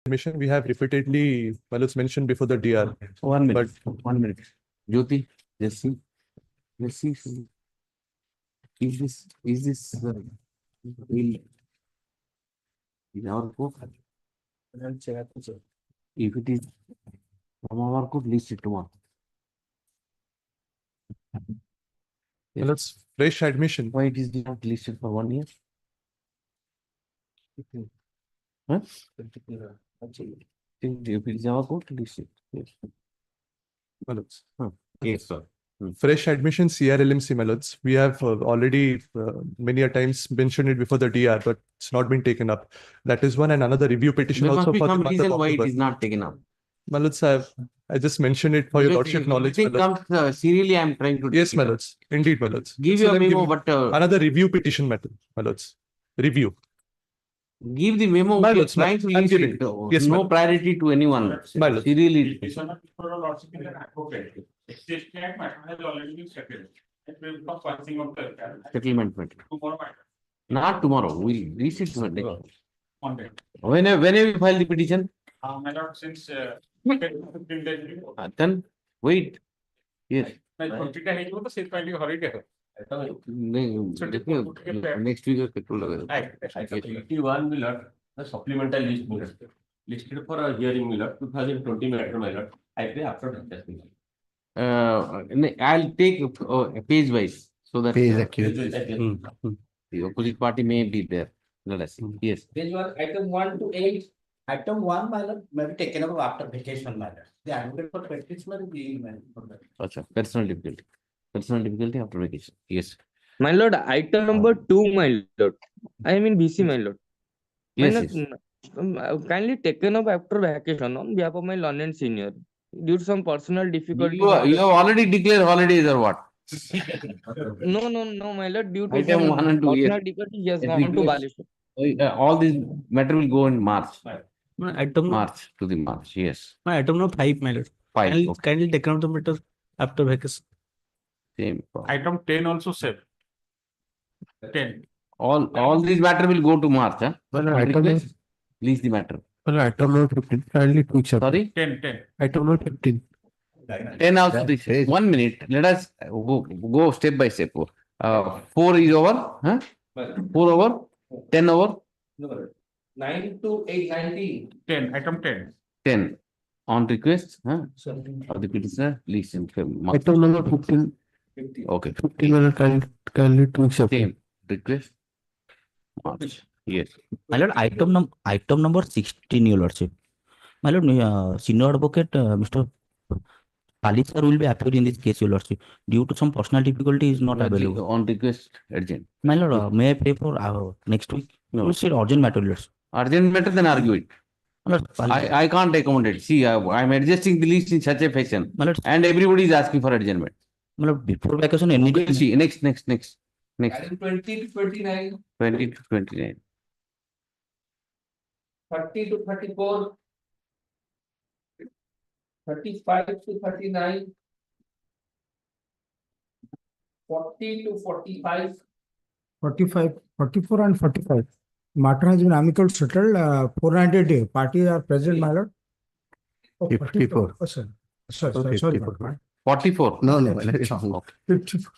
admission we have repeatedly, well, it's mentioned before the DR. 1 minute. 1 minute. Jyoti, just see. Let's see. Is this will in our court? If it is from our court, list it tomorrow. Well, it's fresh admission. Why it is not listed for 1 year? Huh? If it is our court, list it. Yes. Well, it's Yes, sir. fresh admission CRLMC melons. We have already many a times mentioned it before the DR, but it's not been taken up. That is one, and another review petition There must also be for the some month of reason why it October. is not taken up. Melons, I just mentioned it for your lordship knowledge. It comes serially. I am trying to. Yes, melons. Indeed, melons. Give So you a then memo, give but another review petition method, melons. Review. give the memo. My Okay, lords, trying to I'm list giving. it. Yes, No ma'am. priority to anyone. My lords. Serially. Settlement matter. Not tomorrow. We'll reach it Monday. Whenever you file the petition, My lord, since 15 days before. then wait. Yes. Holiday. Next week. Yes. 81 Millard, the supplemental list Millard. Listed for a hearing Millard, 2020 matter Millard. I pay after that. I'll take page wise so that Millard. the opposite party may be there. Let us see. Yes. Page 1, item 1 to 8. Item 1 may be taken up after vacation matter. The advocate for petitioner is being managed for that. Achha, personal difficulty. Personal difficulty after vacation. Yes. My lord, item number 2, my lord. I mean BC, my lord. My Yes. lord, kindly taken up after vacation on behalf of my learned senior. Due to some personal difficulty. You have already declared holidays or what? No, my lord. Due to Item some 1 and 2, yes. personal difficulty, he has gone to Baleshwar. All these matter will go in March. Item March to the March. Yes. item number 5, my lord. 5. Kindly, Okay. kindly take out the matter after vacation. Same. Item 10 also same. 10. All these matter will go to March. Huh? Well, On item request, release the matter. Well, item number 15, kindly to accept. Sorry. 10. Item number 15. 10 also this. 1 minute. Let us go step by step. 4 is over. Huh? 4 over. 10 over. 9 to 8, 19. 10. Item 10. 10. On request of the petitioner, please inform. Item number 15. Okay. 15 will kindly to accept. Same. Request. March. Yes. My lord, item number 16, your lordship. My lord, senior advocate, Mr. Khalid sir will be appeared in this case, your lordship. Due to some personal difficulty, is not available. On request, urgent. My lord, may I pay for next week? No. We said urgent matter, your lordship. Urgent matter, then argue it. My lord, I can't accommodate. See, I'm adjusting the list in such a fashion. my lord, And everybody is asking for adjournment. my lord, before vacation, We'll see. Next. Item 20 to 29. 20 to 29. 30 to 34. 35 to 39. 40 to 45. 45, 44 and 45. Matter has been amicably settled. 490 days. Parties are present, my lord. Oh, 54. Oh, sorry, sorry. 54. 44. No, it's wrong. Okay. 54.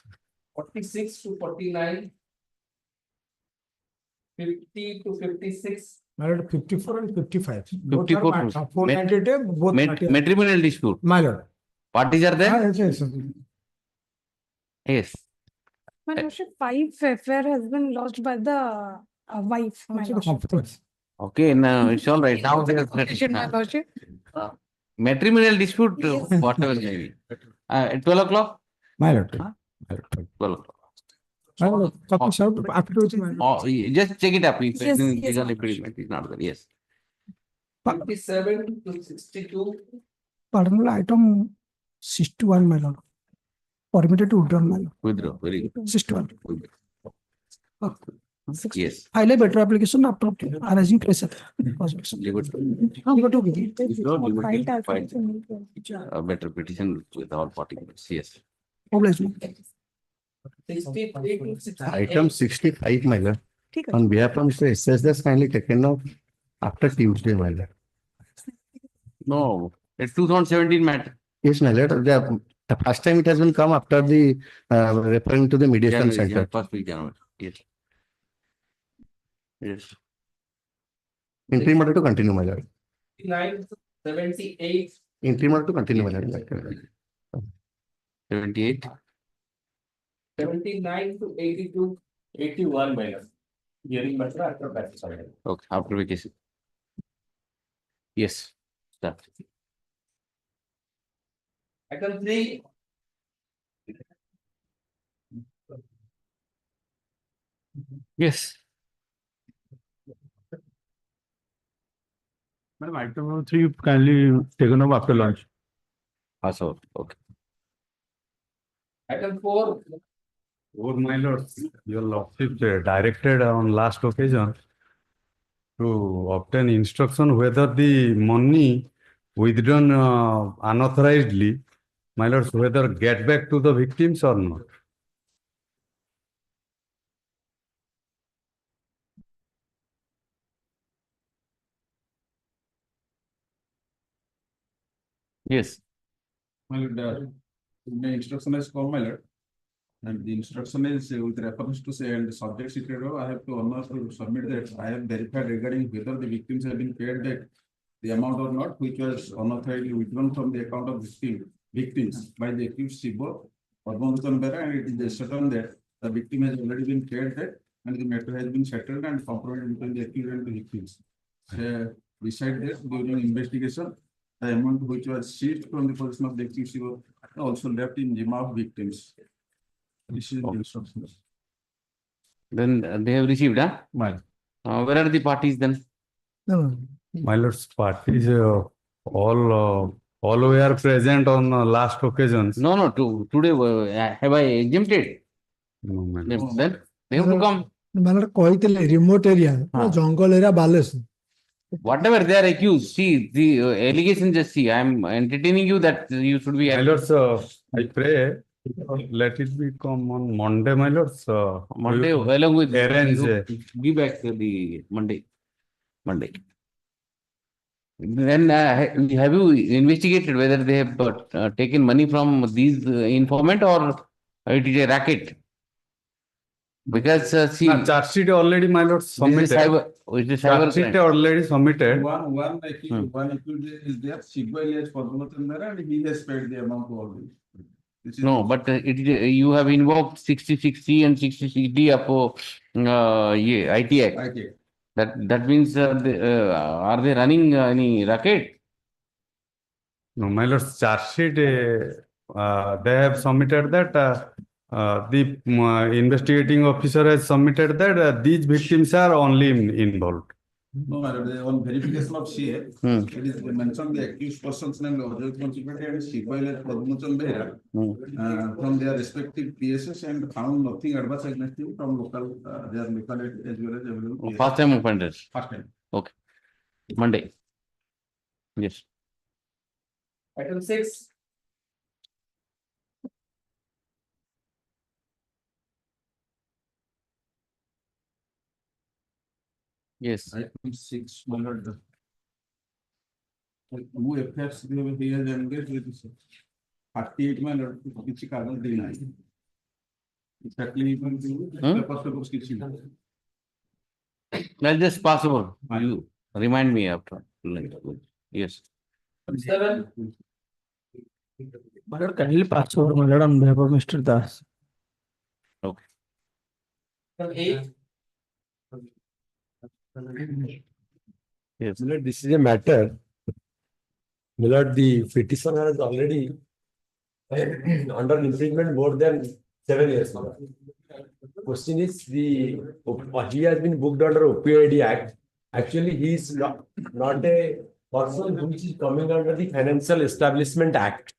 46 to 49. 50 to 56. My lord, 54 and 55. Both 54 are 490 days. Both parties are- Matrimonial dispute. My lord. Parties are there? Yes. Yes. My lordship, 5 FFR has been lodged by the wife, my Also the lordship. competence. Okay, now it's all right. Now Petition, my lordship. matrimonial dispute, Yes. whatever may be. At 12 o'clock? My lord. 12 o'clock. My lord, copy served after which, my lord. Oh, just check it up. If Yes, it's yes, legal my impediment is not there. Yes. 57 to 62. Pardon, item 61, my lord. Permitted to withdraw, my lord. Withdraw. Very good. 61. Yes. File a better application after arranging case. Leave it. Okay. Withdraw, leave it. File File. calculation. A better petition with all party members. Yes. Oblige. 63 to 68. Item 65, my lord. ठीक है. On behalf of Mr. SS, kindly taken off after Tuesday, my lord. No, it's 2017 matter. Yes, my lord. The first time it has been come after the referring to the mediation January, center. first week January. Yes. Yes. Interim order to continue, my lord. 78. Interim order to continue, my lord. 78. 79 to 82. 81 minus. Hearing matter after petition. Okay, after vacation. Yes. Start. Item 3. Yes. Madam, item number 3 kindly taken up after lunch. Also, okay. Item 4. Oh, my lord, your lordship directed on last occasion to obtain instruction whether the money withdrawn unauthorizedly, my lords, whether get back to the victims or not. Yes. My lord, the instruction has come, my lord. And the instruction is with reference to say and the subject secret, I have to honor to submit that I have verified regarding whether the victims have been paid back the amount or not, which was unauthorizedly withdrawn from the account of victims by the accused Sibo Sankar Mishra, and it is certain that the victim has already been paid back and the matter has been settled and compromised between the accused and the victims. So, beside that, during investigation, the amount which was seized from the possession of the accused Sibo also left in Jima of victims. This is the instructions. Then they have received, huh? My Where are the parties then? No, My lords, parties all were present on last occasions. No, today have I exempted? No, my lord. Then they have to come. ମାନେ କହିଥିଲେ remote area, ଜଙ୍ଗଲ area Balasore. Whatever they are accused, see the allegation. Just see, I am entertaining you that you should be. My lords, I pray let it be come on Monday, my lords. Monday we along with arrange. Be back the Monday. Then have you investigated whether they have taken money from these informant or it is a racket? Because see, Charge sheet already, my lord, submitted. Charge sheet already submitted. One accused is there, Sibo Sankar, and he has paid the amount already. No, but you have invoked 66C and 66D of IT Act. That means are they running any racket? No, my lord, charge sheet they have submitted that the investigating officer has submitted that these victims are only involved. No, on verification of CA, it is mentioned the accused persons named Ajay Sankar and Sibo Sankar Mishra from their respective PSS and found nothing adverse against him from local, their locality as well as available. First time offenders. First time. Okay. Monday. Yes. Item 6. Yes. Item 6, my lord. Who affects he has engaged with 38, my lord, which is cannot deny. Exactly, That's just possible. You remind me after. Yes. 7. My lord, kindly pass over, my lord, on behalf of Mr. Das. Okay. Item 8. Yes. Milord, this is a matter. Milord, the petitioner has already under imprisonment more than 7 years. Question is he has been booked under OPID Act. Actually, he is not a person which is coming under the Financial Establishment Act.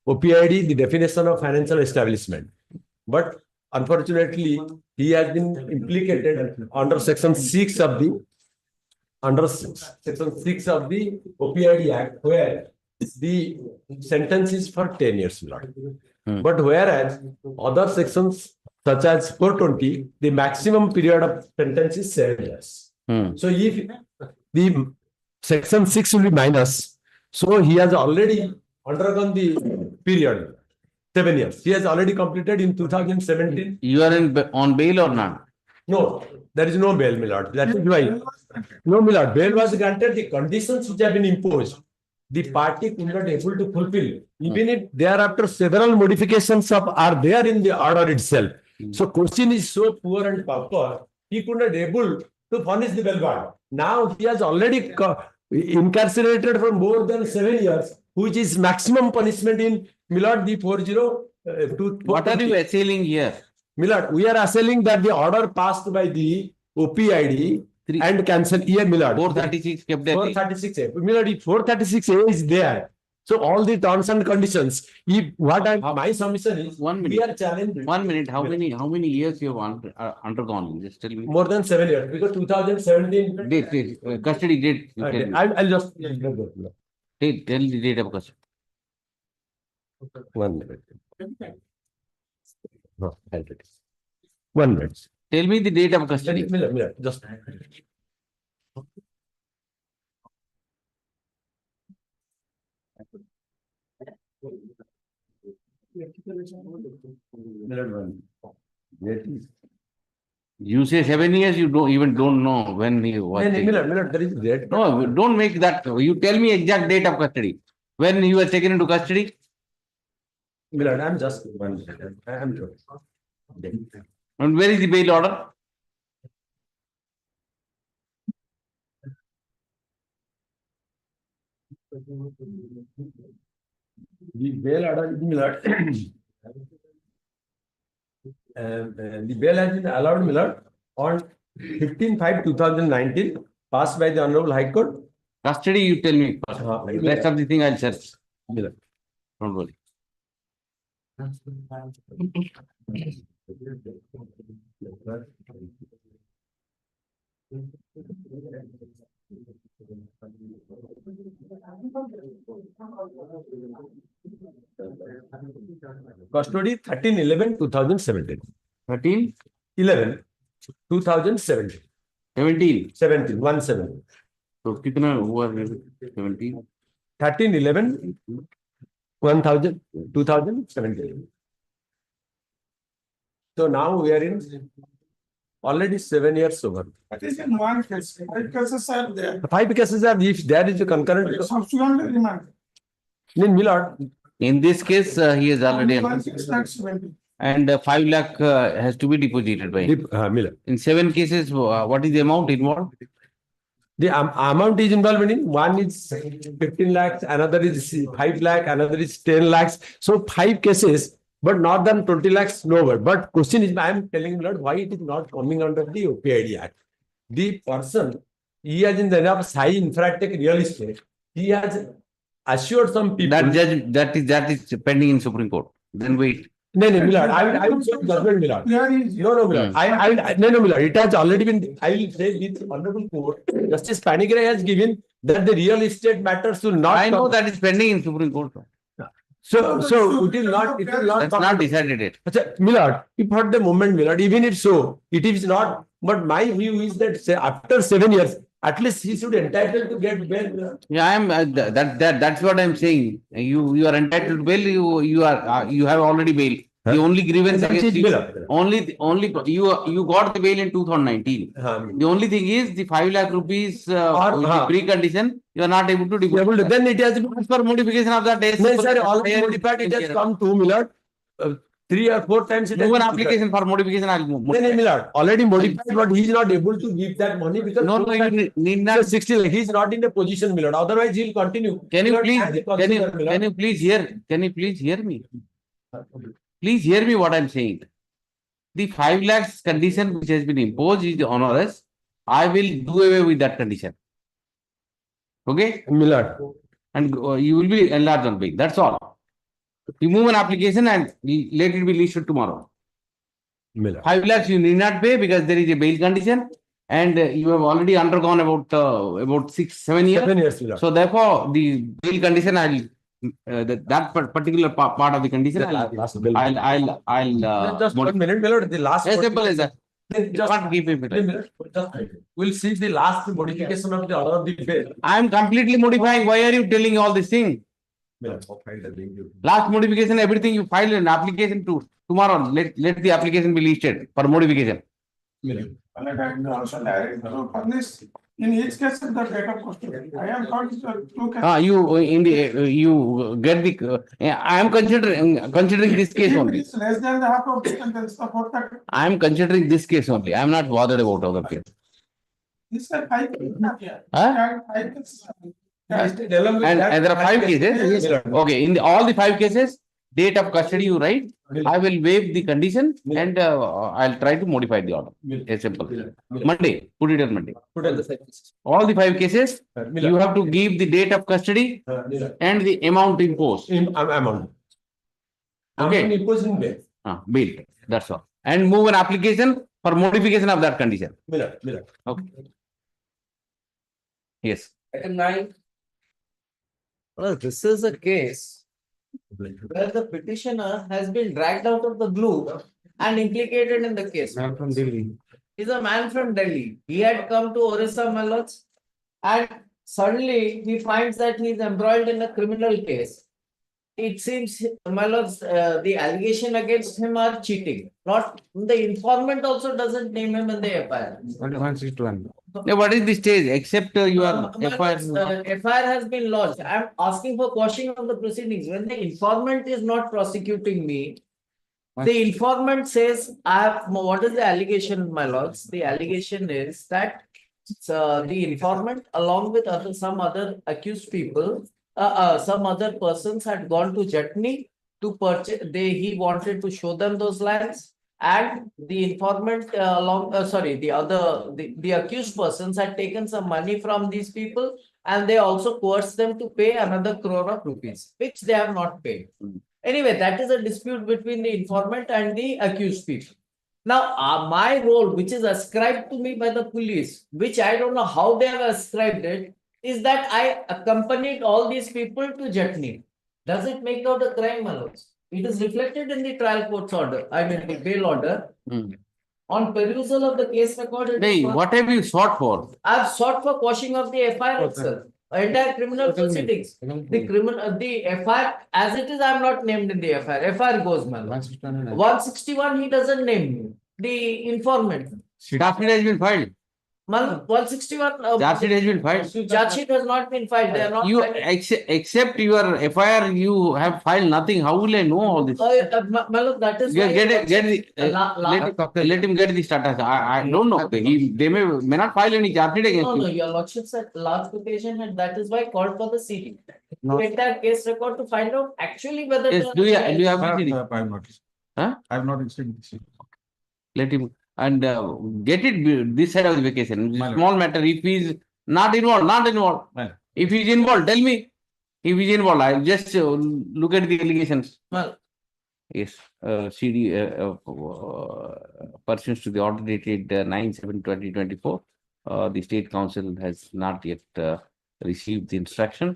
OPID, the definition of financial establishment. But unfortunately, he has been implicated under Section 6 of the OPID Act, where the sentence is for 10 years. But whereas other sections such as 420, the maximum period of sentence is 7 years. So if the Section 6 will be minus, So he has already undergone the period, 7 years. He has already completed in 2017. You are on bail or not? No, there is no bail, my lord. That is why. No, my lord, bail was granted. The conditions which have been imposed, the party could not able to fulfill. Even if thereafter several modifications are there in the order itself. So question is so poor and pauper, he could not able to furnish the bail bond. Now he has already incarcerated for more than 7 years, which is maximum punishment in Milord the 402. What are you assailing here? Milord, we are assailing that the order passed by the OPID and cancel here, Milord. 436 kept there. 436A. Milord, 436A is there. So all the terms and conditions. If my submission is 1 minute. We are challenging. 1 minute. How many years you have undergone? Just tell me. More than 7 years because 2017. Date, custody date. I'll just tell the date of custody. 1 minute. No, I'll take it. 1 minute. Tell me the date of custody. Milord, just. You say 7 years, you don't know when he was. Milord, there is date. No, don't make that. You tell me exact date of custody. When he was taken into custody. Milord, I'm just 1 minute. I'm sure. And where is the bail order? The bail order, Milord. The bail has been allowed, Milord, on 15/5/2019, passed by the Honorable High Court. Custody, you tell me first. Rest of the thing I'll search. Milord. Don't worry. Custody 13/11/2017. 13/11/2017. 17. 17. So, kitna hua 17? 13/11/2017. So now we are in already 7 years over. That is in one case. 5 cases are there. 5 cases are if there is a concurrent. Subsequently remand. Milord. In this case, he is already. 1/6/20. And 5 lakh has to be deposited by him. Milord. In 7 cases, what is the amount involved? The amount is involved in one is 15 lakhs, another is 5 lakh, another is 10 lakhs. So 5 cases, but not than 20 lakhs, no. But question is, I am telling you, Lord, why it is not coming under the OPID Act? The person, he has in the enough high infratech real estate, he has assured some people. That is pending in Supreme Court. Then wait. No, Milord. I will say judgment, Milord. No, Milord. No, Milord. It has already been. I will say with Honorable Court, Justice Panigrahi has given that the real estate matters will not. I know that is pending in Supreme Court. So it will not. It will not. That's not decided yet. Milord, if at the moment, Milord, even if so, it is not. But my view is that say, after 7 years, at least he should entitled to get bail. Yeah, I am. That's what I am saying. You are entitled to bail. You have already bail. The only grievance against you, only you got the bail in 2019. The only thing is the 5 lakh rupees precondition. You are not able to deposit. Then it has as per modification of that. No, sir, already modified. It has come to Milord. 3 or 4 times. Move an application for modification. I'll move. No, Milord. Already modified, but he is not able to give that money because no, you need not. 60. He is not in a position, Milord. Otherwise, he will continue. Can you please hear me? Please hear me what I am saying. The 5 lakhs condition which has been imposed is onerous. I will do away with that condition. Okay? Milord. And you will be enlarged on bail. That's all. You move an application and let it be listed tomorrow. Milord. 5 lakhs you need not pay because there is a bail condition and you have already undergone about 6-7 years. 7 years, Milord. So therefore, the bail condition I'll that particular part of the condition I'll just 1 minute, Milord. The last. as simple as that. Can't keep it. We'll see the last modification of the order of the bail. I am completely modifying. Why are you telling all these things? Last modification, everything you file an application to tomorrow. Let the application be listed for modification. In each case, the date of custody. I am not two cases. You get the. I am considering this case only. It's less than the half of it, and that's the fourth. I am considering this case only. I am not bothered about other case. This is 5 cases. Huh? 5 cases. And there are 5 cases. Okay, in all the 5 cases, date of custody you write. I will waive the condition and I'll try to modify the order. It's simple. Monday, put it on Monday. All the 5 cases, you have to give the date of custody and the amount imposed. Amount. Okay. Imposed in bail. Bail. That's all. And move an application for modification of that condition. Okay. Yes. Item 9. Well, this is a case where the petitioner has been dragged out of the blue and implicated in the case. Man from Delhi. He's a man from Delhi. He had come to Orissa, my lords, and suddenly he finds that he's embroiled in a criminal case. It seems, my lords, the allegation against him are cheating. Not the informant also doesn't name him in the FIR. 161. Now, what is the stage? Except your FIR. FIR has been lodged. I'm asking for quashing of the proceedings. When the informant is not prosecuting me, the informant says, what is the allegation, my lords? The allegation is that the informant, along with some other accused people, some other persons had gone to Jatni to purchase. He wanted to show them those lands. And the informant the accused persons had taken some money from these people and they also coerced them to pay another crore of rupees, which they have not paid. Anyway, that is a dispute between the informant and the accused people. Now, my role, which is ascribed to me by the police, which I don't know how they have ascribed it, is that I accompanied all these people to Jatni. Does it make out a crime, my lords? It is reflected in the trial court's order, I mean the bail order. On perusal of the case record. Hey, what have you sought for? I have sought for quashing of the FIR itself, entire criminal proceedings. The FIR, as it is, I am not named in the FIR. FIR goes, man. 161, he doesn't name me. The informant. Charge sheet has been filed. 161. Charge sheet has been filed. Charge sheet has not been filed. They are not. You except your FIR, you have filed nothing. How will I know all this? That is let him get the status. I don't know. They may not file any charge sheet against No, you. your lordship said last occasion, and that is why called for the CD. Entire case record to find out actually whether. Yes, do you have the CD? I have not. Huh? I have not received the CD. Let him and get it this side of the vacation. Small matter. If he is not involved. If he is involved, tell me. If he is involved, I'll just look at the allegations. Well, yes, CD pursuant to the order dated 9/7/2024. The State Council has not yet received the instruction.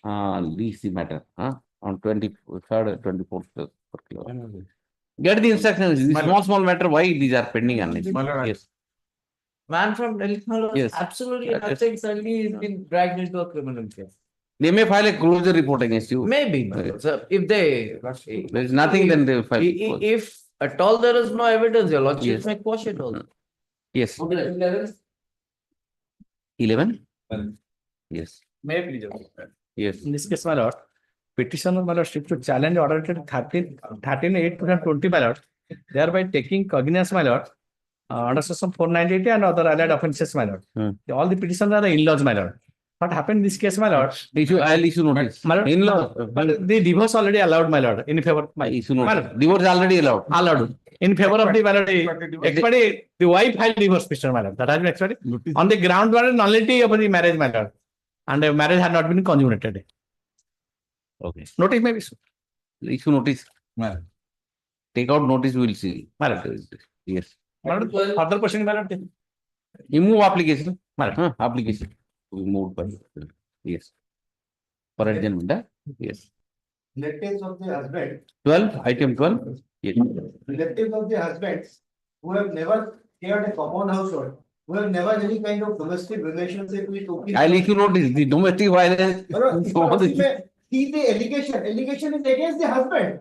Leave the matter on 23rd or 24th. Get the instructions. Small matter. Why these are pending on it? Yes. Man from Delhi, Yes. absolutely nothing. Suddenly he's been dragged into a criminal case. They may file a closure report against you. Maybe. So if they. There is nothing, then they will file. If at all there is no evidence, your lordship may quash it all. Yes. 11? Yes. May I please? Yes. In this case, my lord, petitioner, my lordship, to challenge order dated 13/8/2020, my lord, thereby taking cognizance, my lord, under section 498 and other allied offences, my lord. All the petitions are the in-laws, my lord. What happened in this case, my lord? I'll issue notice. My lord, In-law. the divorce already allowed, my lord, in favor. Issue notice. Divorce already allowed. Allowed. In favor of the, my lord, the wife filed divorce petition, my lord. That has been expired. On the ground, my lord, nullity of the marriage, my lord. And the marriage had not been consummated. Okay. Notice maybe. Issue notice. Take out notice, we will see. Yes. Further question, my lord. You move application. Application. We moved by. Yes. For adjournment. Yes. Relatives of the husband. 12, item 12. Yes. Relatives of the husbands who have never They are a common household. We have never any kind of domestic relationship with OP. I'll issue notice, the domestic violence. See the allegation is against the husband.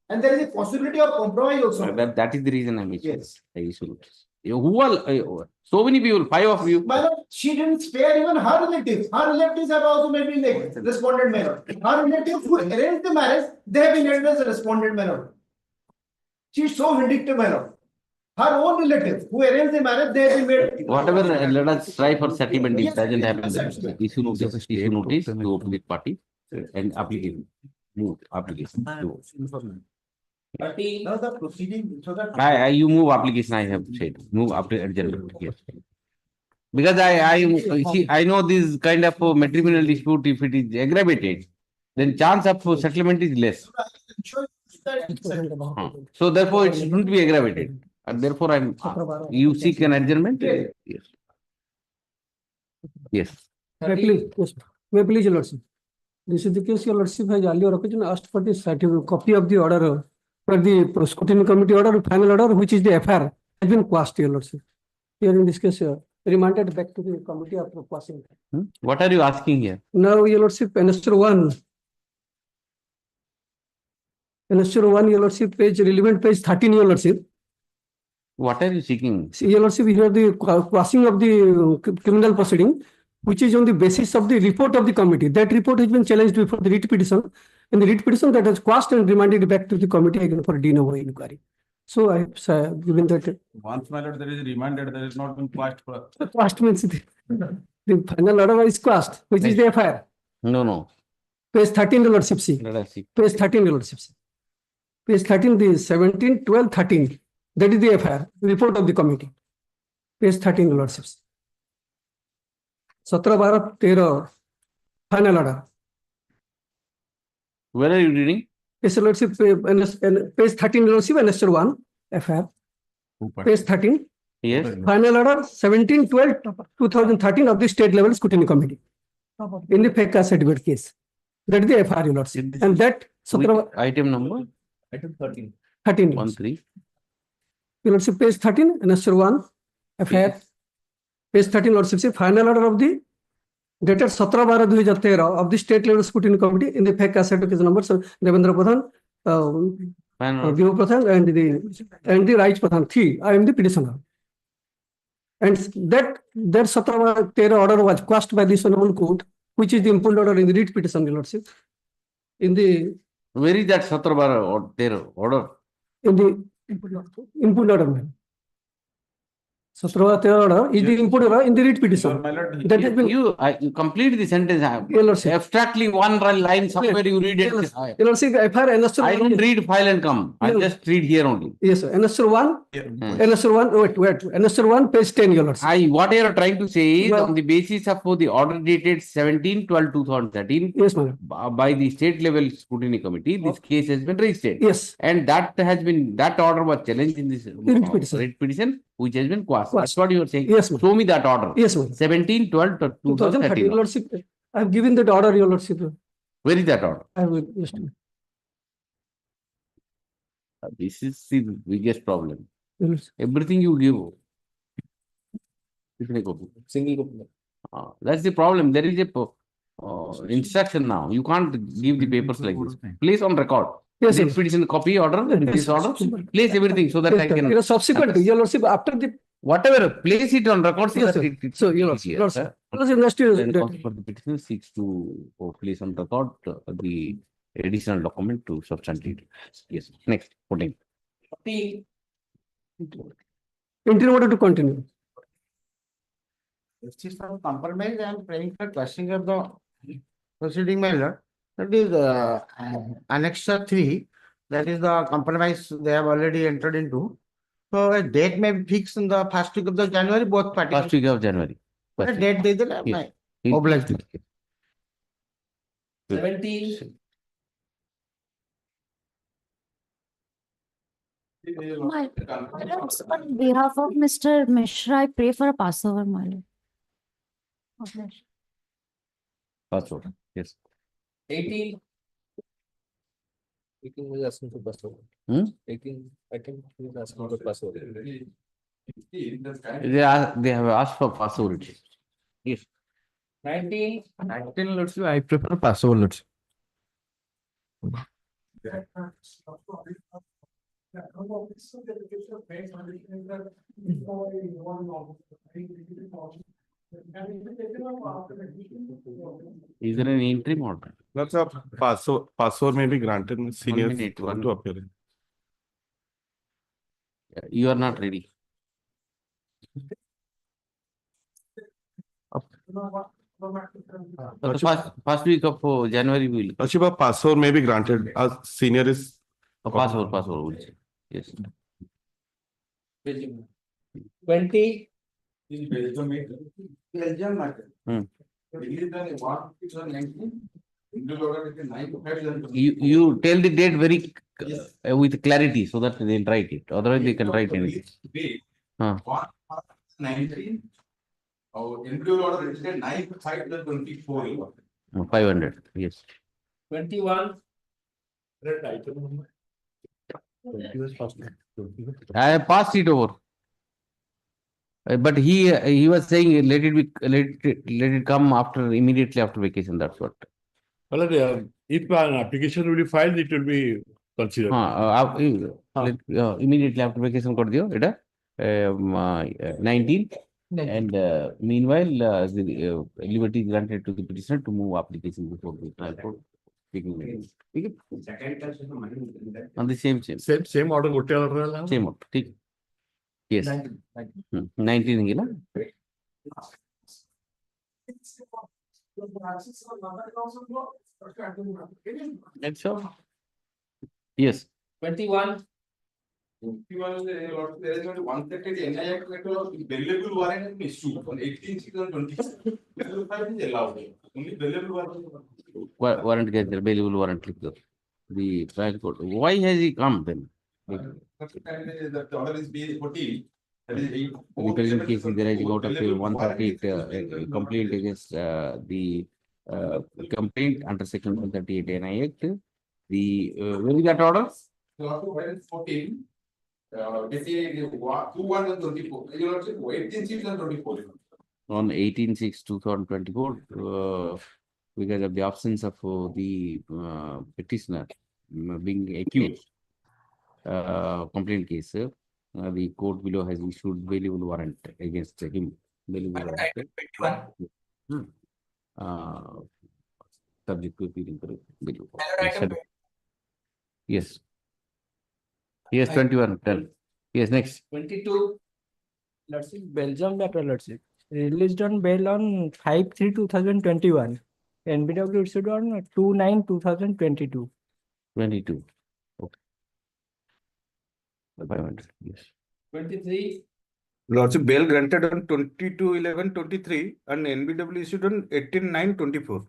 And there is a possibility of compromise also. That is the reason I'm issuing. Yes. I issue notice. Who are, so many people, 5 of you. My lord, she didn't spare even her relatives. Her relatives have also made me like respondent manner. Her relatives who arranged the marriage, they have been made as a respondent manner. She is so vindictive manner. Her own relatives who arranged the marriage, they have been made. Whatever, let us try for settlement. If Yes, doesn't happen, yes, then issue notice to opposite party and application. Move application. Now the proceeding, so that. You move application, I have said. Move adjournment. Yes. Because I know this kind of matrimonial dispute, if it is aggravated, then chance of settlement is less. So therefore, it shouldn't be aggravated. And therefore, you seek an adjournment? Yes. Yes. May please, your lordship. This is the case your lordship has earlier occasion asked for the certificate copy of the order for the scrutiny committee order, final order, which is the FR, has been quashed, your lordship. Here in this case, remanded back to the committee after quashing. What are you asking here? Now, your lordship, annexure 1, your lordship, relevant page 13, your lordship. What are you seeking? See, your lordship, here the quashing of the criminal proceeding, which is on the basis of the report of the committee. That report has been challenged before the writ petition. And the writ petition that has quashed and remanded back to the committee again for de novo inquiry. So I have given that. Once, my lord, there is remanded, there is not been quashed. Quashed means the final order is quashed, which is the FIR. No. Page 13, your lordship, see. Page 13, your lordship, see. Page 13, the 17, 12, 13. That is the FIR, report of the committee. Page 13, your lordship. 17, 12, 13, final order. Where are you reading? Yes, your lordship, page 13, your lordship, annexure 1, FIR. Page 13. Yes. Final order 17, 12, 2013 of the state level scrutiny committee. In the fake cash certificate case. That is the FIR, your lordship. And that. Item number? Item 13. 13. 13. Your lordship, page 13, annexure 1, FIR. Page 13, lordship, final order of the dated 17/12/2013 of the state level scrutiny committee in the fake cash certificate case number. So Devendra Pradhan, Vibhu Pradhan, and the Raj Pradhan. 3. I am the petitioner. And that 17/12 order was quashed by this honorable court, which is the impugned order in the writ petition, your lordship. In the. Where is that 17/12 order? In the impugned order. 17/12 order is the impugned order in the writ petition. That has been. You complete the sentence. Abstractly one line somewhere you read it. Your lordship, I don't read file and come. I just read here only. Yes, sir. Annexure 1. Annexure 1. Wait. Annexure 1, page 10, your lordship. What you are trying to say is on the basis of the order dated 17/12/2013. Yes, ma'am. By the state level scrutiny committee, this case has been registered. Yes. And that order was challenged in this writ petition, which has been quashed. That's what you are saying. Yes, ma'am. Show me that order. Yes, ma'am. 17/12/2013. Your lordship, I have given that order, your lordship. Where is that order? I will just. This is the biggest problem. Yes. Everything you give. Single copy. That's the problem. There is a instruction now. You can't give the papers like this. Place on record. Yes, this petition copy order, this order. Place everything so that I can. Subsequently, your lordship, after the. Whatever, place it on record. Yes, sir. So, your lordship. For the petitioner seeks to place on record the additional document to substantiate. Yes. Next, 14. Interim order to continue. Justice for compromise and praying for quashing of the proceeding matter. That is annexure 3. That is the compromise they have already entered into. So a date may be fixed in the first week of the January, both parties. First week of January. A date they did. Yes. Obliged. 17. My on behalf of Mr. Mishra, I pray for a Passover, my lord. Okay. Passover. Yes. 18. 18 is asking for Passover. 18, I think he is asking for Passover. They have asked for possibility. Yes. 19. 19 let's see, I prefer passable let's see. Is there an interim order? That's a password may be granted in senior minute, one- to appear. You are not ready. The first week of January we will. Lordship, a password may be granted as senior is. A password will say. Yes. 20. Belgium matter. Hmm. Released on 1/2019. You tell the date very with clarity so that they'll write it. Otherwise they can write anything. Huh. 1/19. Our individual order registered 9/5/24. 500. Yes. 21. I have passed it over. But he was saying let it come immediately after vacation. That's what. Well, if an application will be filed, it will be considered. Immediately after vacation kar diyo eta 19 and meanwhile the liberty granted to the petitioner to move application before the trial court taking meetings. On the same order gote order same order. ठीक. Yes. 19 hingi na. That's all. Yes. 21. 21 there is only 130 NI Act available warrant issue on 18/6/20. Is allowed. Only available warrant. Warrant get there, bailable warrant click there. The trial court. Why has he come then? The order is B14. The present case is arising out of a 138 complaint against the complaint under section 138 NI Act. The where is that order? 14. 21/24. 18/6/24. On 18/6/2024, because of the absence of the petitioner being accused, complaint case, the court below has issued bailable warrant against him. Bailable warrant. Subject to appealing for bail. Yes. Yes, 21. Tell. Yes, next. 22. Let's see, Belgium matter, let's see. Released on bail on 5/3/2021. NBW issued on 2/9/2022. 22. Okay. 500. Yes. 23. Lordship, bail granted on 22/11/23 and NBW issued on 18/9/24.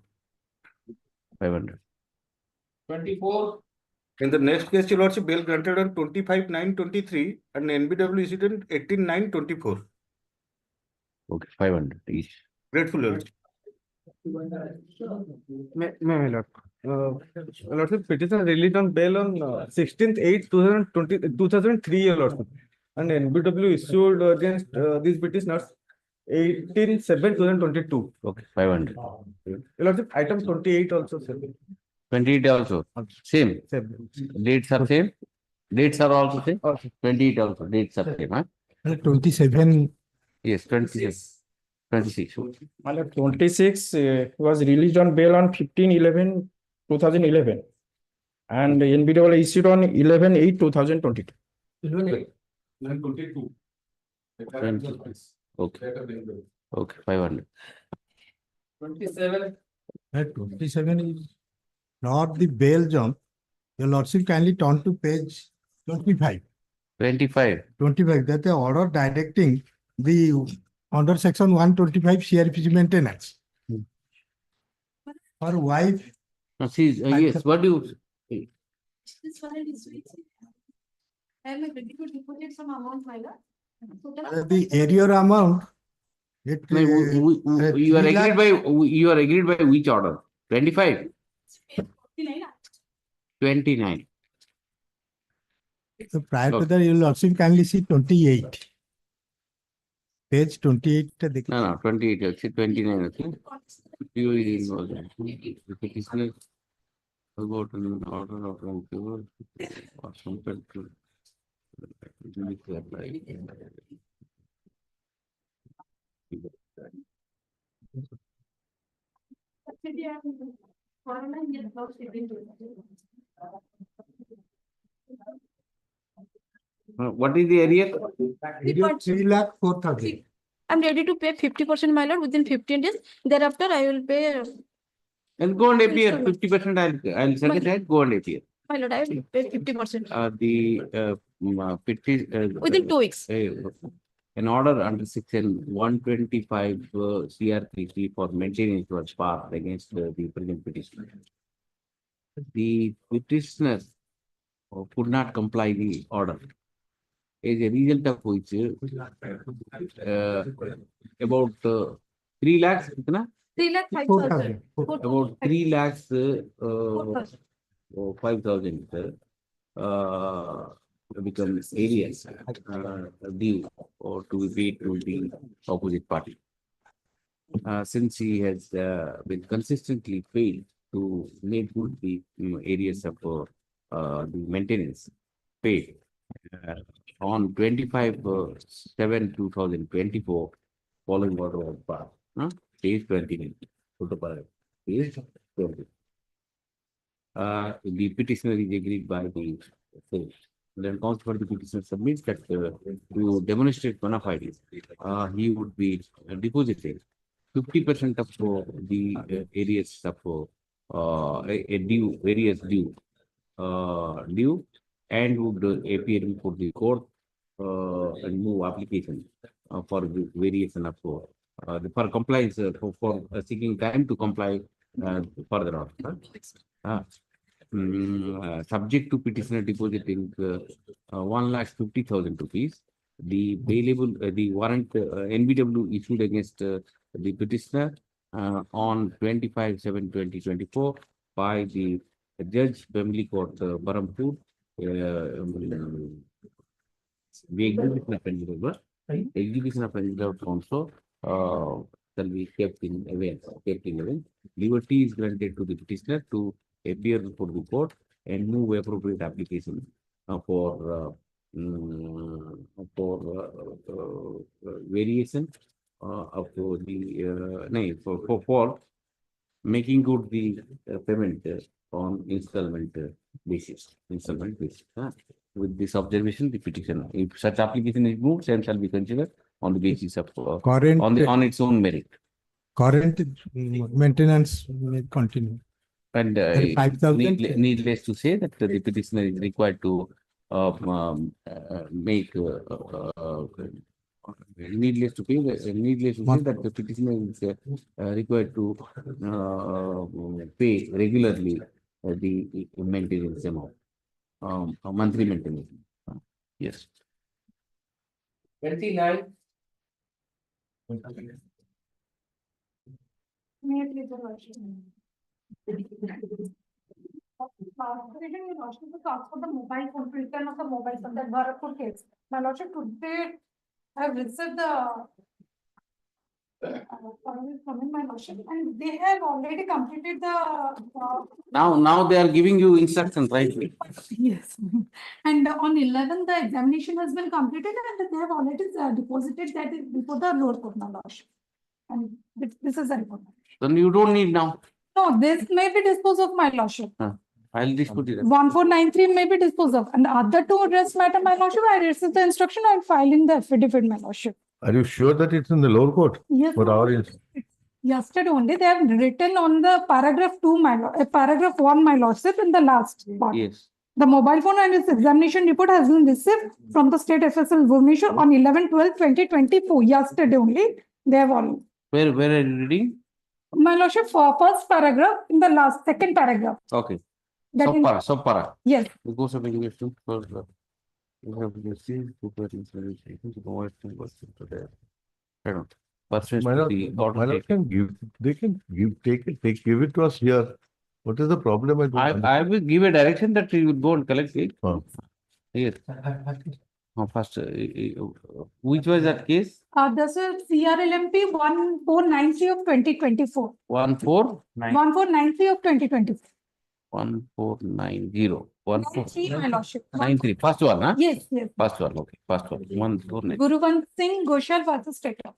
500. 24. In the next case, Your Lordship, bail granted on 25/9/23 and NBW issued on 18/9/24. Okay, 500 each. Grateful, Your Lordship. My lord. Lordship, petitioner released on bail on 16/8/2003, Your Lordship. And NBW issued against these petitioners 18/7/2022. Okay, 500. Your Lordship, item 28 also, sir. 28 also. Same. Dates are same. Dates are also same. 28 also. Dates are same. Huh? 27. Yes, 26. 26. 26 was released on bail on 15/11/2011. And NBW issued on 11/8/2022. 22. Okay. Okay, 500. 27. 27 is not the bail jump. Your Lordship kindly turn to page 25. 25. 25, that the order directing the under section 125 CRPC maintenance. For wife. Yes, what do you say? This one is I am ready to deposit some amount, my lord. The area amount. It, You are agreed by which order? 25? 29. So prior to that, you will also kindly see 28. Page 28 টা দেখি। No, 28 আছে, 29 আছে। PO is involved. The petitioner about an order of wrongdoer or compelled to judicially apply. What is the area? Area 3,04,000. I'm ready to pay 50%, my lord, within 15 days. Thereafter, I will pay. And go and appear 50%. I'll second that. Go and appear. My lord, I will pay 50%. Within 2 weeks. An order under section 125 CR3C for maintenance was passed against the present petitioner. The petitioner could not comply the order. As a result of which, about 3 lakhs, 3,05,000. about 3 lakhs 5,000 become areas due or to be paid to the opposite party. Since he has been consistently failed to make good the areas of the maintenance paid on 25/7/2024, following order was passed. Page 29. Page 20. The petitioner is agreed by the state. Then consequently, the petitioner submits that to demonstrate bona fides, he would be depositing 50% of the areas of areas due, and would appear before the court and move application for the variation of for compliance for seeking time to comply further on. Subject to petitioner depositing 1,50,000 rupees, the bailable the warrant NBW issued against the petitioner on 25/7/2024 by the Judge Family Court Barampur. The execution of pending also shall be kept in abeyance. Liberty is granted to the petitioner to appear before the court and move appropriate application for variation of the for making good the payment on installment basis. With this observation, the petition, if such application is moved, same shall be considered on the basis of on its own merit. Current maintenance will continue. And 5,000. needless to say that the petitioner is required to make needless to say that the petitioner is required to pay regularly the maintenance amount, monthly maintenance. Yes. 29. May I please have a motion? For the mobile phone, return of the mobile phone, that Bharatpur case. My lordship, today I have received the my lordship, and they have already completed the. Now they are giving you instructions, right? Yes. And on 11th, the examination has been completed, and they have already deposited that before the lower court, my lordship. And this is the report. Then you don't need now. No, this may be disposed of, my lordship. I'll dispute it. 1493 may be disposed of, and the other two rest matter, my lordship. I received the instruction on filing the affidavit, my lordship. Are you sure that it's in the lower court? Yes. For our Yesterday only they have written on the paragraph 2, my lord, paragraph 1, my lordship, in the last part. Yes. The mobile phone and its examination report has been received from the state FSL Bhubaneswar on 11/12/2024. Yesterday only they have all. Where are you reading? My lordship, for first paragraph in the last second paragraph. Okay. That Subpara. Yes. The course of investigation for you have received to provide I don't. My lord, they can give it to us here. What is the problem? I will give a direction that you will go and collect it. Here. First, which was that case? This is CRLMP 1493 of 2024. 1493 of 2024. 1490. 93, my lordship. 93. First one, huh? Yes, yes. First one, okay. First one. 1490. Guruvant Singh Ghoshal versus State Law.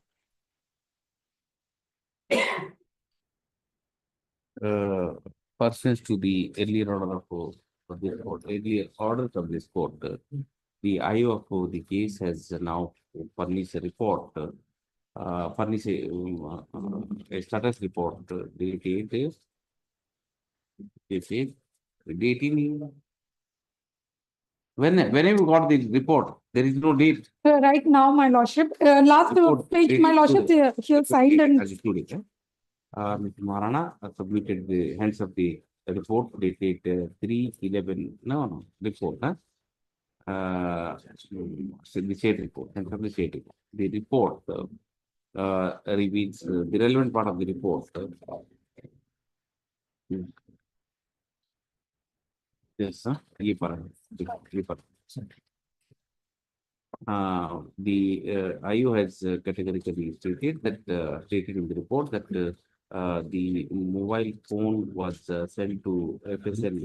Pursuant to the earlier order of this court, earlier orders of this court, the IO of the case has now furnished a report, furnished a status report dated, dating. Whenever you got the report, there is no date. Right now, my lordship. Last page, my lordship, he signed and. Mr. Marana submitted the hands of the report dated 3/11. No, report. The state report, hands of the state report. The report reveals the relevant part of the report. Yes, ये पर. The IO has categorically stated that stated in the report that the mobile phone was sent to FSL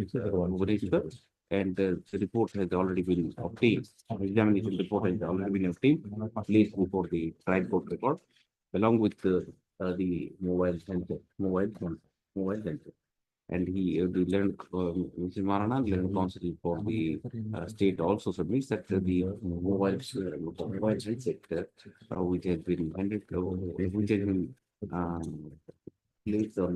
register, and the report has already been obtained. Examination report has already been obtained, placed before the trial court record, along with the mobile sensor. And he learned, Mr. Marana, learned counsel for the state also submits that the mobile handset which has been handed, which has been placed on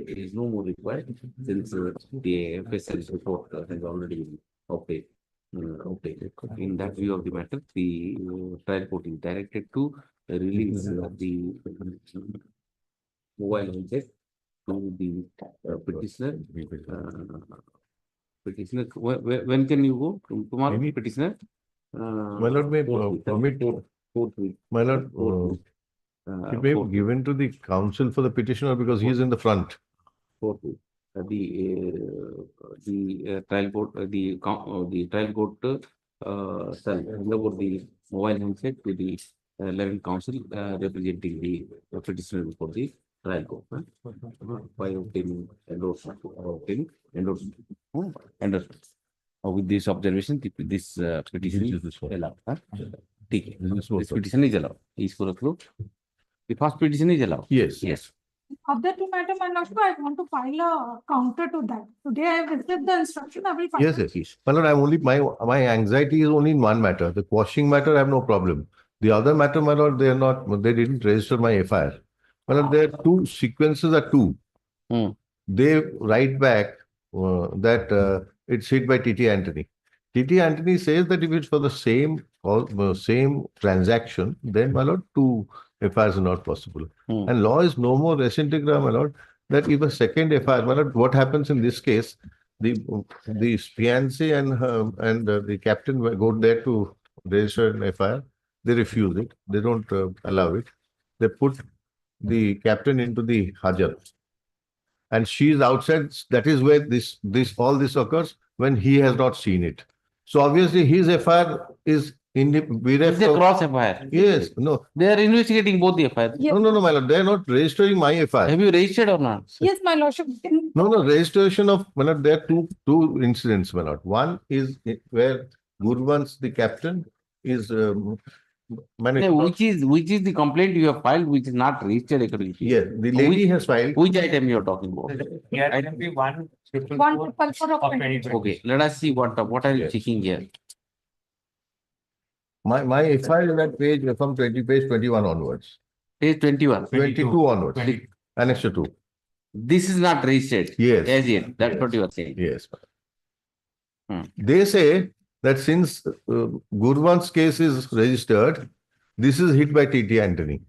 is no more required since the FSL report has already been obtained. In that view of the matter, the trial court is directed to release the mobile handset to the petitioner. Petitioner, when can you go? Tomorrow, petitioner? My lord, may permit my lord, it may be given to the counsel for the petitioner because he is in the front. The trial court, the trial court shall hand over the mobile handset to the level counsel representing the petitioner before the trial court by obtaining endorsement. With this observation, this petition is allowed. This petition is allowed. Is for approved. The first petition is allowed. Yes. Yes. Other two matter, my lordship, I want to file a counter to that. Today I have received the instruction. I will file. Yes. My lord, I'm only my anxiety is only in one matter. The quashing matter, I have no problem. The other matter, my lord, they are not. They didn't register my FIR. My lord, there are two sequences are two. They write back that it's hit by TT Anthony. TT Anthony says that if it's for the same transaction, then my lord, two FIRs are not possible. And law is no more res integra, my lord, that if a second FIR, my lord, what happens in this case, the fiancé and the captain go there to register an FIR. They refuse it. They don't allow it. They put the captain into the Hajar. And she is outside. That is where all this occurs when he has not seen it. So obviously his FIR is in the bereft. It's a cross FIR. Yes. No. They are investigating both the FIR. Yes. No, my lord. They are not registering my FIR. Have you registered or not? Yes, my lordship. No. Registration of, my lord, there are two incidents, my lord. One is where Gurvans, the captain, is which is the complaint you have filed, which is not registered according to you? Yes, the lady has filed. Which item you are talking about? Item be 144 of 20. Okay, let us see what are you checking here. My FIR is at page 21 onwards. Page 21. 22 onwards. Annexure 2. This is not registered. Yes. As yet. That's what you are saying. Yes. They say that since Gurvan's case is registered, this is hit by TT Anthony.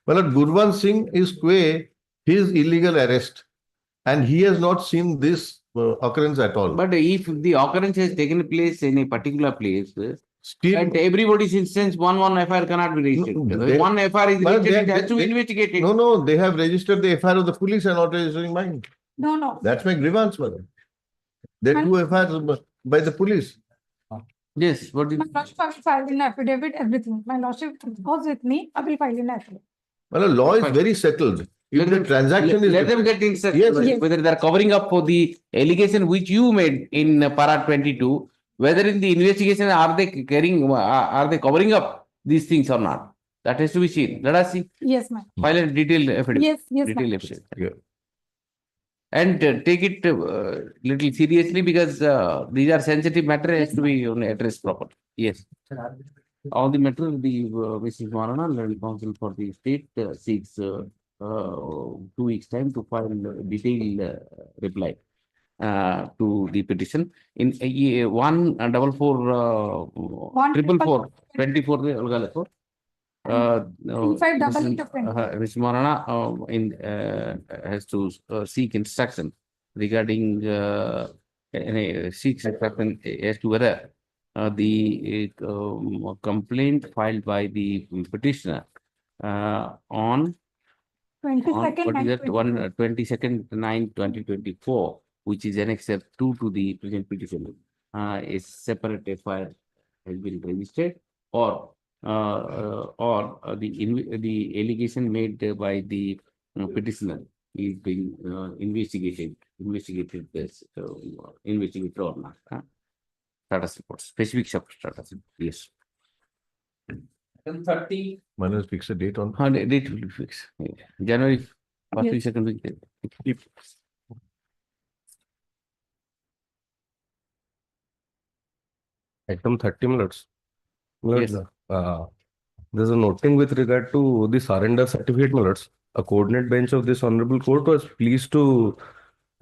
Well, Gurvan Singh is his illegal arrest, and he has not seen this occurrence at all. But if the occurrence has taken place in a particular place, and everybody's instance, one FIR cannot be registered. One FIR is registered, it has to be investigated. No, they have registered the FIR of the police and not registering mine. No. That's my grievance, madam. There are two FIRs. by the police. Yes, what did? My lordship, I will file in affidavit, everything. My lordship goes with me, I will file in affidavit. Well, law is very settled. If the transaction is Let them get inside, Yes. whether they are covering up for the allegation which you made in para 22, whether in the investigation are they carrying, are they covering up these things or not? That has to be seen. Let us see. Yes, ma'am. File a detailed affidavit. Yes, yes, Detailed ma'am. affidavit. Yeah. And take it little seriously because these are sensitive matter, has to be addressed properly. Yes. On the matter, the Mrs. Marana, legal counsel for the state, seeks 2 weeks time to file detailed reply to the petition in 144 24 Mr. Marana has to seek instruction regarding seeks instruction as to whether the complaint filed by the petitioner on 22nd, what is that 9/24. 22nd 9 2024, which is annexed 2 to the present petition, a separate FIR has been registered, or the allegation made by the petitioner is being investigated as investigated or not. Status report, specific status. Yes. 30. Manoj fix a date on. Date will be fixed. Yeah. January first week, second week. Item 30 minutes. Yes. There's a noting with regard to the surrender certificate minutes. A coordinate bench of this honorable court was pleased to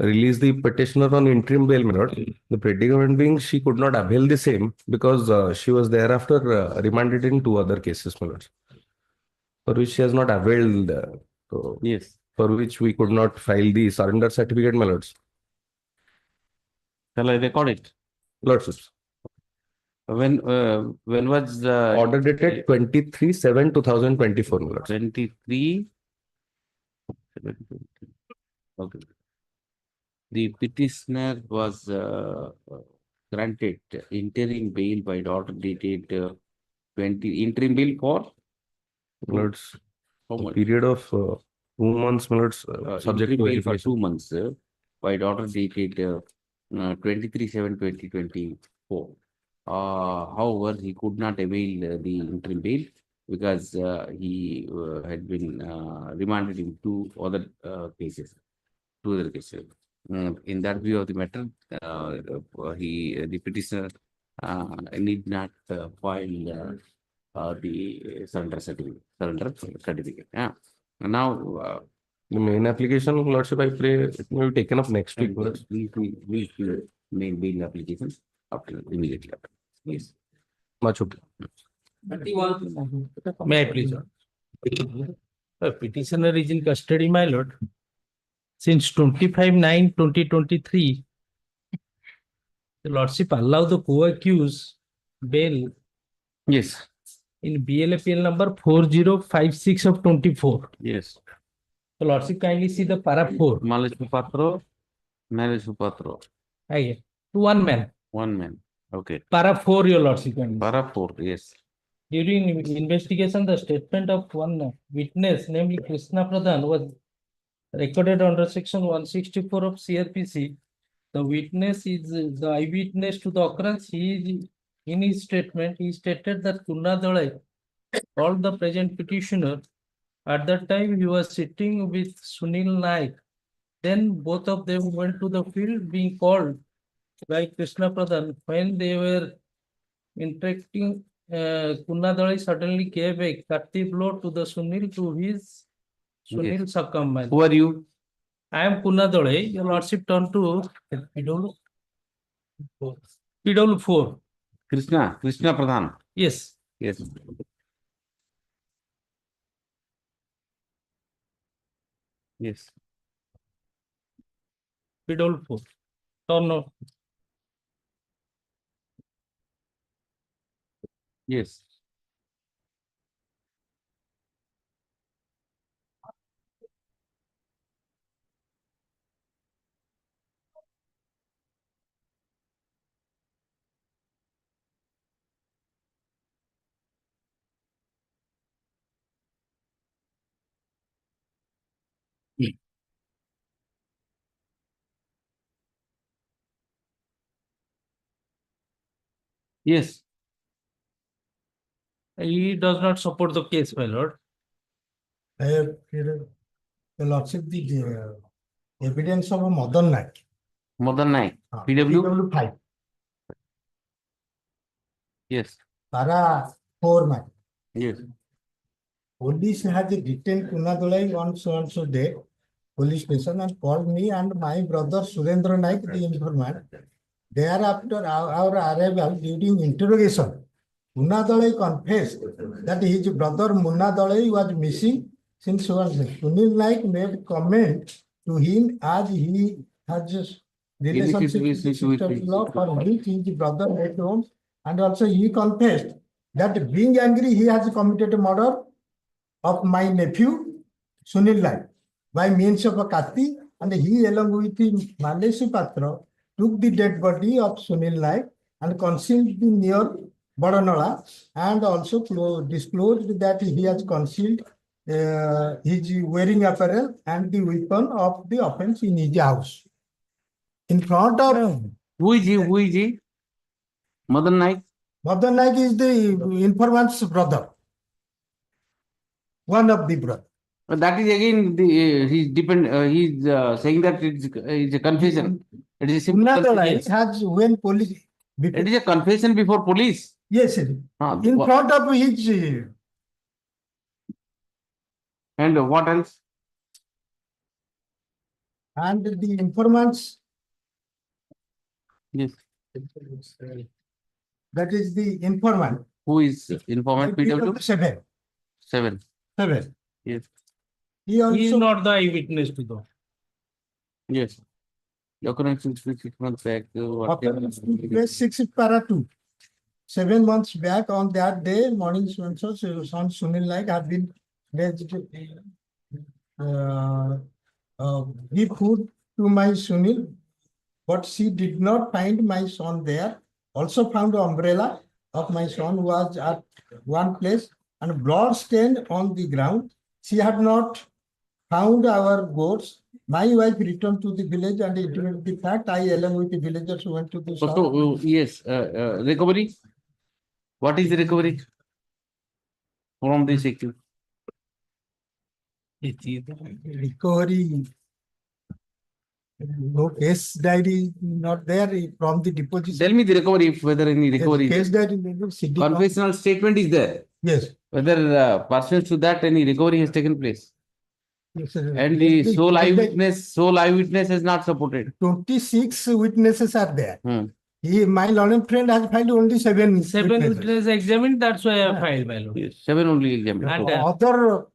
release the petitioner on interim bail minute. The predicament being she could not avail the same because she was thereafter remanded in 2 other cases minutes, for which she has not availed. Yes. For which we could not file the surrender certificate minutes. Shall I record it? Lordships. When was the Order dated 23/7/2024 minutes. 23? Okay. The petitioner was granted interim bail by the order dated 20 interim bail for Minutes. how A much? period of 2 months minutes subject Interim to bail for verification. 2 months by the order dated 23/7/2024. However, he could not avail the interim bail because he had been remanded in 2 other cases. In that view of the matter, the petitioner need not file the surrender certificate. Yeah. Now, The main application, Lordship, I pray it may be taken up next week. we main bail application after immediately after. Yes. Much okay. May I please? The petitioner is in custody, my lord. Since 25/9/2023, the lordship allowed the co-accused bail. Yes. In BLAPL number 4056 of 24. Yes. The lordship kindly see the para 4. Malaj Patro. Aye. To 1 man. 1 man. Okay. Para 4, your lordship. Para 4, yes. During investigation, the statement of one witness, namely Krishna Pradhan, was recorded under section 164 of CRPC. The witness is the eyewitness to the occurrence. In his statement, he stated that Kunna Dalai called the present petitioner. At that time, he was sitting with Sunil Naik. Then both of them went to the field being called by Krishna Pradhan. When they were interacting, Kunna Dalai suddenly gave a cutty blow to the Sunil to his Sunil succumbed. Who are you? I am Kunna Dalai. Your lordship turn to PW4. Krishna Pradhan. Yes. Yes. Yes. PW4. Turn no. Yes. Yes. He does not support the case, my lord. Your lordship, the evidence of a modern night. Modern night. PW PW? 5. Yes. Para 4 night. Yes. Police has detained Kunadolai on so and so day, police station, and called me and my brother Surendra Naik, the informant. Thereafter, our arrival during interrogation, Munadalai confessed that his brother Munadalai was missing since so and so. Sunil Naik made comment to him as he has relationship with the sister-in-law for which his brother made home, and also he confessed that being angry, he has committed a murder of my nephew Sunil Naik by means of a kati, and he along with Malesu Patra took the dead body of Sunil Naik and concealed the near Badanala, and also disclosed that he has concealed his wearing apparel and the weapon of the offense in his house. In front of Who is he? Who is he? Madan Naik? Madan Naik is the informant's brother. One of the brother. But that is again the he's saying that it's a confession. It is a simple confession. Has when police. It is a confession before police. Yes, sir. In front of his. And what else? And the informants. Yes. That is the informant. Who is informant? PW? 7. 7. 7. Yes. He also He is not the eyewitness to the. Yes. Occurrence 6 months back. Occurrence took place 6 para 2. 7 months back on that day, morning son Sunil Naik had been give food to my Sunil, but she did not find my son there. Also found the umbrella of my son was at one place and blood stain on the ground. She had not found our goats. My wife returned to the village and intimated the fact. I, along with the villagers, went to the shop. So, yes, recovery. What is the recovery from this accused? Recovery. No case diary not there from the deposition. Tell me the recovery, if whether any recovery. Case diary. Confessional statement is there. Yes. Whether pursuant to that any recovery has taken place. Yes, sir. And the sole eyewitness has not supported. 26 witnesses are there. My learned friend has filed only 7. 7 witnesses examined, that's why I filed, my lord. Yes, 7 only examined. And, other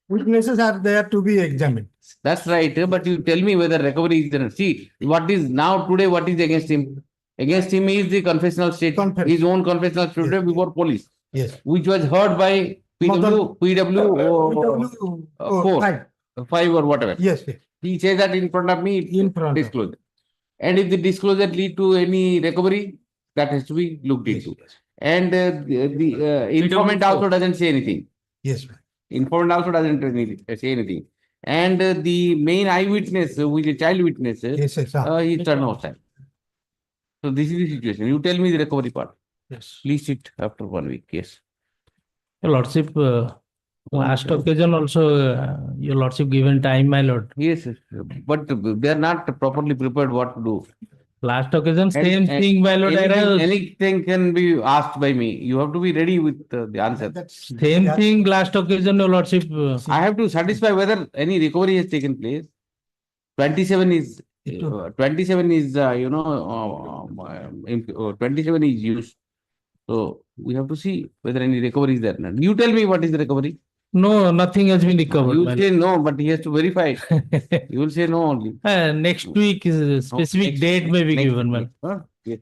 witnesses are there to be examined. That's right, but you tell me whether recovery is there. See, what is now today, what is against him? Against him is the confessional statement, his own confessional statement before police. Yes. Which was heard by PW 4. 5 or whatever. Yes. He says that in front of me, disclosure. And if the disclosure lead to any recovery, that has to be looked into. And the informant also doesn't say anything. Yes. Informant also doesn't say anything. And the main eyewitness, which is a child witness, he turned outside. So this is the situation. You tell me the recovery part. Yes. Please sit after 1 week. Yes. Your lordship, last occasion also, your lordship given time, my lord. Yes, but they are not properly prepared what to do. Last occasion, same thing, my lord. Anything can be asked by me. You have to be ready with the answer. Same thing, last occasion, your lordship. I have to satisfy whether any recovery has taken place. 27 is, 27 is, 27 is used. So we have to see whether any recovery is there. You tell me what is the recovery. No, nothing has been recovered. You say no, but he has to verify it. You will say no only. Next week is a specific date may be given. Week. Yes.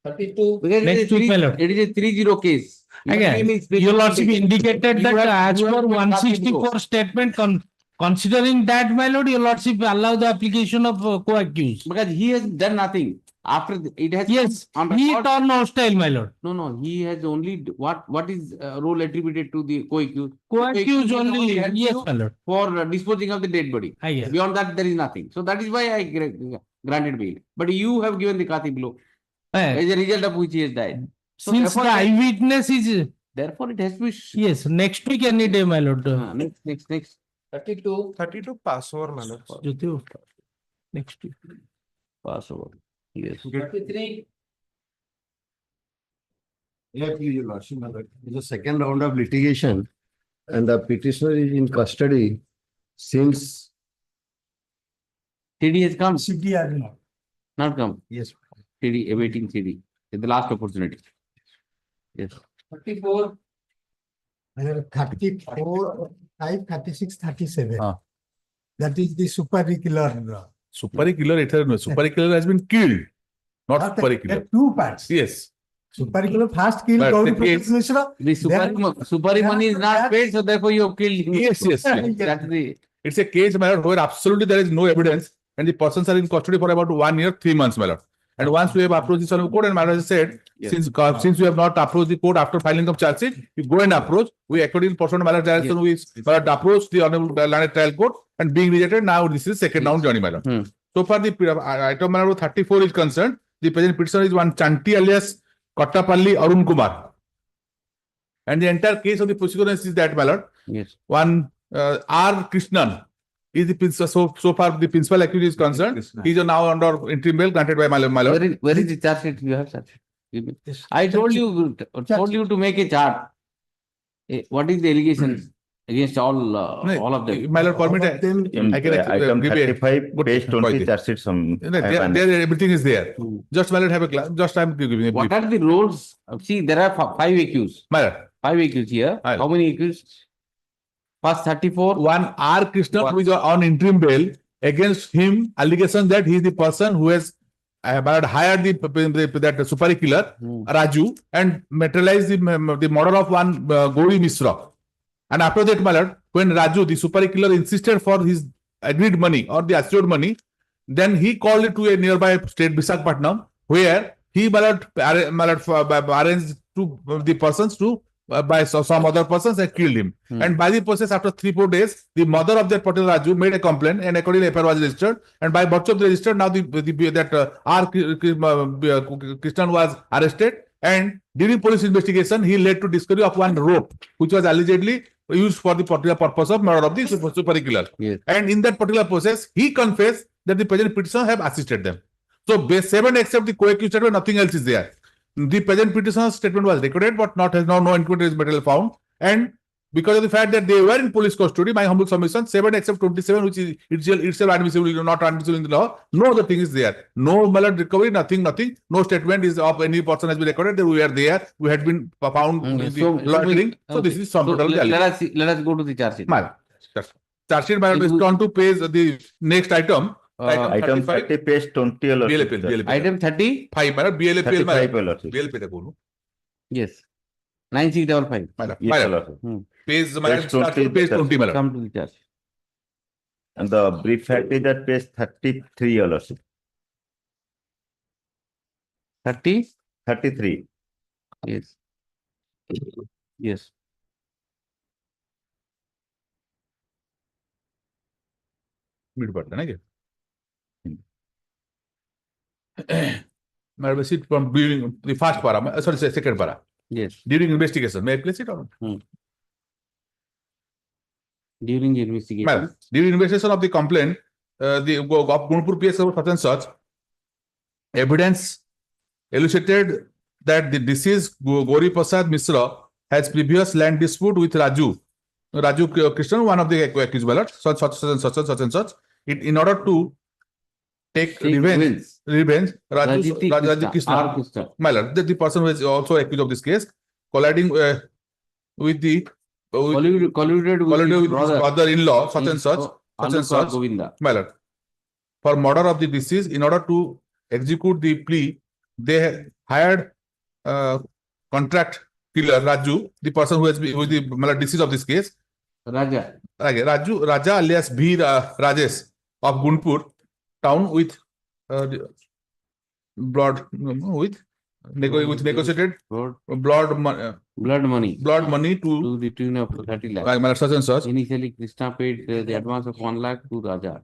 32. Because Next week, my lord. It is a 3-0 case. Again, your lordship indicated that as per 164 statement, considering that, my lord, your lordship allow the application of co-accused. Because he has done nothing. After it has he turned hostile, my lord. No, he has only what is role attributed to the co-accused? Co-accused only, yes, my lord. For disposing of the dead body. Yes. Beyond that, there is nothing. So that is why I granted bail. But you have given the kati below. As a result of which he has died. Since the eyewitness is, Therefore, it has to be. yes, next week any day, my lord. Next. 32. 32 Passover, my lord. Jyoti, next week. Passover. Yes. 33. Yeah, please, your lordship, my lord. It's the second round of litigation and the petitioner is in custody since. CD has come. CD has Not come. Yes. CD, awaiting CD. It's the last opportunity. Yes. 34. 34, 5, 36, 37. Ah. That is the super killer. Super killer, super killer has been killed, not super killer. Two parts. Yes. Super killer first kill But Gauri the case- Prasad Mishra. The super money is not paid, so therefore you have killed him. Yes. That's the. It's a case, my lord, where absolutely there is no evidence and the persons are in custody for about 1 year, 3 months, my lord. And once we have approached the Honorable Court and my lord has said, Yes. since we have not approached the court after filing of charge sheet, we go and approach. We according to personal matter direction, we approach the Honorable Land Trial Court and being rejected. Now this is second round journey, my lord. So far the item number 34 is concerned, the present petitioner is one Chanti alias Kottapalli Arun Kumar. And the entire case of the prosecutor is that, my lord. Yes. One R. Krishnan is the principal. So far, the principal accused is concerned. He is now under interim bail granted by my lord. Where is the charge sheet? You have charge sheet. Give me. I told you to make a chart. What is the allegations against all of them? My lord, permit I can Item give a 35, page 20 charge sheet. there, everything is there. Just my lord, have a class. Just I'm giving a What are the roles? See, there are 5 accused. My lord. 5 accused here. How many accused? First 34. One R. Krishnan who is on interim bail. Against him, allegations that he is the person who has hired that super killer, Raju, and materialized the murder of one Gauri Mishra. And after that, my lord, when Raju, the super killer, insisted for his agreed money or the assured money, then he called it to a nearby state, Visakhapatnam, where he, my lord, arranged to the persons to by some other persons and killed him. And by the process, after 3-4 days, the mother of that particular Raju made a complaint and accordingly FIR was registered. And by virtue of the register, now R. Krishnan was arrested. And during police investigation, he led to discovery of one rope, which was allegedly used for the particular purpose of murder of the super killer. Yes. And in that particular process, he confessed that the present petitioner have assisted them. So, base 7 except the co-accused statement, nothing else is there. The present petitioner's statement was recorded, but no inquiry material found. And because of the fact that they were in police custody, my humble submission, 7 except 27, which is itself admissible, not admissible in the law, no other thing is there. No malad recovery, nothing. No statement is of any person has been recorded that we are there. We had been found in the loitering. So this is some total. Let us go to the charge sheet. Charge sheet, is on to page the next item. Item 30, page 20. Item 30? 5, BLAPL. Yes. 9655. Page 20, Come to the charge. And the brief fact is that page 33, your lordship. 30? 33. Yes. Yes. Mid button, okay. May I place it from during the first para? Sorry, second para. Yes. During investigation, may I place it or not? During investigation. During investigation of the complaint, the Gunpur PS such and such, evidence elucidated that the deceased Gauri Prasad Mishra has previous land dispute with Raju Krishnan, one of the accused ballots, such and such. In order to take revenge, Raju Krishna, my lord, the person who is also accused of this case, colliding with the colluded with his brother-in-law, such and such, my lord, for murder of the deceased. In order to execute the plea, they hired contract killer Raju, the person who is the deceased of this case, Raja alias B. Rajesh of Gunpur town with negotiated blood money to the tune of 30 lakhs. Such and such. Initially, Krishna paid the advance of 1 lakh to Raja.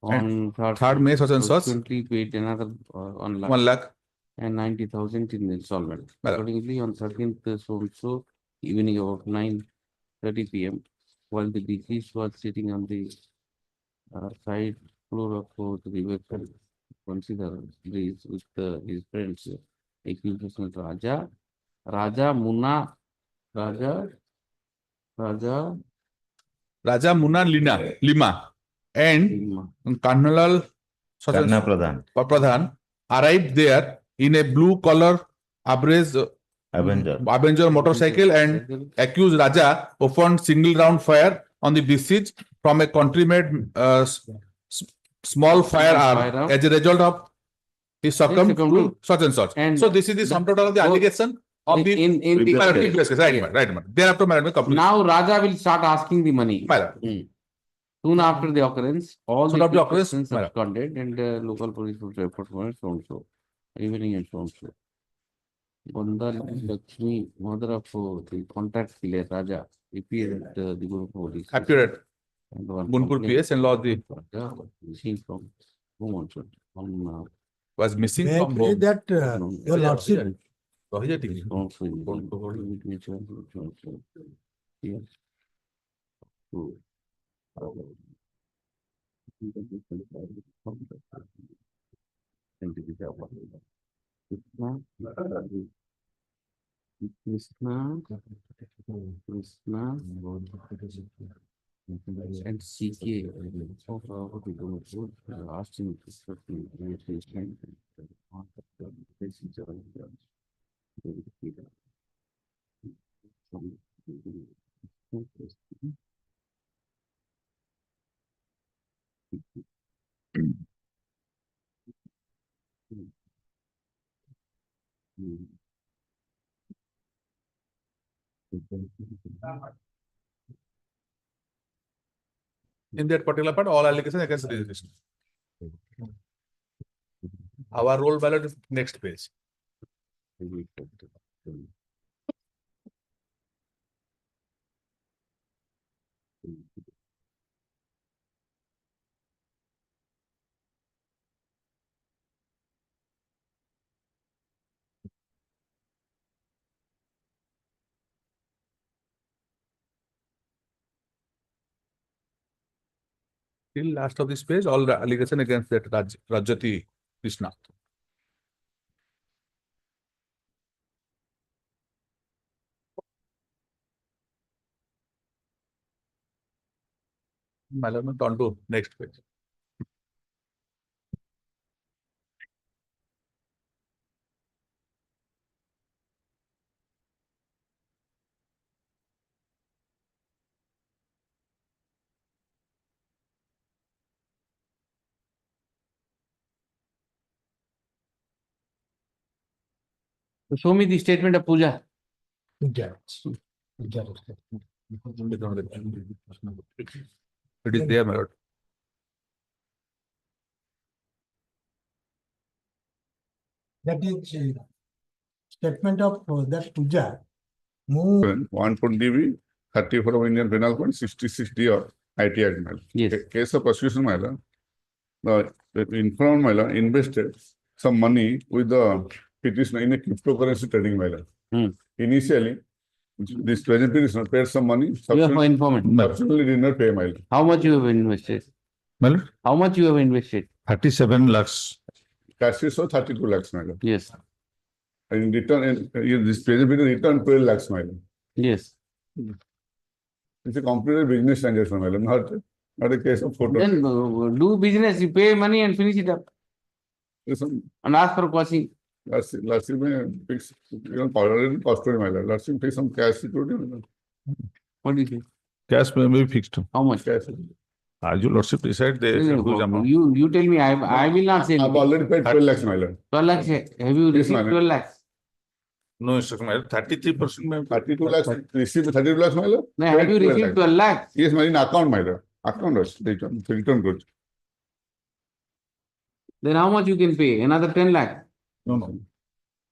On 3rd May, such and such. Paid another 1 lakh. 1 lakh. and 90,000 in installment. Well. Accordingly, on 13th so evening about 9:30 p.m., while the deceased was sitting on the side floor of the vehicle, consider this with his friends, accused Raja Munna Lima and Colonel Pradhan arrived there in a blue color Avenger motorcycle and accused Raja opened single round fire on the deceased from a country-made small firearm. As a result of he succumbed to such and such. So this is the sum total of the allegation of the previous case. Right. Thereafter, madam, now Raja will start asking the money. Soon after the occurrence, all the questions absconded and local police would report for so and so, evening and so and so. Ganda Lakshmi, mother of the contact killer Raja, appeared at the group police. Appeared at Gunpur PS and lodged the missing from home also. Was missing May I from pray home. that your lordship Yes. Krishna and CK asked him In that particular part, all allegations against the registration. Our roll ballot is next page. Till last of this page, all the allegation against that Rajati Krishna. Malaman, on to next page. So show me the statement of puja. It is there, my lord. that is statement of that puja. Move 120B, 34 of Indian Penal Code, 66D or IT Act. Yes. Case of prosecution, the informed invested some money with the petitioner in a cryptocurrency trading. Initially, this present petitioner paid some money. Subsequently did not pay. How much you have invested? How much you have invested? 37 lakhs. Cash is so 32 lakhs, madam. Yes. And in return, this present petitioner returned 12 lakhs, madam. Yes. It's a completed business transaction, madam, not a case of photo. Then do business, you pay money and finish it up. And ask for quashing. Last year, may fix custody, my lord. Last year, pay some cash security. What do you think? Cash may be fixed. How much? Cash. As you lordship decide, they you tell me, I will not say. I've already paid 12 lakhs, my lord. 12 lakhs. Have you received 12 lakhs? No instruction, my lord. 33%. 32 lakhs. Received 32 lakhs, my lord. No, have you received 12 lakhs? Yes, my in account, my lord. Account was return good. Then how much you can pay? Another 10 lakhs? No.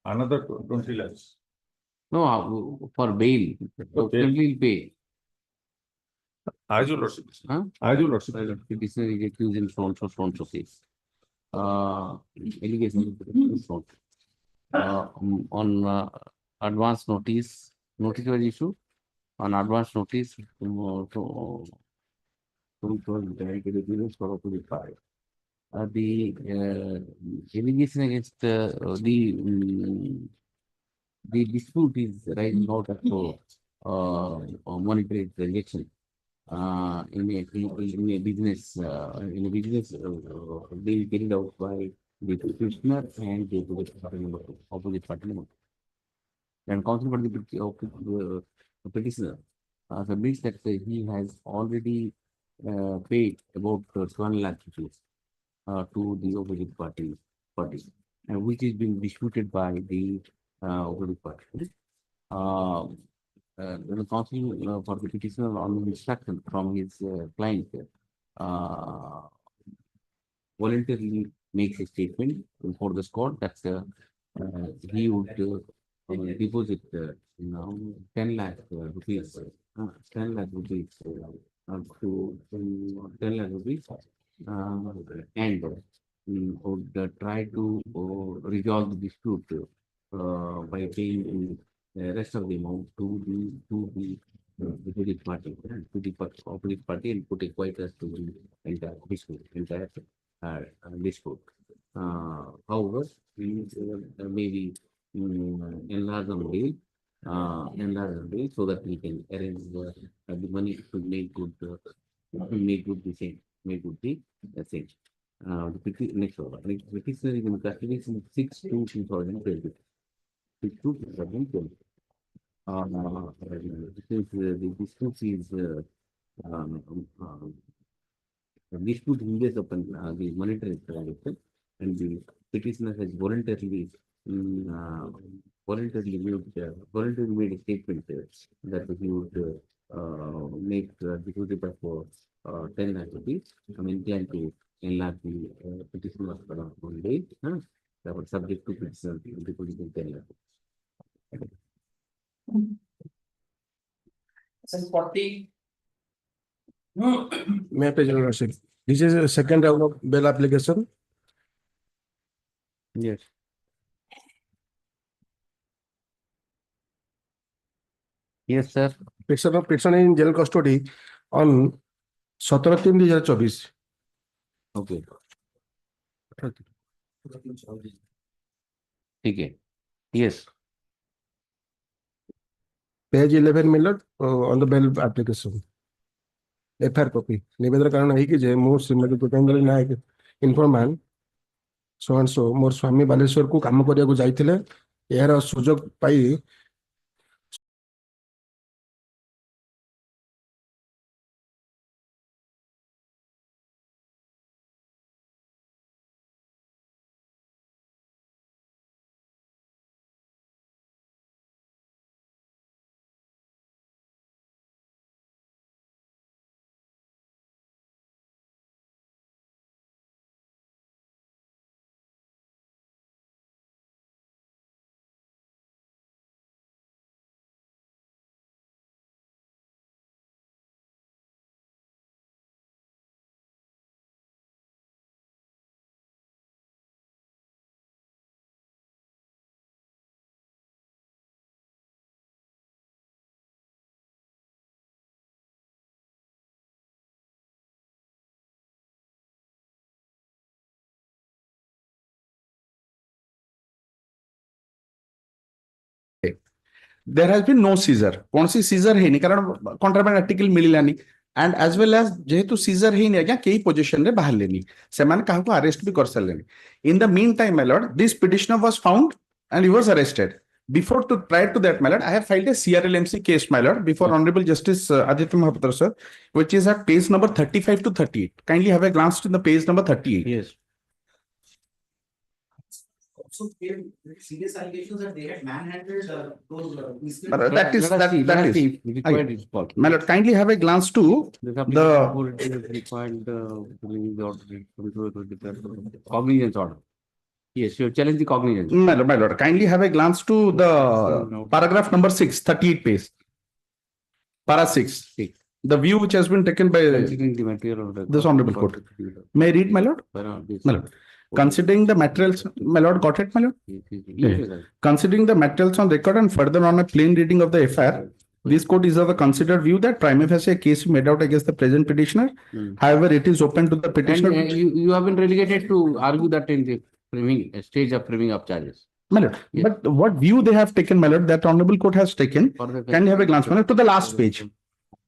Another 20 lakhs. No, for bail. Will pay. As you lordship. As you lordship. Petitioner is accused in so and so case. Allegation. on advance notice was issued on advance notice to the allegation against the dispute is rising out of monetary transaction in a business being carried out by the petitioner and the opposite party. And counsel for the petitioner submits that he has already paid about 12 lakh rupees to the opposite party, which is being disputed by the opposite party. The counsel for the petitioner on instruction from his client voluntarily makes a statement before the court that he would deposit 10 lakh rupees, 10 lakh rupees to 10 lakh rupees and would try to resolve the dispute by paying the rest of the amount to the opposite party, opposite party, and put a quietus to the entire dispute. However, we maybe enlarge on bail, so that we can arrange the money to make good the same, the same. Next petitioner is in custody since 6/2/2020. 6/2/2020. Since the dispute is dispute hinges upon the monetary transaction, and the petitioner has voluntarily made a statement that he would make deposit of 10 lakh rupees. I mean, plan to enlarge the petitioner on date. That was subject to petitioner depositing 10 lakh. Section 40. May I please proceed? This is a second round of bail application. Yes. Yes, sir. Petitioner in jail custody on 17/3/2024. Okay. Okay. Yes. Page 11 Miller on the bail application. FR copy. निवेदन कारण है कि जे मो श्रीमती पुष्पांजलि नायक informer so and so मोर स्वामी बालेश्वर को काम करिया को जाइथिले यार सुजोग पाई there has been no seizure. कौन सी सीजर है नहीं कारण कॉन्ट्राबैंड आर्टिकल मिलिलानी एंड एज वेल एज जेहेतु सीजर है नहीं आज्ञा केही पोजीशन रे बाहर लेनी से माने काहा को अरेस्ट भी कर सलेनी in the meantime my lord this petitioner was found and he was arrested before to prior to that my lord I have filed a CRLMC case my lord before Honorable Justice Aditya Mahapatra sir which is at page number 35 to 38 kindly have a glance to the page number 38. Yes. Also serious allegations that they had manhandled those that is required. My lord, kindly have a glance to the cognizance order. Yes, you challenge the cognizance. My lord, kindly have a glance to the paragraph number 6, 38 page. Para 6. The view which has been taken by this Honorable Court. May I read, my lord? My lord. Considering the materials, my lord, got it, my lord? Yes. Considering the materials on record and further on a plain reading of the FIR, this court is of a considered view that prima facie a case made out against the present petitioner. However, it is open to the petitioner. And you have been relegated to argue that in the framing stage of framing of charges. My lord, but what view they have taken, my lord, that honorable court has taken? Can you have a glance, my lord, to the last page?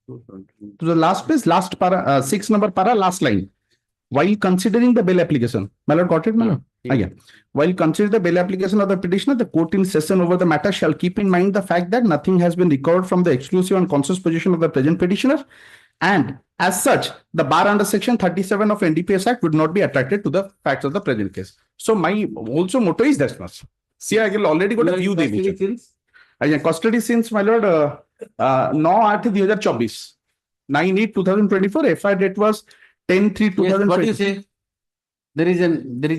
To the last page, last para, 6 number para, last line. While considering the bail application, my lord, got it, my lord? Again, while considering the bail application of the petitioner, the court in session over the matter shall keep in mind the fact that nothing has been recovered from the exclusive and conscious possession of the present petitioner, and as such, the bar under section 37 of NDPS Act would not be attracted to the facts of the present case. So my also motto is that much. See, I will already got a view there. Again, custody since, my lord, 9/8/2024, 9/8/2024, FIR date was 10/3/2020. What do you say? There is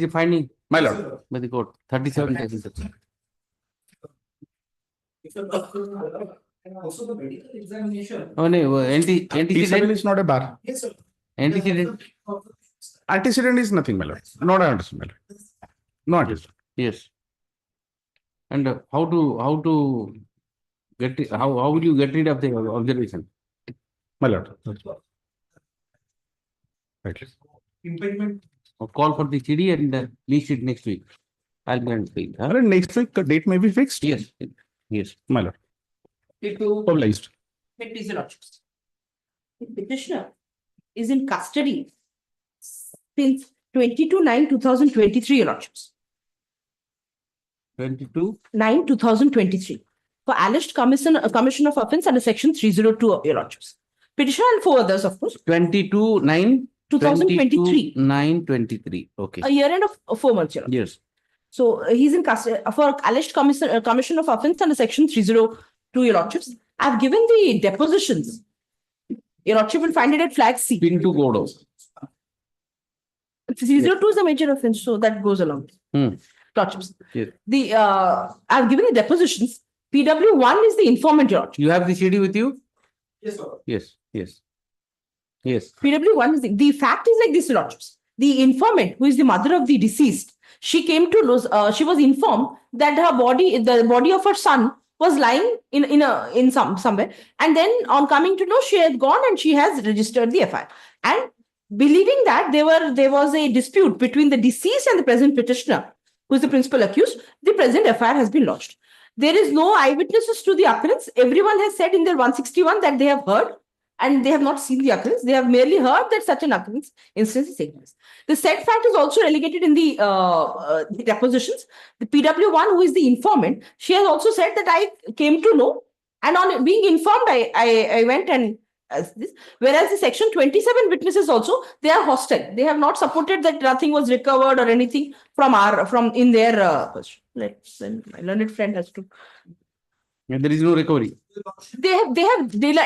a finding, my lord, by the court, 37 cases. Also the medical examination. Oh no, antecedent is not a bar. Yes, sir. Antecedent. Antecedent is nothing, my lord. Not an antecedent. No antecedent. Yes. And how to get it, how will you get rid of the observation? My lord. Right. Impediment. Call for the CD and list it next week. I'll grant bail. Huh? Next week, the date may be fixed. Yes. Yes. My lord. Published. The petitioner is in custody since 22/9/2023, Your Lordships. 22/9/2023 for alleged commission of offence under section 302 of Your Lordships. Petitioner and 4 others, of course. 22/9/2023. 9/23. Okay. A year and of 4 months, Your Lordships. Yes. So he's in custody for alleged commission of offence under section 302, Your Lordships. I've given the depositions. Your Lordship will find it at flag C. Pinto Godo. 302 is a major offence, so that goes along. Lordships. Yes. I've given the depositions. PW1 is the informant, Your Lordship. You have the CD with you? Yes, sir. Yes. Yes. Yes. PW1 is the fact is like this, Your Lordships. The informant, who is the mother of the deceased, she came to know, she was informed that the body of her son was lying in somewhere, and then on coming to know, she had gone and she has registered the FIR. And believing that there was a dispute between the deceased and the present petitioner, who is the principal accused, the present FIR has been lodged. There is no eyewitnesses to the occurrence. Everyone has said in their 161 that they have heard and they have not seen the occurrence. They have merely heard that such an occurrence instance is taking place. The said fact is also relegated in the depositions. The PW1, who is the informant, she has also said that I came to know, and on being informed, I went and this. Whereas the section 27 witnesses also, they are hostile. They have not supported that nothing was recovered or anything from in their question. My learned friend has to. There is no recovery. They have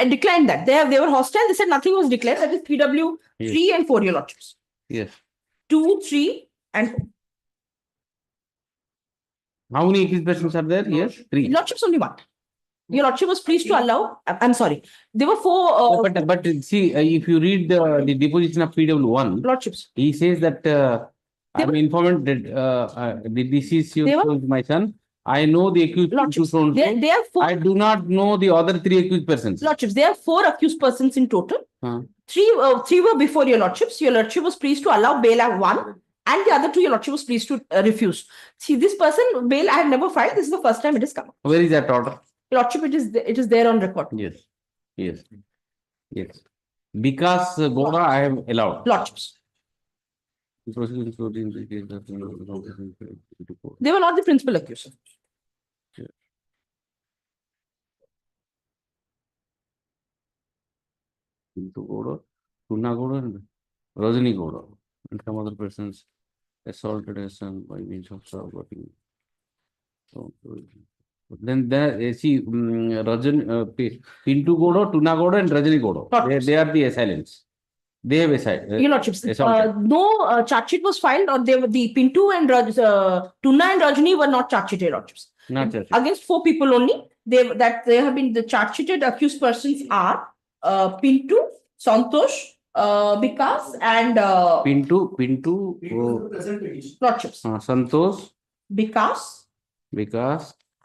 declined that. They were hostile. They said nothing was declared. That is PW 3 and 4, Your Lordships. Yes. 2, 3, and 4. How many accused persons are there? Yes, 3. Lordships only 1. Your Lordship was pleased to allow. I'm sorry. There were 4. But see, if you read the deposition of PW1, Lordships, he says that I'm informed that the deceased killed my son. I know the accused person. There are 4. I do not know the other 3 accused persons. Lordships, there are 4 accused persons in total. 3 were before Your Lordships. Your Lordship was pleased to allow bail at 1, and the other 2 Your Lordship was pleased to refuse. See, this person bail I have never filed. This is the first time it has come. Where is that order? Your Lordship, it is there on record. Yes. Yes. Yes. Because Goda I have allowed. Lordships. They were not the principal accused. Pinto Goda, Tuna Goda, and Rajani Goda, and some other persons assaulted a son by means of working. So then there, see, Pinto Goda, Tuna Goda, and Rajani Goda. They are the assailants. They have assailed. Your Lordships, no charge sheet was filed, or the Pinto and Tuna and Rajani were not charge sheeted, Lordships. Not charge sheet. Against 4 people only. They have been the charge sheeted accused persons are Pinto, Santosh, Vikas and Pintu, Lordships. Santosh, Vikas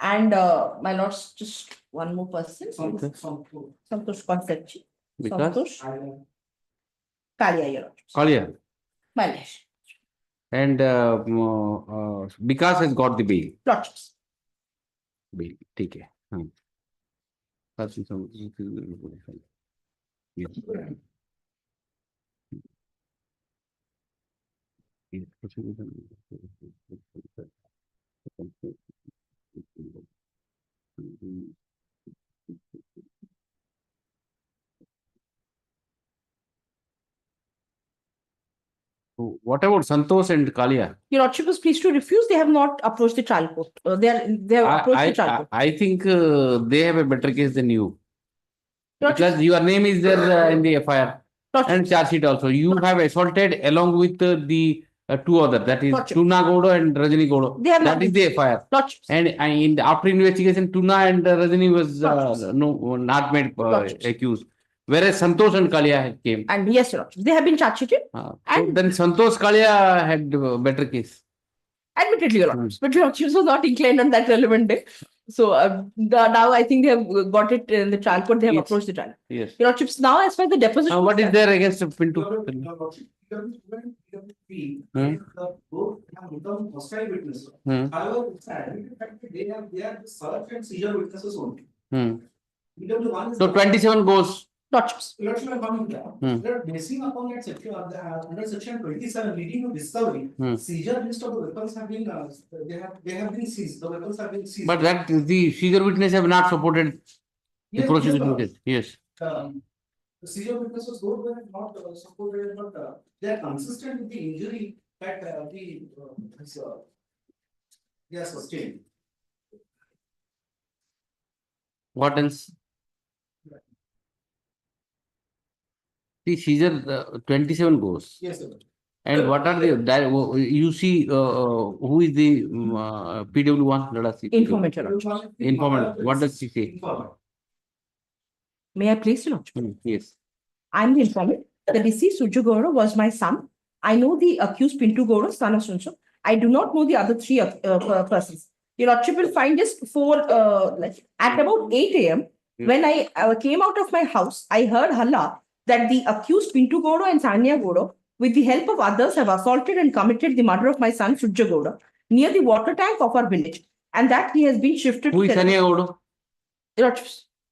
and my lords, just one more person. Santosh Concepci. Vikas, Santosh Kalia, your lordships. Kalia. My lords. And Vikas has got the bail. Lordships. Bail. ठीक है. What about Santosh and Kalia? Your lordship was pleased to refuse. They have not approached the trial court. They have approached the trial court. I think they have a better case than you. Because your name is there in the FIR and charge sheet also. You have assaulted along with the two others, that is Tuna Gowda and Rajani Gowda. That is the FIR. And in the, after investigation, Tuna and Rajani was not made accused. Whereas Santosh and Kalia came. And yes, your lordship, they have been charge sheeted. So then Santosh Kalia had a better case. Admittedly, your lordship, but your lordship was not inclined on that relevant day. So now I think they have got it in the trial court. They have approached the trial. Yes. Your lordships, now as far as the deposition. What is there against Pintu? Hostile witnesses. However, it's admitted that they are the search and seizure witnesses only. So 27 goes. Lordships. Lordship, I'm coming there. They're basing upon that section under section 27 leading to discovery. Seizure list of the weapons have been they have been seized. The weapons have been seized. But that the seizure witness have not supported the prosecution case. Yes. The seizure witnesses those were not supported, but they are consistent with the injury that they are sustained. What else? The seizure 27 goes. Yes, sir. And what are the you see who is the PW1? Let us see. Informant. Informant. What does she say? May I please, your lordship? Yes. I am the informant. The deceased Suju Gowda was my son. I know the accused Pintu Gowda, son of Sunso. I do not know the other three persons. Your lordship will find this at about 8 a.m. When I came out of my house, I heard halla that the accused Pintu Gowda and Sanya Gowda, with the help of others, have assaulted and committed the murder of my son Sujja Gowda near the water tank of our village, and that he has been shifted. Who is Sanya Gowda?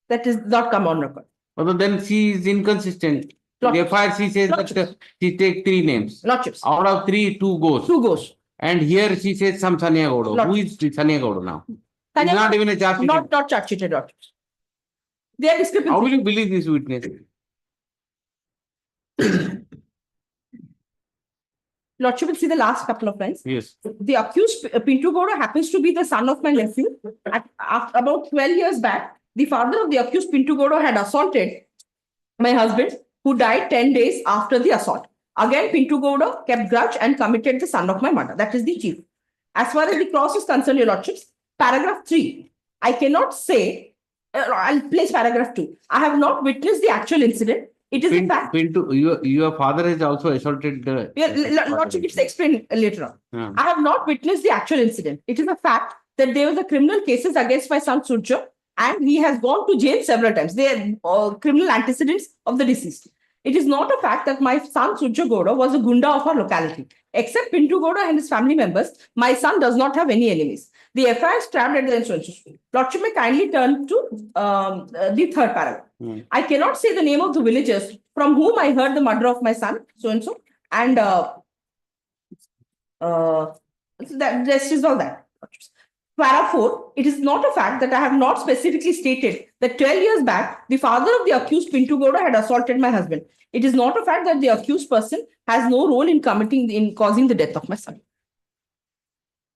That is not come on record. Although then she is inconsistent. The FIR she says that she take 3 names. Lordships. Out of 3, 2 goes. 2 goes. And here she says some Sanya Gowda. Who is Sanya Gowda now? He's not even a charge sheet. Not charge sheeted, lordships. They are discrepancies. How will you believe this witness? Lordship will see the last couple of lines. Yes. The accused Pintu Gowda happens to be the son of my nephew. About 12 years back, the father of the accused Pintu Gowda had assaulted my husband, who died 10 days after the assault. Again, Pintu Gowda kept grudge and committed the son of my mother. That is the chief. As far as the cross is concerned, your lordships, paragraph 3. I cannot say, I'll place paragraph 2. I have not witnessed the actual incident. It is a fact. Pintu, your father has also assaulted. Lordship, it's explained later on. Yeah. I have not witnessed the actual incident. It is a fact that there was a criminal cases against my son Surja, and he has gone to jail several times. They are criminal antecedents of the deceased. It is not a fact that my son Surja Gowda was a gunda of our locality. Except Pintu Gowda and his family members, my son does not have any enemies. The FIR is trapped at the insurance. Lordship may kindly turn to the third paragraph. I cannot say the name of the villagers from whom I heard the murder of my son, so-and-so, and that rest is all that. Para 4, it is not a fact that I have not specifically stated that 12 years back, the father of the accused Pintu Gowda had assaulted my husband. It is not a fact that the accused person has no role in causing the death of my son.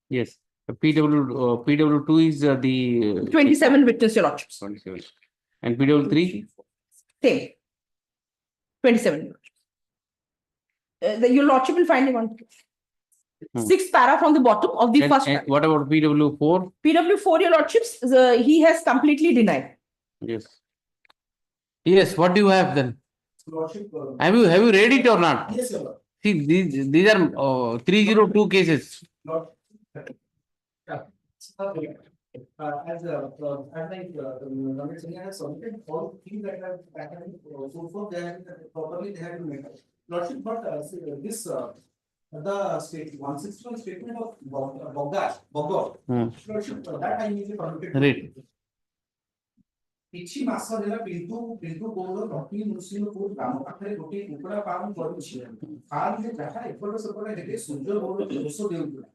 Yes. PW2 is the 27 witness, your lordships. 27. And PW3? Same. 27. Your lordship will find one. 6th para from the bottom of the first. And what about PW4? PW4, your lordships, he has completely denied. Yes. Yes, what do you have then? Have you read it or not? Yes, Your Lord. See, these are 302 cases. Lord. As I Ramit Singh has submitted all things that have so far they have properly they have been made. Lordship, but this the state 161 statement of Bogor. Lordship, that I need to permit. Read. କିଛି ମାସ ହେଲା ପିଣ୍ଟୁ ଗୌଡ଼ ଲକ୍ଷ୍ମୀ ନୃସିଂହପୁର ଗ୍ରାମ ପାଖରେ ଗୋଟିଏ କୁକୁଡ଼ା farm କରୁଛି। ଫାର୍ମରେ ଯାହା ଏପଟ ସେପଟ ହେଲେ ସୂର୍ଯ୍ୟ ଗୌଡ଼ ଦୋଷ ଦେଉଥିଲା।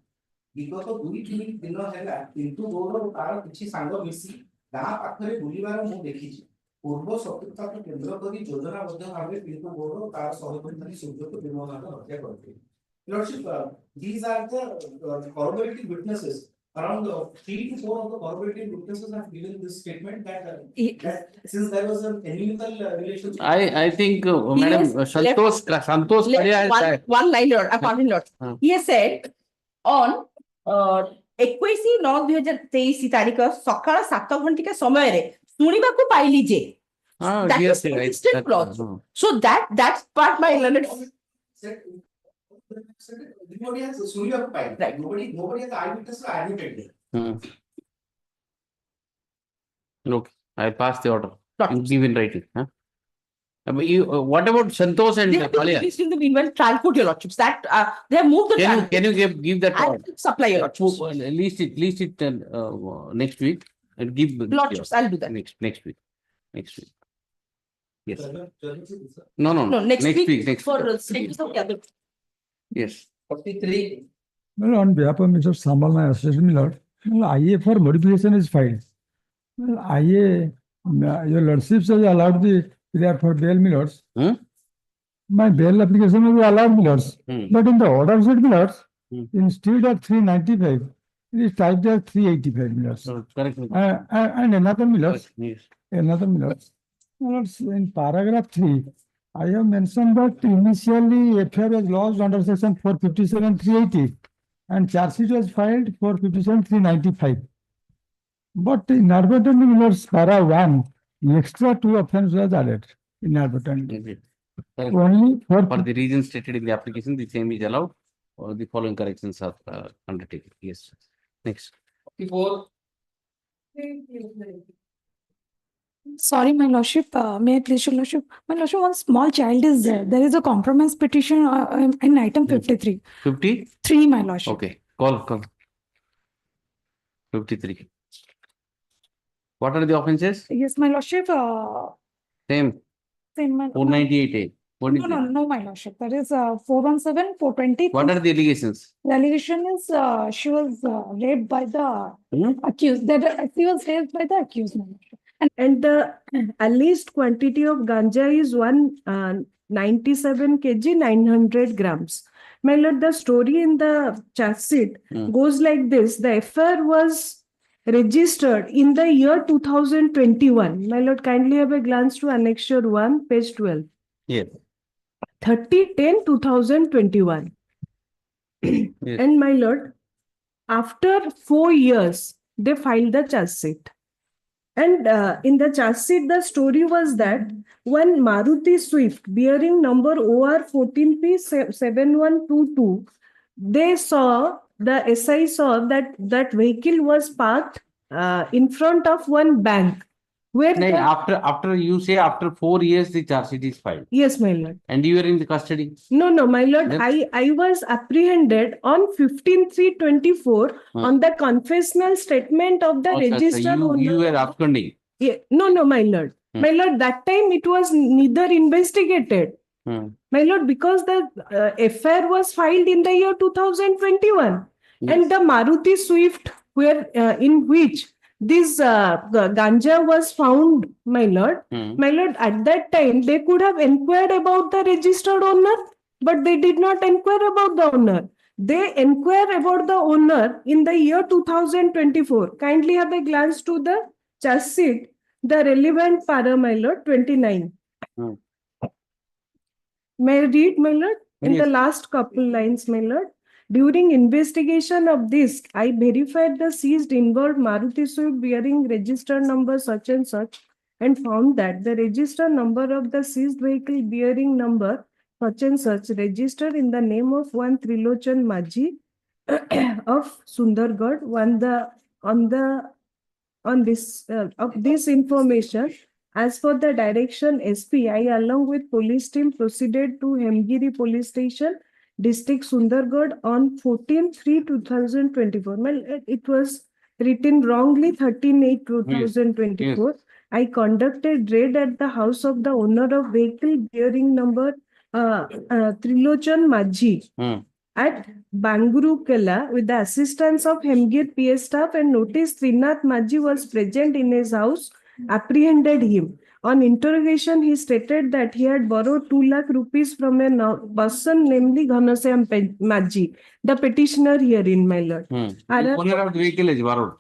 ବିଗତ 2-3 ଦିନ ହେଲା ପିଣ୍ଟୁ ଗୌଡ଼ ଓ ତାର କିଛି ସାଙ୍ଗ ମିଶି ଗାଁ ପାଖରେ ବୁଲିବାର ମୁଁ ଦେଖିଛି। ପୂର୍ବ ଶତ୍ରୁତାକୁ କେନ୍ଦ୍ର କରି ଯୋଜନାବଦ୍ଧ ଭାବେ ପିଣ୍ଟୁ ଗୌଡ଼ ଓ ତାର ସହକର୍ମୀ ସୂର୍ଯ୍ୟକୁ ନିର୍ମମଭାବେ ହତ୍ୟା କରିଥିଲେ। Lordship, these are the corroborating witnesses. Around 3 to 4 of the corroborating witnesses have given this statement that since there was an inimical relationship. I think, Madam Santosh one line, Lord. I found it, Lord. He has said on 21/9/2023 ତାରିଖ ସକାଳ 7 ଘଣ୍ଟିକା ସମୟରେ ଶୁଣିବାକୁ ପାଇଲି ଯେ that yes, is right. instant clause. So that's part my learned. Nobody has ଶୁଣିବାକୁ ପାଇଲି. Right. Nobody has eyewitness or admitted it. Okay, I pass the order. You give in writing. Huh? What about Santosh and They have been Kalia? released in the meanwhile trial court, Your Lordships. That they have moved the trial. Can you give that I'll order? supply, Your Lordships. List it next week and give Lordships, I'll do that. next week. Yes. No, next week. Next For week. status of the other. Yes. 43. Well, on behalf of Mr. Sambal, my associate, my lord, well, IA for modification is filed. Well, IA, your lordships has allowed the prayer for bail, my lords. My bail application will be allowed, my lords. But in the order set, my lords, instead of 395, it is typed as 385, my lords. Correct. And another, my lords, Yes. another, my lords. My lords, in paragraph 3, I have mentioned that initially FIR was lodged under section 457-380 and charge sheet was filed 457-395. But inadvertently, my lords, para 1, extra 2 offense was added inadvertently. Only for the reasons stated in the application, the same is allowed, or the following corrections are undertaken. Yes. Next. 44. Sorry, my lordship. May I please, your lordship? My lordship, one small child is there. There is a compromise petition in item 53. 53, my lordship. Okay. Call. 53. What are the offenses? Yes, my lordship. Same. My 498A. No, my lordship. That is 417, 420. What are the allegations? The allegation is she was raped by the accused. That she was raped by the accused, my lordship. And the alleged quantity of ganja is 197 kg 900 grams. My lord, the story in the charge sheet goes like this. The FIR was registered in the year 2021. My lord, kindly have a glance to annexure 1, page 12. Yes. 30/10/2021. Yes. And my lord, after 4 years, they filed the charge sheet. And in the charge sheet, the story was that one Maruti Swift bearing number OR 14P7122, the SI saw that vehicle was parked in front of one bank. Where after you say after 4 years the charge sheet is filed. Yes, my lord. And you are in the custody? No, my lord. I was apprehended on 15/3/24 on the confessional statement of the registered owner. You were absconding? Yeah. No, my lord. My lord, that time it was neither investigated. My lord, because the FIR was filed in the year 2021. Yes. And the Maruti Swift in which this ganja was found, my lord. My lord, at that time, they could have inquired about the registered owner, but they did not inquire about the owner. They inquire about the owner in the year 2024. Kindly have a glance to the charge sheet, the relevant para, my lord, 29. May I read, my lord? In the last couple lines, my lord. During investigation of this, I verified the seized involved Maruti Swift bearing registered number such and such and found that the register number of the seized vehicle bearing number such and such registered in the name of one Trilochan Majhi of Sundargarh on this of this information. As for the direction SP, I along with police team proceeded to Hemgiri police station, district Sundargarh on 14/3/2024. Well, it was written wrongly 13/8/2024. I conducted raid at the house of the owner of vehicle bearing number Trilochan Majhi at Banguru Kela with the assistance of Hemgir PS staff, and noticed Trinath Majhi was present in his house, apprehended him. On interrogation, he stated that he had borrowed 2 lakh rupees from a person, namely Ghanashyam Majhi, the petitioner herein, my lord. Owner of the vehicle is borrowed.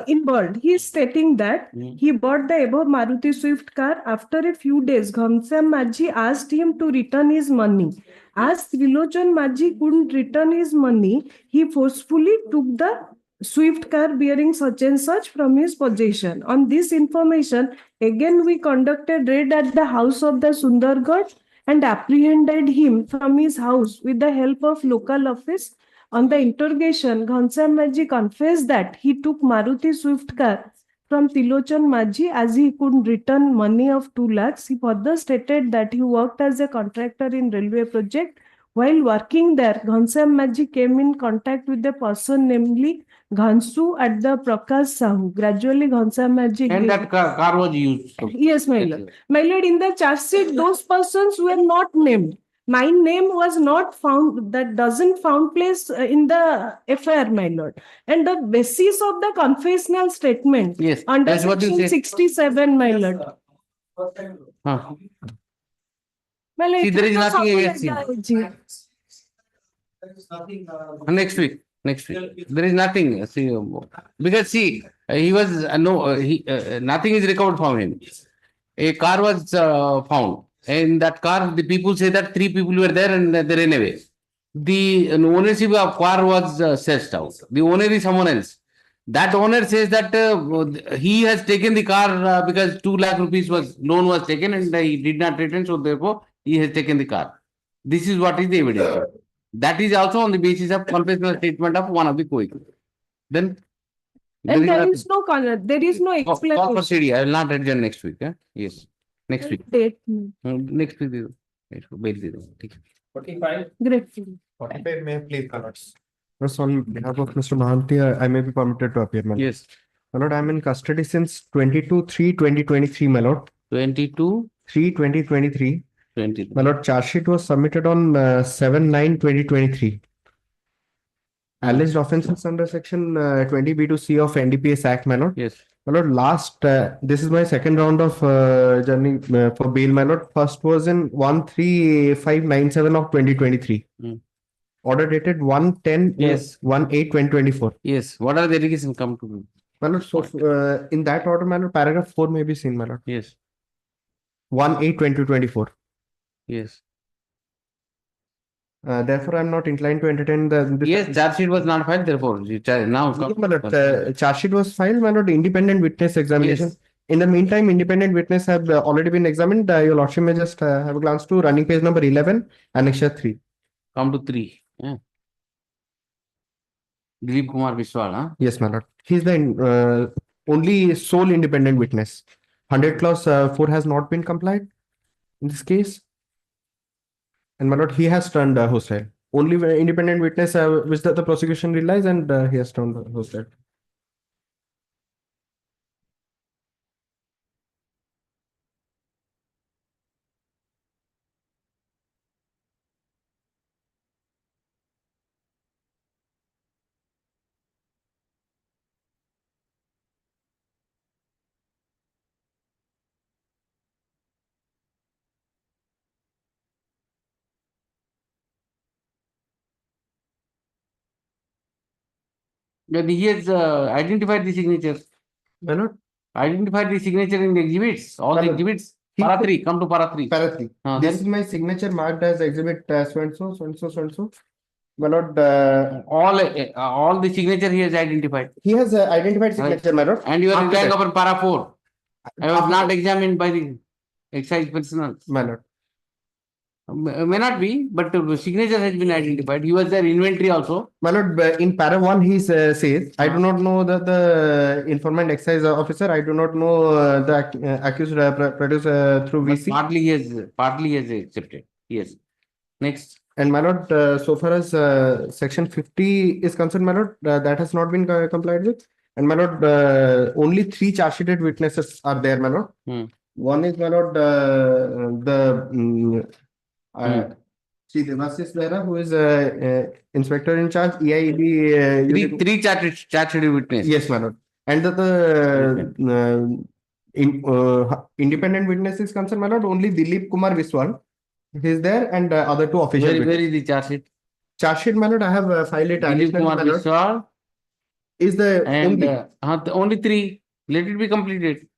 In bold, he is stating that he bought the above Maruti Swift car. After a few days, Ghanshyam Majhi asked him to return his money. As Trilochan Majhi couldn't return his money, he forcefully took the Swift car bearing such and such from his possession. On this information, again we conducted raid at the house of the Sundargarh and apprehended him from his house with the help of local office. On the interrogation, Ghanshyam Majhi confessed that he took Maruti Swift car from Trilochan Majhi as he couldn't return money of 2 lakhs. He further stated that he worked as a contractor in railway project. While working there, Ghanshyam Majhi came in contact with a person, namely Ghansu at the Prakash Sahu. Gradually, Ghanshyam Majhi... And that car was used. Yes, my lord. My lord, in the charge sheet, those persons were not named. My name was not found, that doesn't found place in the FIR, my lord. And the basis of the confessional statement under section 67, my lord. Huh. My lord, See, there is nothing against him. Next week. There is nothing. See, because see, he was nothing is recovered from him. A car was found. In that car, the people say that 3 people were there and they ran away. The ownership of car was searched out. The owner is someone else. That owner says that he has taken the car because 2 lakh rupees loan was taken and he did not return, so therefore he has taken the car. This is what is the evidence. That is also on the basis of confessional statement of one of the co-equals. Then there is no explanation. Call for CD. I will not adjourn next week. Yes. Next week. Date. Next week. 45. Great. 45 may please, Lords. On behalf of Mr. Mahanti, I may be permitted to appear, my lord. Yes. My lord, I am in custody since 22/3/2023, my lord. 22/3/2023. My lord, charge sheet was submitted on 7/9/2023. Alleged offences under section 20B2C of NDPS Act, my lord. Yes. My lord, this is my second round of journey for bail, my lord. First was in 1/3/597 of 2023. Order dated 1/10/1/8/2024. Yes. What are the allegations come to me? My lord, so in that order, my lord, paragraph 4 may be seen, my lord. Yes. 1/8/2024. Yes. Therefore, I am not inclined to entertain the. Yes, charge sheet was not filed. Therefore, now charge sheet was filed. My lord, independent witness examination. Yes. In the meantime, independent witness have already been examined. Your lordship may just have a glance to running page number 11, annexure 3. Come to 3. Yeah. Dilip Kumar Biswal, huh? Yes, my lord. He is the only sole independent witness. 100 clause 4 has not been complied in this case. And my lord, he has turned hostile. Only independent witness which the prosecution relies, and he has turned hostile. He has identified the signature. My lord? Identified the signature in the exhibits. All the exhibits. Para 3. Come to Para 3. Para 3. This is my signature marked as exhibit so and so, so and so, so and so. My lord, all the signature he has identified. He has identified signature, my lord. And you are relying upon Para 4. I was not examined by the excise personnel. My lord. May not be, but the signature has been identified. He was there inventory also. My lord, in para 1 he says, I do not know the informant excise officer. I do not know the accused produced through But VC. partly he has accepted. Yes. Next. And my lord, so far as section 50 is concerned, my lord, that has not been complied with. And my lord, only 3 charge sheeted witnesses are there, my lord. One is, my lord, Sri Devasis Behra, who is inspector in charge, EIEB. Three charge sheeted witnesses. Yes, my lord. And independent witness is concerned, my lord, only Dilip Kumar Viswal. He is there, and other 2 official Where witnesses. is the charge sheet? Charge sheet, my lord, I have filed it. Dilip Kumar Viswal is the only 3. Let it be completed.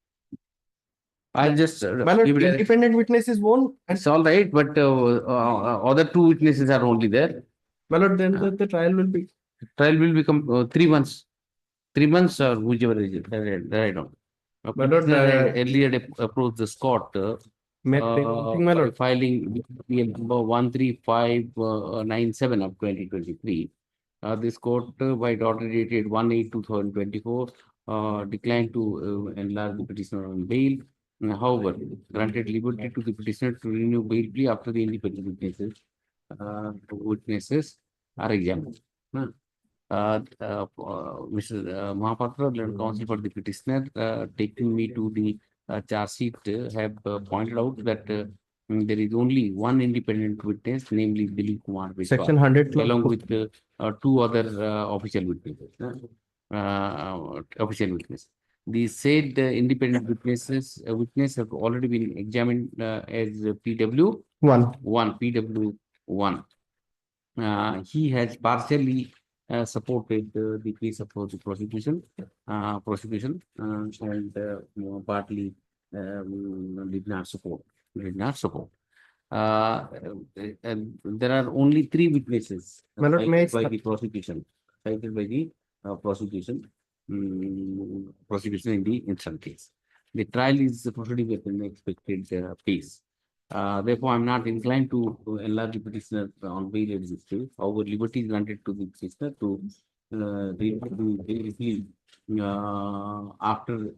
I'll just my lord, independent witnesses won't. It's all right, but other 2 witnesses are only there. My lord, then the trial will be. Trial will become 3 months. 3 months or whichever is it. I don't. My lord, earlier approached the court. Filing number 13597 of 2023. This court, by order dated 1/8/2024, declined to enlarge the petitioner on bail. However, granted liberty to the petitioner to renew bail plea after the independent witnesses are examined. Mr. Mahapatra, learned counsel for the petitioner, taking me to the charge sheet, have pointed out that there is only one independent witness, namely Dilip Kumar Viswal, Section 100 along with 2 other official witnesses. The said independent witness have already been examined as PW 1. PW1. He has partially supported the case of the prosecution, and partly did not support. And there are only 3 witnesses cited by the prosecution. Cited by the prosecution in the instant case. The trial is proceeding at an expected pace. Therefore, I'm not inclined to enlarge the petitioner on bail at this stage. However, liberty is granted to the petitioner to read the bail after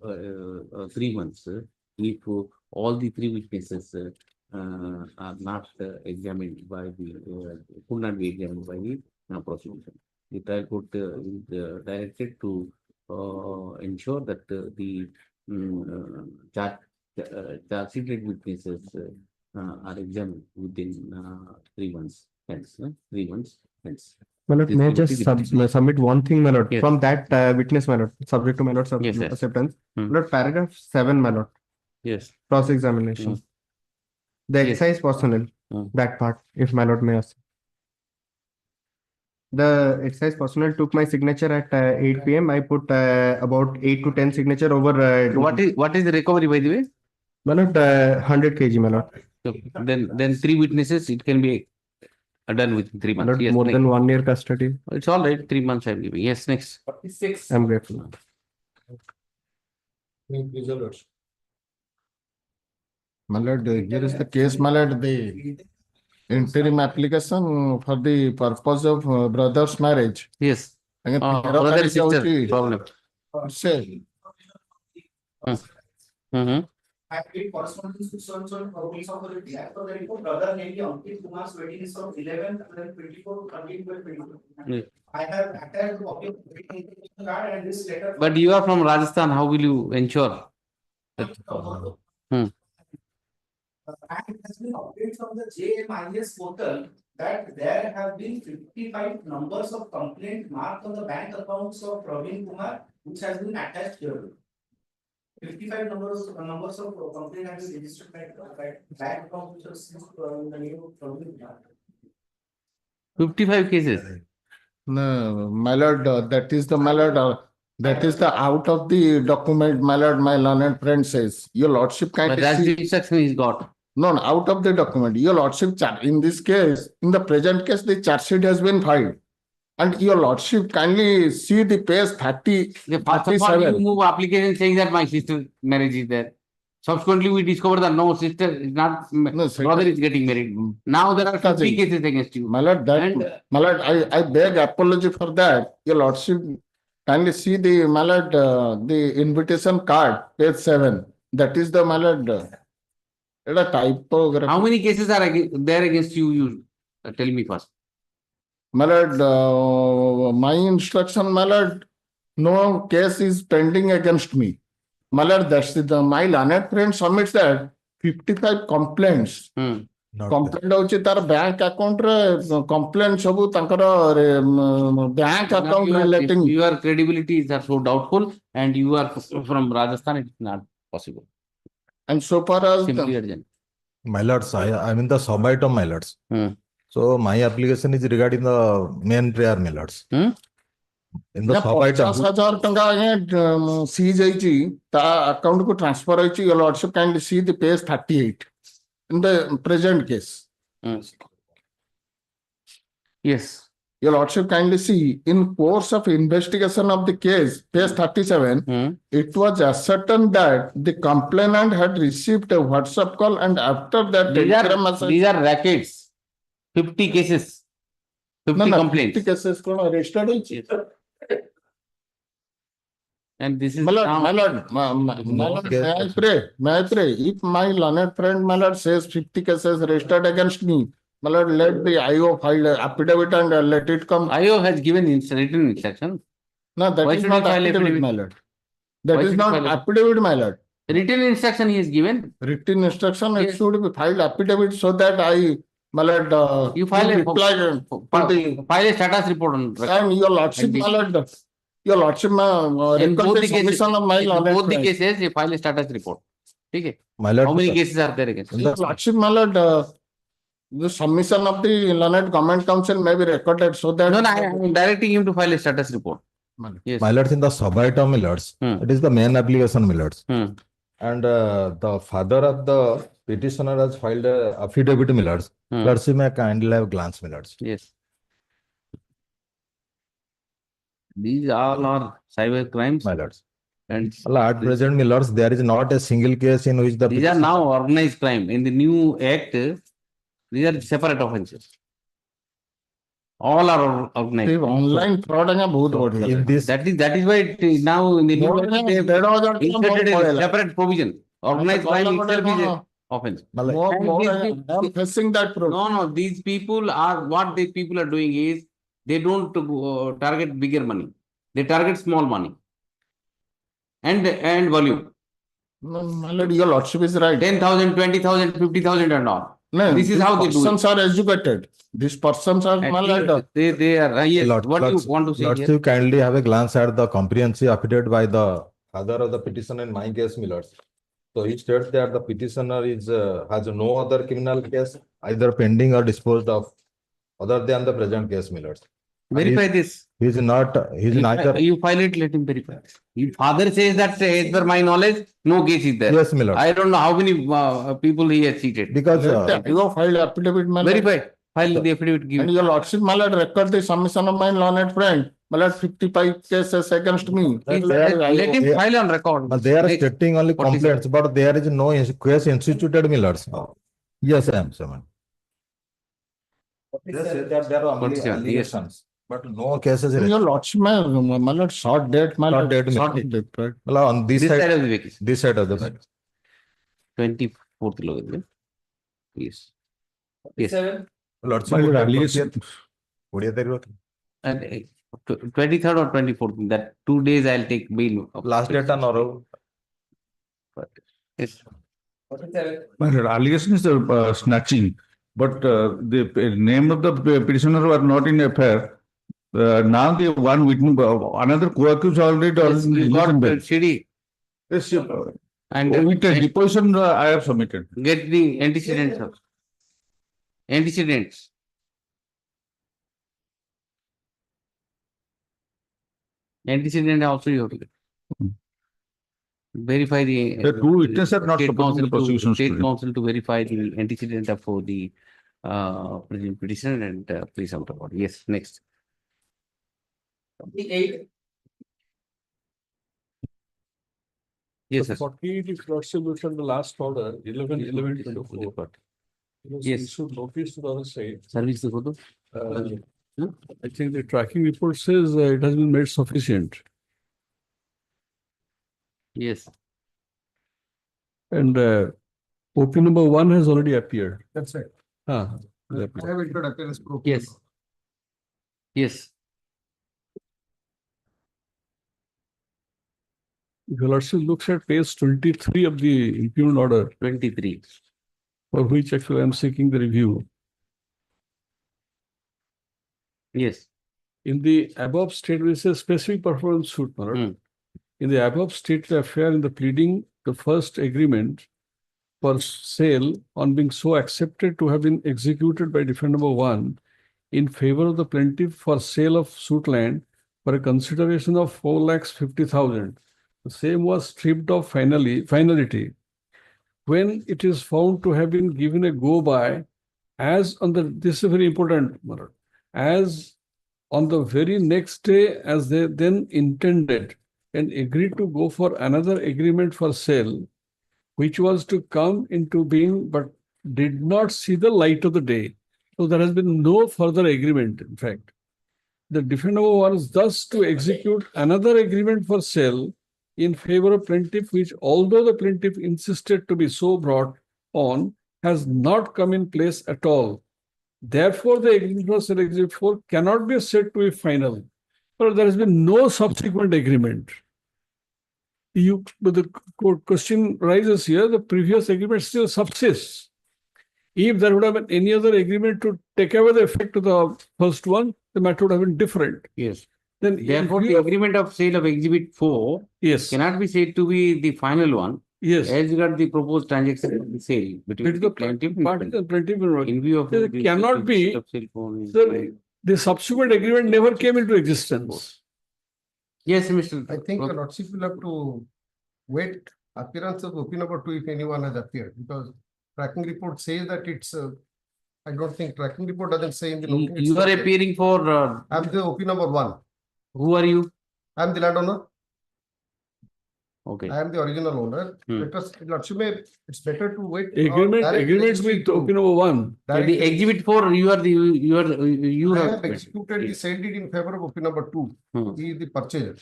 3 months if all the 3 witnesses are not examined by the could not be examined by the prosecution. The trial court is directed to ensure that the charge sheeted witnesses are examined within 3 months. Hence, 3 months. Hence. My lord, may I just submit one thing, my lord, from that witness, my lord, subject to my lord's acceptance. My lord, paragraph 7, my lord. Yes. Cross-examination. The excise personnel, that part, if my lord may ask. The excise personnel took my signature at 8 p.m. I put about 8 to 10 signature over. What is the recovery, by the way? My lord, 100 kg, my lord. So then 3 witnesses, it can be done within 3 months. Yes, more than 1 year custody. It's all right. 3 months I'm giving. Yes, next. 46. I'm grateful. My lord, here is the case, my lord, the interim application for the purpose of brother's marriage. Yes. Brother and sister problem. Say. It corresponds to so police authority. As per the report, brother namely Ankit Kumar's wedding is from 11 and 24 to 24. I have attached the copy of the wedding card and this letter. But you are from Rajasthan. How will you ensure that? And it has been updated from the JMIS portal that there have been 55 numbers of complaint marked on the bank accounts of Praveen Kumar, which has been attached here. 55 numbers of complaint have been registered by bank account which was in the name of Praveen Kumar. 55 cases. No, my lord, that is the my lord. That is the out of the document, my lord. My learned friend says, your lordship kindly. But that's the instruction he's got. No, out of the document. Your lordship, in this case, in the present case, the charge sheet has been filed. And your lordship kindly see the page 30. First of all, you move application saying that my sister marriage is there. Subsequently, we discovered that no, sister is not, brother is getting married. Now there are 50 cases against you. My lord, my lord, I beg apology for that. Your lordship, kindly see the, my lord, the invitation card, page 7. That is the, my lord, it's a typography. How many cases are there against you? You tell me first. My lord, my instruction, my lord, no case is pending against me. My lord, that's the, my learned friend submits that 55 complaints. Complaint hochi tar bank account re complaint sabu tankara bank account relating. Your credibility is so doubtful, and you are from Rajasthan. It's not possible. And so far as simply urgent. My lords, I mean the subitem, my lords. So my application is regarding the main prayer, my lords. In the subitem. 50,000 tanga seize hoichi ta account ko transfer hoichi. Your lordship kindly see the page 38 in the present case. Yes. Your lordship kindly see, in course of investigation of the case, page 37, it was ascertained that the complainant had received a WhatsApp call, and after that, these are rackets. 50 cases. 50 complaints. 50 cases registered. And this is my lord, now, my lord, my lord, may I pray, if my learned friend, my lord, says 50 cases registered against me, my lord, let the IO file affidavit and let it come. IO has given written instruction. No, that is not affidavit, my lord. That is not affidavit, my lord. Written instruction he has given. Written instruction, it should be filed affidavit so that my lord, you file a status report on record. And your lordship, my lord, your lordship, in both the cases, of my both the cases, you file a status report. Okay. My lord, how many cases are there against? Your lordship, my lord, the submission of the learned comment council may be recorded so that. No, I am directing him to file a status report. Yes. My lords, in the subitem, my lords, it is the main application, my lords. And the father of the petitioner has filed a affidavit, my lords. Lordship, may I kindly have a glance, my lords. Yes. These all are cyber crimes. My lords. And at present, my lords, there is not a single case in which the. These are now organized crime. In the new act, these are separate offences. All are organized. Online fraud in this, that is why now in the new act they have inserted a separate provision. Organized crime itself is an offence. I'm facing that problem. No, these people are, what these people are doing is, they don't target bigger money. They target small money. And volume. My lord, your lordship is right. 10,000, 20,000, 50,000 and all. No, this is how they do it. Persons are educated. These persons are, my lord. They are, yes. What do you want to say Lords, here? you kindly have a glance at the comprehensive affidavit by the father of the petitioner in my case, my lords. So he states that the petitioner has no other criminal case either pending or disposed of other than the present case, my lords. Verify this. He's neither. You file it, let him verify. If father says that, as per my knowledge, no case is there. Yes, my lord. I don't know how many people he has cheated. Because you file affidavit, my lord. Verify. File the affidavit. Give. And your lordship, my lord, record the submission of my learned friend. My lord, 55 cases against me. Let him file on record. But they are stating only complaints, but there is no case instituted, my lords. Yes, I am, sir. There are only allegations. But no cases. Your lordship, my lord, short date, my lord. Short date, right? On this side of the vacation. This side of the vacation. 24th. Yes. Yes. Lordship, and 23rd or 24th, that 2 days I'll take bail. Last date or yes. My allegation is snatching, but the name of the petitioner were not in affair. Now the one witness, another co-accused already got CD. Yes, and with the deposition I have submitted. Get the antecedents. Antecedents. Antecedent also you have to get. Verify the. The two witnesses are not supporting the prosecution. State counsel to verify the antecedent of the petition and please out about. Yes, next. 28. Yes, The sir. 48, if Lordship looks at the last order, 11/24. Yes. Issued notice to the other side. Service the photo. I think the tracking report says it has been made sufficient. Yes. And OP number 1 has already appeared. That's right. Ah, I have entered appearance proof. Yes. Yes. If your Lordship looks at page 23 of the impugned order. 23. For which actually I am seeking the review. Yes. In the above stated, it says specific performance suit, my lord. In the above stated affair in the pleading, the first agreement for sale on being so accepted to have been executed by defendant number 1 in favor of the plaintiff for sale of suit land for a consideration of 4,50,000. The same was stripped of finality when it is found to have been given a go by as on the, this is very important, my lord, as on the very next day as they then intended and agreed to go for another agreement for sale, which was to come into being but did not see the light of the day. So there has been no further agreement, in fact. The defendant was thus to execute another agreement for sale in favor of plaintiff, which although the plaintiff insisted to be so brought on, has not come in place at all. Therefore, the agreement for sale exhibit 4 cannot be said to be final. But there has been no subsequent agreement. But the question rises here, the previous agreement still subsists. If there would have been any other agreement to take away the effect of the first one, the matter would have been different. Yes. Then therefore, the agreement of sale of exhibit 4 cannot be said to be the final one. Yes. As regard the proposed transaction of the sale between the plaintiff and plaintiff in view of it cannot be. The subsequent agreement never came into existence. Yes, Mr. I think the Lordship will have to wait appearance of OP number 2 if anyone has appeared, because tracking report says that it's I don't think tracking report doesn't say in the notice. You are appearing for I'm the OP number 1. Who are you? I'm the landowner. Okay. I am the original owner. Lordship, it's better to wait. Agreement with OP number 1. The exhibit 4, you I have have executed the sale deed in favor of OP number 2. He is the purchaser.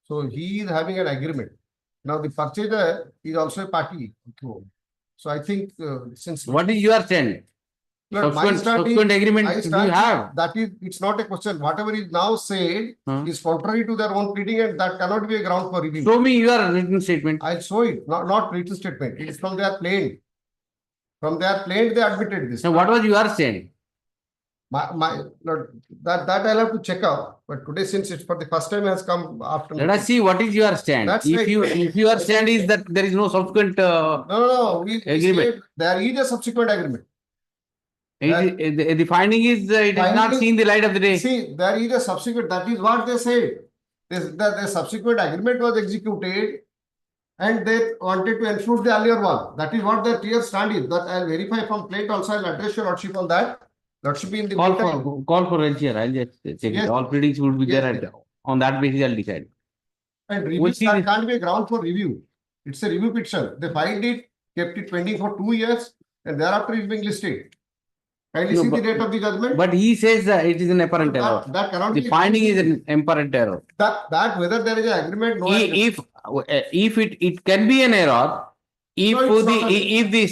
So he is having an agreement. Now the purchaser is also a party. So I think since what is your stand? Subsequent agreement you have. That is, it's not a question. Whatever is now said is contrary to their own pleading, and that cannot be a ground for review. Show me your written statement. I'll show it. Not written statement. It is from their plaint. From their plaint, they admitted this. Now, what was your stand? That I'll have to check out. But today, since it's for the first time, has come after. Let us see what is your stand. That's if right. if your stand is that there is no subsequent No. agreement. There is a subsequent agreement. The finding is it has not seen the light of the day. See, there is a subsequent. That is what they said. The subsequent agreement was executed, and they wanted to enforce the earlier one. That is what their clear stand is. That I'll verify from plate also. I'll address your Lordship on that. Lordship in the call for LCR. I'll just check it. All pleadings would be there. On that basis, I'll decide. And review can't be a ground for review. It's a review petition. They filed it, kept it pending for 2 years, and thereafter it's being listed. Kindly see the date of the judgment. But he says it is an apparent error. That cannot the be. Finding is an apparent error. That whether there is an agreement, no. If it can be an error, if the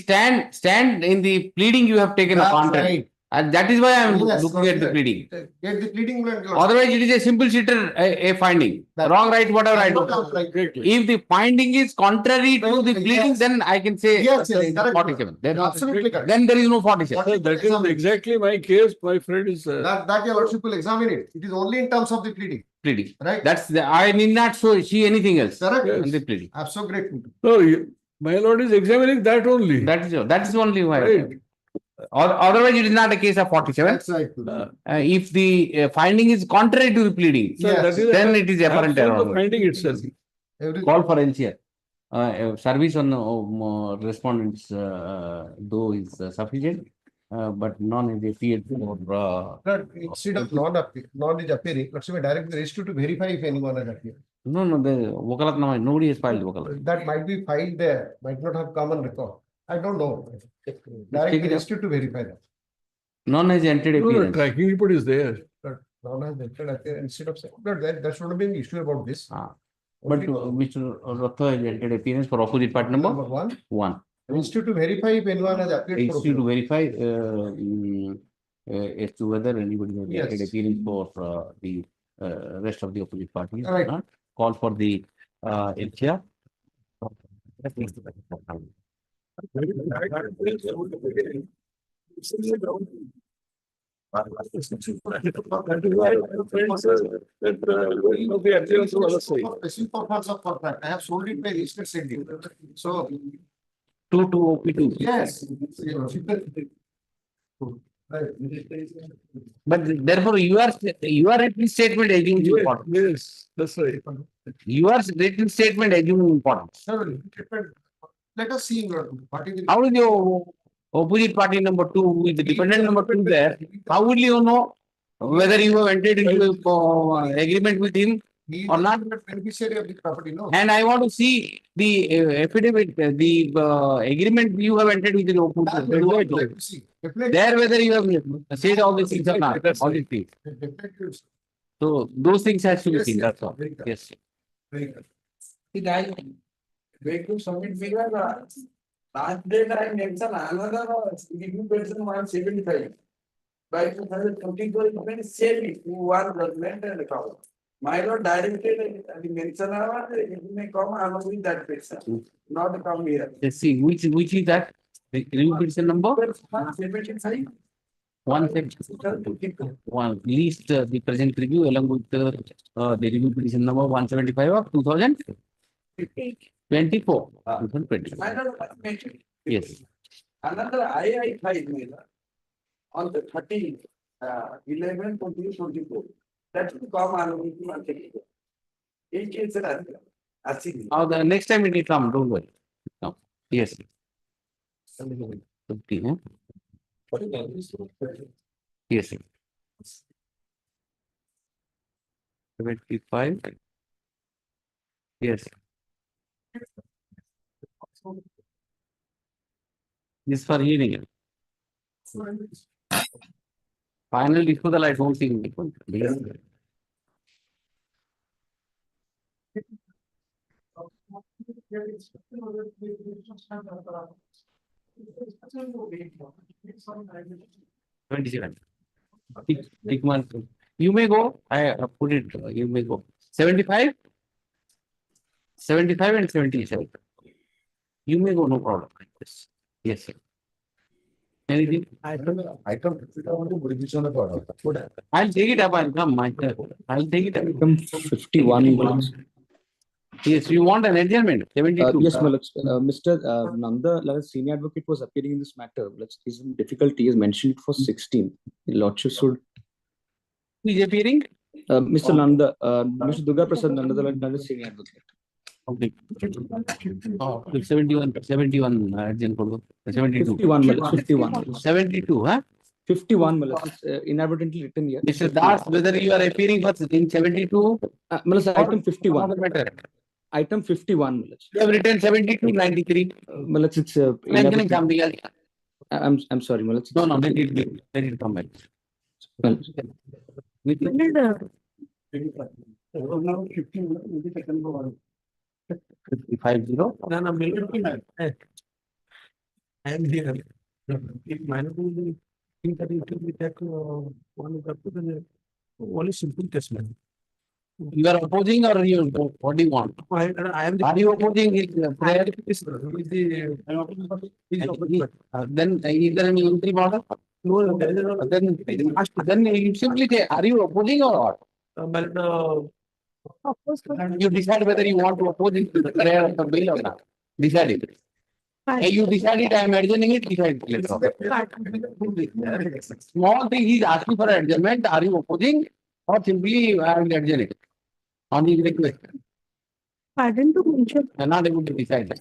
stand in the pleading you have taken a content. Right. And that is why I am looking at the pleading. Get the pleading. Otherwise, it is a simple cheater, a finding. Wrong, right, whatever I do. If the finding is contrary to the pleading, then I can say 47. Then, absolutely correct. Then there is no 47. That is exactly my case. My friend is. That your Lordship will examine it. It is only in terms of the pleading. Right. That's I need not see anything else. Correct. In the pleading. I'm so grateful. So, my lord is examining that only. That is only why. Right. Otherwise, it is not a case of 47. That's right. If the finding is contrary to the pleading, then it is apparent error. The finding itself. Call for LCR. Service on respondents, though, is sufficient, but none is appeared for. Instead of non is appearing, let's say directly register to verify if anyone has appeared. No, no, the Vokalatnama, nobody has filed Vokalat. That might be filed there, might not have come on record. I don't know. Check Direct it out. institute to verify that. None has entered No, the appearance. tracking report is there. But now has entered at the instead of saying, but there should have been an issue about this. But Mr. Ratha has entered appearance for opposite part number one. one. Institute to verify if anyone has appeared for Institute to appeal. verify as to whether anybody has entered Yes. appearance for the rest of the opposite parties. Right. Call for the LCR. I have sold it by registered sending. So. 2 OP2. Yes. But therefore, your written statement assumes important. Yes, that's right. Your written statement assumes importance. Let us see what is. How is your opposite party number 2 with the dependent number 2 there? How will you know whether you have entered into agreement with him or not? Beneficiary of the property, no. And I want to see the affidavit, the agreement you have entered with the opposite. There, whether you have said all these things or not. All these things. So those things has to be seen. That's all. Yes. Very good. Way to submit figure. Last date I mentioned another review person 175. By 2024, it means same it to one judgment and recover. My lord directed the mention it may come along with that person, not come here. Let's see which is that review petition number 175. One least the present review along with the review petition number 175 of 2024. 2020. My lord mentioned. Yes. Another I filed on the 30 11 2024. That will come along with 175. In case The next time it will come, don't worry. No. Yes. 50, huh? Yes. 75. Yes. This for hearing. Final disposal, I don't think. You may go. I put it. You may go. 75. 75 and 77. You may go. No problem. Yes. Yes, sir. Anything? I'll take it up and come. I'll take it up. Item 51. Yes, you want an adjournment? 72. Yes, Mr. Nanda, like a senior advocate, was appearing in this matter. He's in difficulty. He has mentioned it for 16. The Lordship should. Who is appearing? Mr. Nanda, Mr. Durga Prasad Nanda, the senior advocate. Okay. 71, urgent for 72. 51. 72, huh? 51, it's inadvertently written here. Mr. Das, whether you are appearing for in 72? Item 51. Item 51. You have written 72, 93. It's Mentioning something else. I'm sorry, No, let it come back. Now 50. No, I am here. If minor think that it will be that one is only simple test man. You are opposing or you what do you want? I am Are you opposing his prayer? Then is there any interim order? No, then you simply say, are you opposing or what? You decide whether you want to oppose it to the prayer of the bill or not. Decide it. Hey, you decide it, I am adjourning it, decide it. Small thing, he is asking for adjournment. Are you opposing or simply I will adjourn it? On his request. Pardon to mention. I am not able to decide that.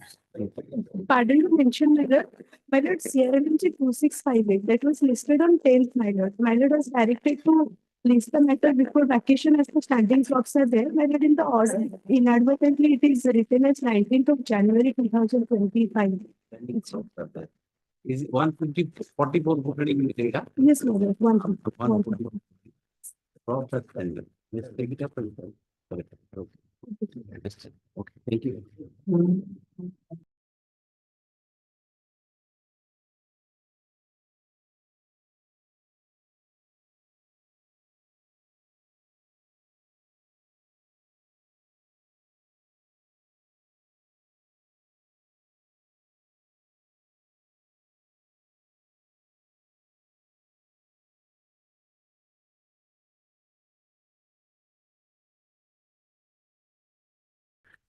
Pardon to mention whether my lord CRLMC 2658 that was listed on 10th my lord was directed to place the matter before vacation as the standing slots are there, my lord, in the order. Inadvertently, it is written as 19th of January 2025. Is it 144 voting data? Yes, my lord, one. Let's take it up and correct it. Okay. Understood. Okay, thank you.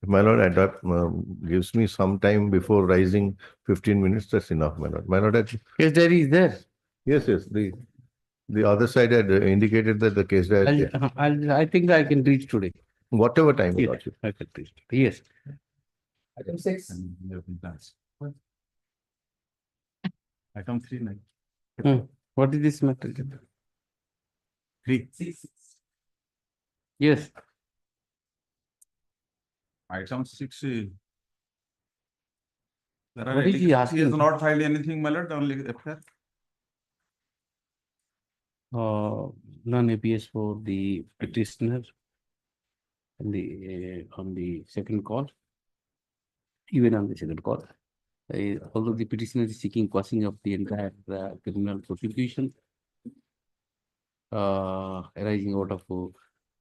My lord, adapt gives me some time before rising 15 minutes. That's enough, my lord. My lord, Case diary is there. yes, yes. The other side had indicated that the case diary. I think I can reach today. Whatever time, Yes, lordship. I can reach. Yes. Item 6. Item 3. What is this matter? 3. Yes. Item 6. There are What is he he asking? has not filed anything, my lord, only FIR. Non-APS for the petitioner on the second call. Even on the second call. Although the petitioner is seeking quashing of the entire criminal prosecution arising out of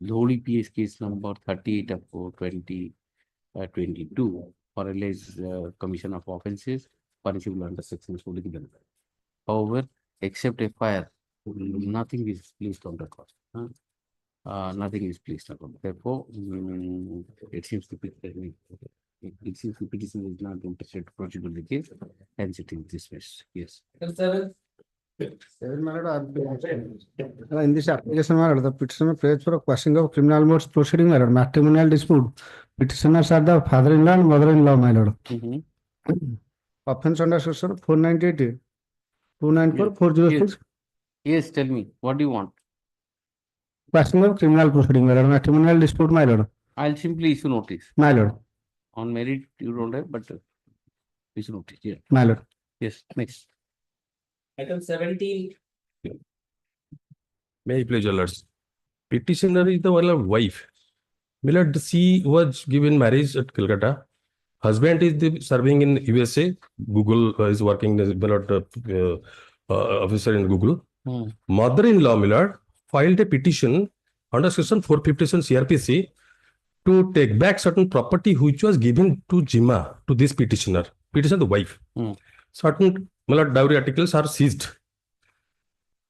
Lodi PS case number 38 of 2022 for alleged commission of offences punishable under sections 47. However, except FIR, nothing is placed on record. Nothing is placed on record. Therefore, it seems the petitioner is not interested to prosecute the case, hence it is dismissed. Yes. In this application, my lord, the petitioner prays for a quashing of criminal modes proceeding, my lord. Matrimonial dispute. Petitioners are the father-in-law and mother-in-law, my lord. Offense under section 498, 294, 406. Yes, tell me, what do you want? Quashing of criminal proceeding, my lord. Matrimonial dispute, my lord. I'll simply issue notice. My lord. On merit, you don't have, but issue notice. Yeah. My lord. Yes, next. Item 17. May I please, your lords? Petitioner is the wife. My lord, she was given marriage at Calcutta. Husband is serving in USA. Google is working as officer in Google. Mother-in-law, my lord, filed a petition under section 457 CRPC to take back certain property which was given to Jima, to this petitioner, the wife. Certain, my lord, dowry articles are seized.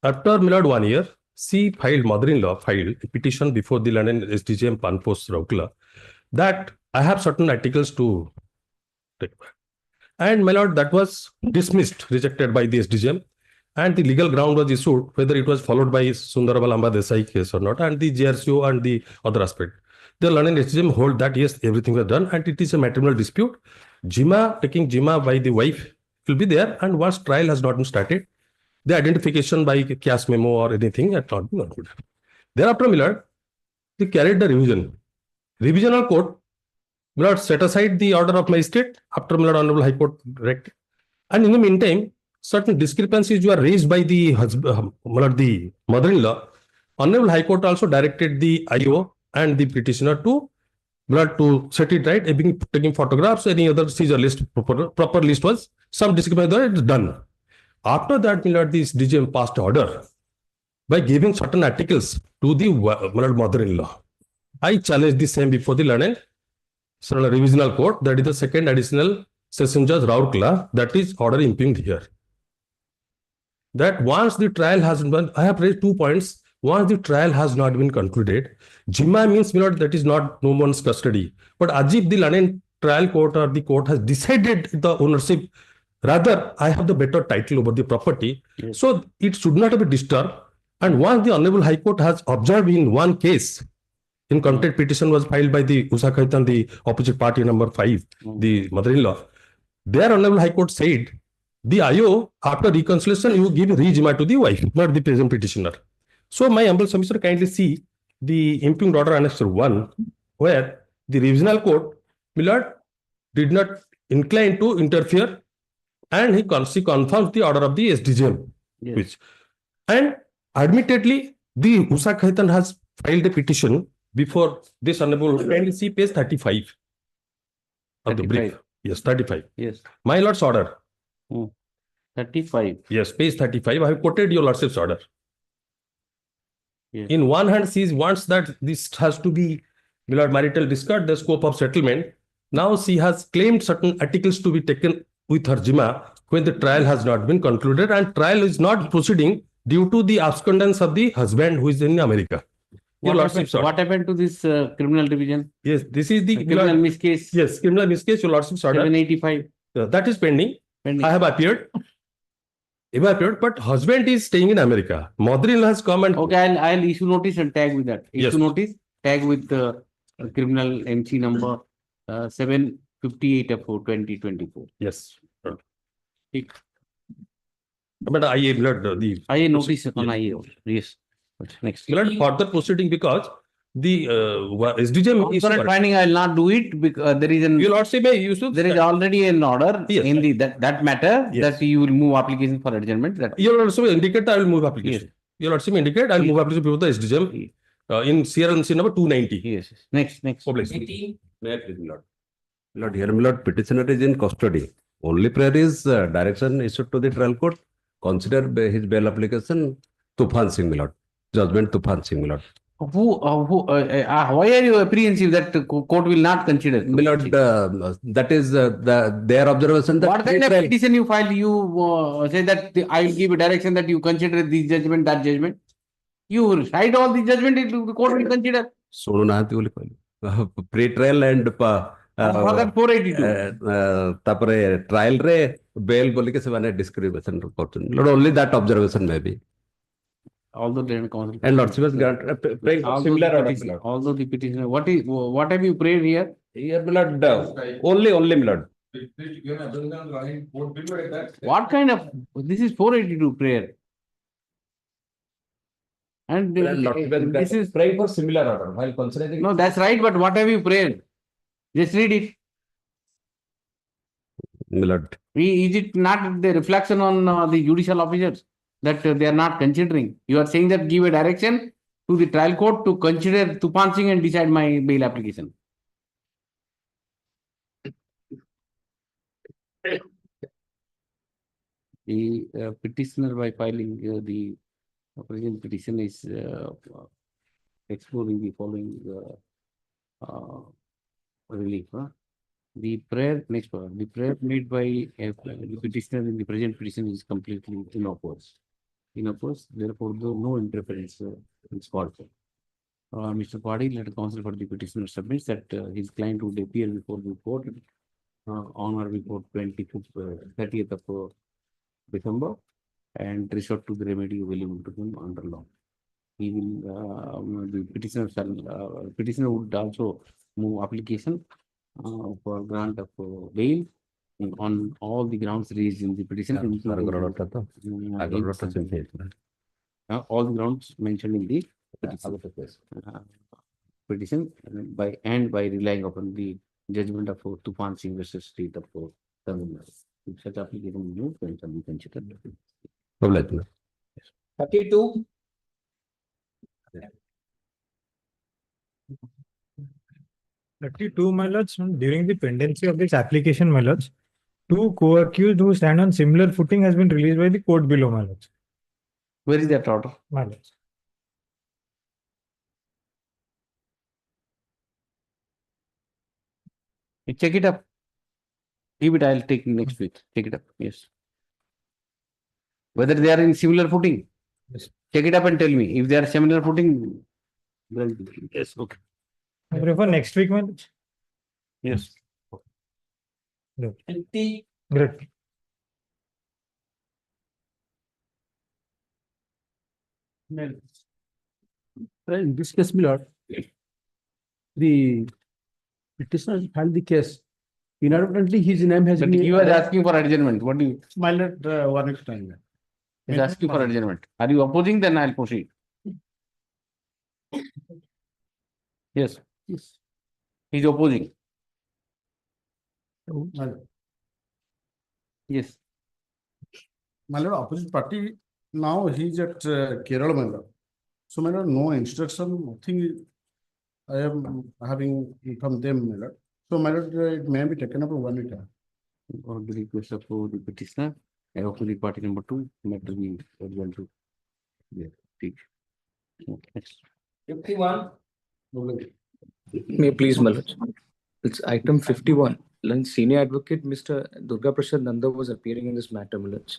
After, my lord, 1 year, mother-in-law filed a petition before the London SDGM Panpost Raukla that I have certain articles to take back. And, my lord, that was dismissed, rejected by the SDGM. And the legal ground was issued, whether it was followed by Sundarabalamba Desai case or not, and the JRCO and the other aspect. The London SDGM hold that yes, everything was done, and it is a matrimonial dispute. Taking Jima by the wife will be there, and once trial has not been started, the identification by cash memo or anything had not been good. Thereafter, my lord, they carried the revision. Revisional court, my lord, set aside the order of magistrate after, my lord, Honorable High Court directed. And in the meantime, certain discrepancies were raised by the husband, the mother-in-law. Honorable High Court also directed the IO and the petitioner to set it right, taking photographs, any other seizure list, proper list was, some discrepancy done. After that, my lord, this DGM passed order by giving certain articles to the mother-in-law. I challenged the same before the London Revisional Court, that is the second additional Session Judge Raurkela, that is order impugned here. That once the trial has been, I have raised 2 points. Once the trial has not been concluded, Jima means, my lord, that is not no one's custody. But as if the London trial court or the court has decided the ownership, rather I have the better title over the property. Yes. So it should not be disturbed. And once the Honorable High Court has observed in one case, in contempt petition was filed by the Usha Khaitan, the opposite party number 5, the mother-in-law. Their Honorable High Court said, the IO, after reconciliation, you give re-Jima to the wife, not the present petitioner. So my humble submission, kindly see the impugned order annexure 1, where the revisional court, my lord, did not incline to interfere, and she confirms the order of the SDGM. Yes. Which, and admittedly, the Usha Khaitan has filed a petition before this honorable. Kindly see page 35 of the brief. 35. Yes, 35. Yes. My lord's order. 35. Yes, page 35. I have quoted your lordship's order. Yes. In one hand, she wants that this has to be, my lord, marital discard, the scope of settlement. Now she has claimed certain articles to be taken with her Jima when the trial has not been concluded, and trial is not proceeding due to the abscondence of the husband who is in America. What happened to this criminal division? Yes, this is the criminal miscase. Yes, criminal miscase, your lordship's order. 785. That is pending. I have appeared. But husband is staying in America. Mother-in-law has come and... Okay, I'll issue notice and tag with that. Yes. Issue notice, tag with the criminal MC number 758 of 2024. Yes. But IA, blood, the... IA notice on IA. Yes. Next. Blood further proceeding because the SDGM is... Finding I will not do it because there is an... You lordship, there is already an order in the that matter Yes. that you will move application for adjournment. That You lordship indicate I will move application. You lordship indicate I will move application before the SDGM in CRNC number 290. Yes. Next. Oh, please. May I please, Lord? Lord, here, my Lord, petitioner is in custody. Only prayer is direction issued to the trial court. Consider his bail application, Tufan Singh, my Lord. Judgment Tufan Singh, my Lord. Why are you apprehensive that the court will not consider? My Lord, that is their observation. That What kind of petition you file? You say that I will give a direction that you consider this judgment, that judgment. You write all the judgment, the court will consider. Pre-trial and Further 482. tapare trial re bail boli ke semane discrimination करते Lord, only that observation may be. Although the counsel And Lordship has granted praying for similar orders, Lord. although the petitioner, what have you prayed here? Here, Lord, only, Lord. What kind of this is 482 prayer? And this is praying for similar order while considering. no, that's right. But what have you prayed? Just read it. Lord. Is it not the reflection on the judicial officers that they are not considering? You are saying that give a direction to the trial court to consider Tufan Singh and decide my bail application. The petitioner, by filing the present petition, is exploring the following relief. The prayer, next part, the prayer made by the petitioner in the present petition is completely innocuous. Therefore, no interference is called for. Mr. Padi, letter counsel for the petitioner submits that his client would appear before the court on or before 30th of December and resort to the remedy available to him under law. He will, the petitioner would also move application for grant of bail on all the grounds raised in the petition. All the grounds mentioned in the petition by relying upon the judgment of Tufan Singh versus State of Tamil Nadu. If such application is moved, then shall be considered. 32. My lords, during the pendency of this application, my lords, two co-accused who stand on similar footing has been released by the court below, my lords. Where is that order? My lords. Check it up. Leave it, I'll take next week. Take it up. Yes. Whether they are in similar footing. Yes. Check it up and tell me. If they are similar footing, yes, okay. I prefer next week, my lords. Yes. Good. 20. Great. In this case, my lord, the petitioner filed the case. Inadvertently, his name has But been. you are asking for adjournment. What do you? My lord, one explain. He's asking for adjournment. Are you opposing? Then I'll proceed. Yes. Yes. He's opposing. Yes. My lord, opposite party, now he's at Kerala, my lord. So, my lord, no instruction, nothing I am having from them, my lord. So, my lord, it may be taken up 1 week. Or the request of the petitioner, opposite party number 2, matter be adjourned to. Yeah, take. Next. 51. May please, my lord. It's item 51. Senior advocate Mr. Durga Prasad Nanda was appearing in this matter, my lord.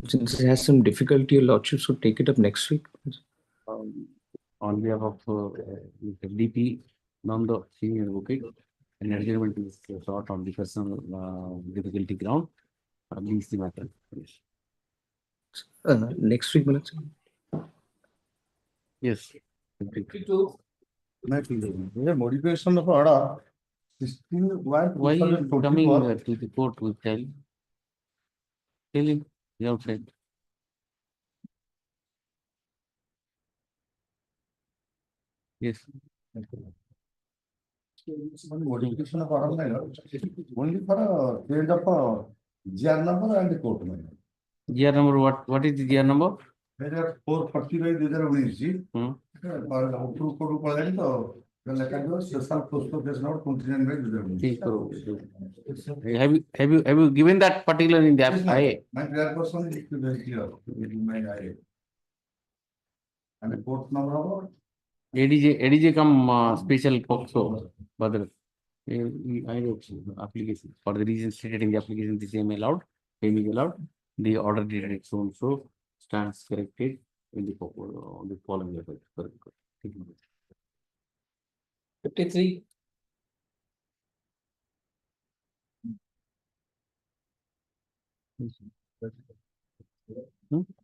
Since it has some difficulty, your lordship should take it up next week. On behalf of Mr. DP Nanda, senior advocate, an adjournment is sought on the personal difficulty ground. Please the matter. Yes. Next week, my lord. Yes. 52. Modification of order. 16/1, Why are you coming 2024. to the court with tell? Tell him the outside. Yes. Modification of order, my lord. Only for a change of GR number and the court, my lord. GR number what? What is the GR number? There are 449/2019. Approved code पढ़ाई तो लेकिन जो special post office note 29/2019. Have you given that particular in the Yes, my IA? lord. My prayer person is very clear in my IA. And the court number of ADJ come special POXO, brother. I wrote application for the reason stated in the application. The same allowed, same is allowed. The order dated so and so stands corrected in the following level. 53.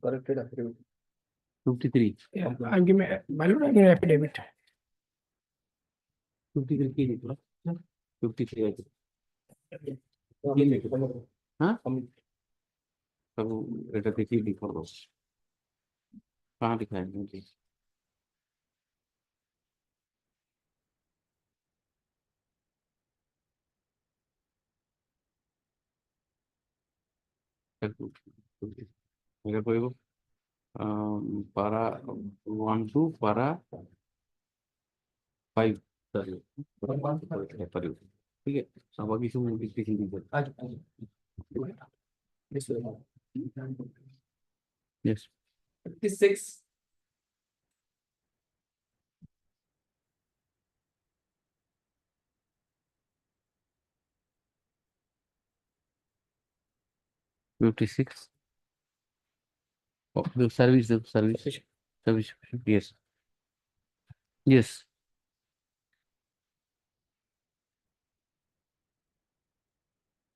Corrected affidavit. 53. Yeah, I'll give my lord, I'll give affidavit. 53 53 I think. Huh? So it is 50 for those. कहाँ दिखाया है मुझे? मेरा कोई वो para 1 to para 5 sir ठीक है अब आगे शुरू डिस्कशन कीजिए yes 56. Oh, the service, yes, yes.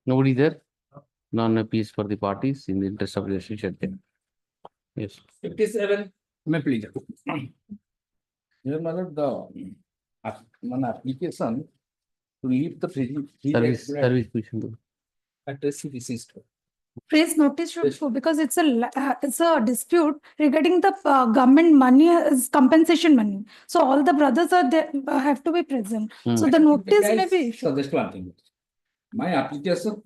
Nobody there? Non-appeals for the parties in the interest of justice. Yes. 57. May please. Here, my lord, the application to leave the Service position. Address deceased. Praise notice should go because it's a dispute regarding the government money is compensation money. So all the brothers are there have to be present. So the notice may be issued. Suggest one thing. My application,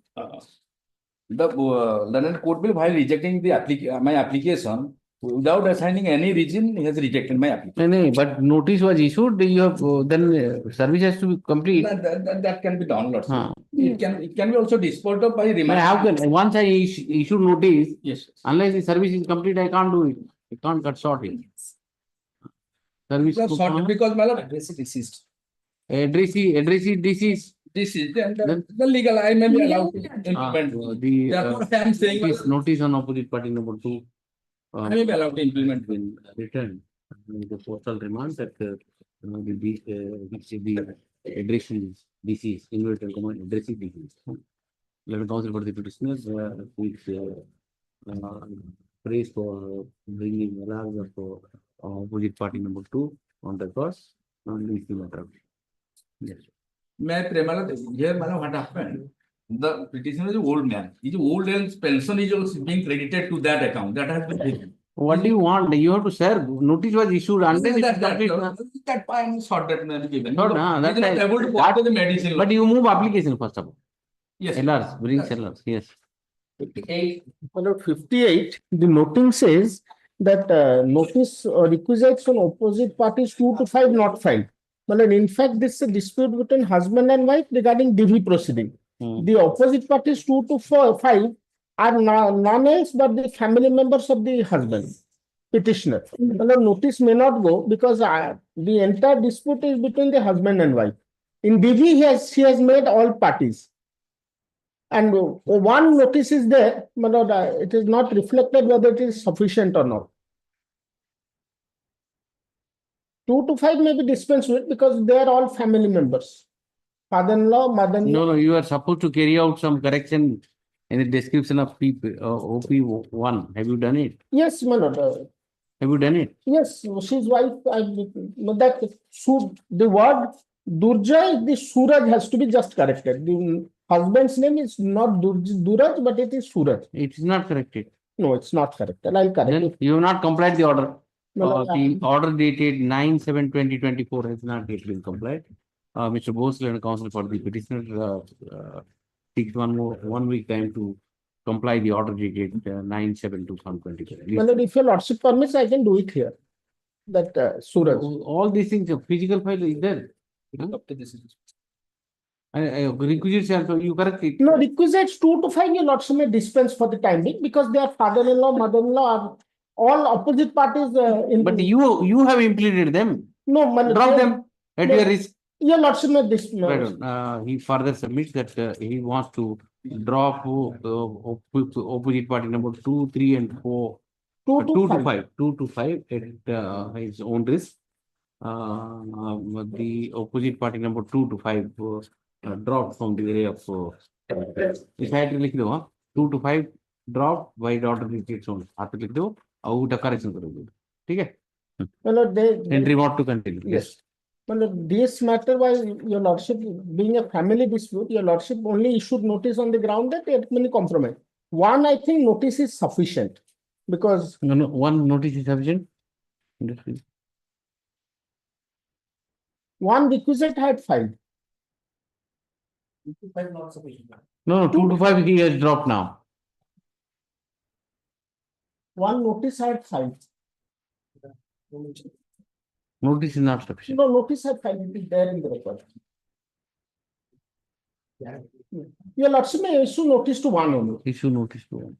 the London court will, while rejecting the my application, without assigning any reason, he has rejected my application. No, but notice was issued. You have then service has to be complete. That can be done, Lord. It can be also disposed of by remand. How can once I issue notice? Yes. Unless the service is complete, I can't do it. I can't cut short it. Service because my lord address is deceased. Address deceased. This is the legal. I may be allowed to implement. Therefore, I am saying notice on opposite party number 2. I may be allowed to implement when return the postal remand that the address is disease, inverted comma address is disease. Let me counsel for the petitioners with praise for bringing alarm for opposite party number 2 on the cause and this matter. Yes. May I here, what happened? The petitioner is an old man. His old man's pension is also being credited to that account. That has been taken. What do you want? You have to serve. Notice was issued and then it is complete. That point short that man given. Short, He that is not time. able to go to the mediation. But you move application first of all. Yes. LRs, bring LRs, yes. 58. About 58, the noting says that notice requisites on opposite parties 2 to 5 not filed. But in fact, this is a dispute between husband and wife regarding DV proceeding. The opposite parties 2 to 5 are none else but the family members of the husband, petitioner. But notice may not go because the entire dispute is between the husband and wife. In DV, she has made all parties. And one notice is there, but it is not reflected whether it is sufficient or not. 2 to 5 may be dispensed with because they are all family members. Father-in-law, mother-in-law. No, you are supposed to carry out some correction in the description of OP1. Have you done it? Yes, my lord. Have you done it? Yes, she's wife. The word Durja, the Suraj has to be just corrected. The husband's name is not Duraj, but it is Suraj. It is not corrected. No, it's not corrected. I'll correct Then it. you have not complied the order. No, The order dated 9/7/2024 has not yet been complied. Mr. Bose and counsel for the petitioner takes 1 week time to comply the order dated 9/7/2024. My lord, if your lordship permits, I can do it here. That Suraj. All these things, physical file is there. Requisites also, you correct it. No, requisites 2 to 5 your lordship may dispense for the time being because their father-in-law, mother-in-law are all opposite parties. But you have implemented them. No, drop them at your risk. Your lordship may dispense. He further submits that he wants to drop opposite party number 2, 3, and 4. 2 to 5 at his own risk. The opposite party number 2 to 5 dropped from the area of 2 to 5 drop by daughter its own. Correction करोगे, ठीक है? Entry not to continue. Yes. This matter was your lordship being a family dispute. Your lordship only issued notice on the ground that it may compromise. One, I think, notice is sufficient because no, one notice is sufficient. One requisite had filed. No, 2 to 5 he has dropped now. One notice had filed. Notice is not sufficient. No, notice had filed. It is there in the record. Your lordship may issue notice to one only. Issue notice to one.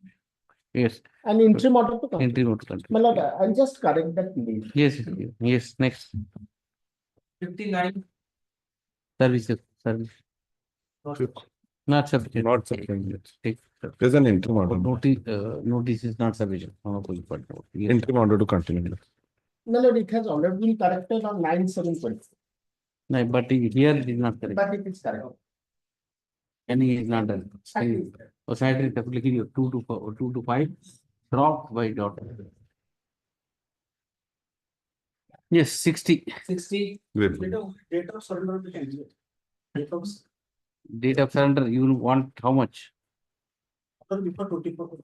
Yes. An interim order to come. Interim order to come. My lord, I'll just correct that name. Yes, next. 59. Service. Not sufficient. Not sufficient. Take. There's an interim order. Notice is not sufficient. Interim order to continue. No, it has already been corrected on 9/7/20. No, but here it is not correct. But it is correct. Any is not done. Society technically 2 to 5 dropped by daughter. Yes, 60. 60. Date of surrender. Date of surrender, you want how much? Before 24.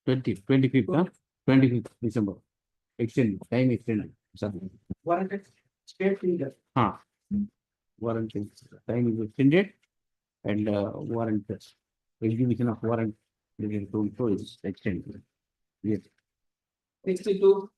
25th, huh? 25th December. Extended, time extended. Warranted state leader. Warranted, time is extended and warrant, execution of warrant so is extended. Yes. 62.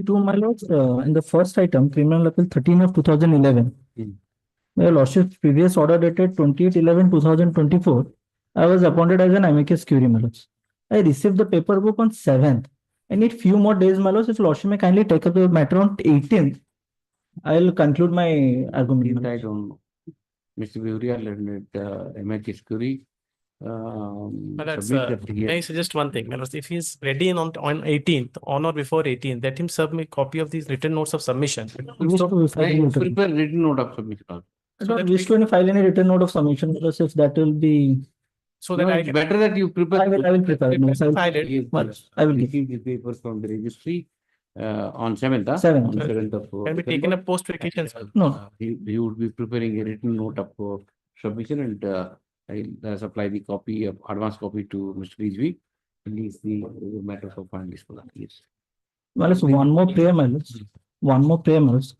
My lords, in the first item, criminal appeal 13 of 2011. My lordship's previous order dated 28/11/2024. I was appointed as an amicus curiae, my lords. I received the paper book on 7th. I need few more days, my lords. If lordship may kindly take up the matter on 18th, I'll conclude my argument. I don't know. Mr. Burial and amicus curiae. May I suggest one thing? If he is ready on 18th, on or before 18th, let him submit copy of these written notes of submission. Prepare written note of submission. I don't wish to file any written note of submission because if that will be. So that it's better that you prepare. I will prepare it. File it. I will receive the paper from the registry On 7th, huh? 7th. On 7th of Can be taken up post vacation, sir. No. He would be preparing a written note of submission, and I'll supply the copy of advance copy to Mr. Rijvi. Release the matter for final disposal. Yes. Well, it's one more prayer, my lords. One more prayer, my lords.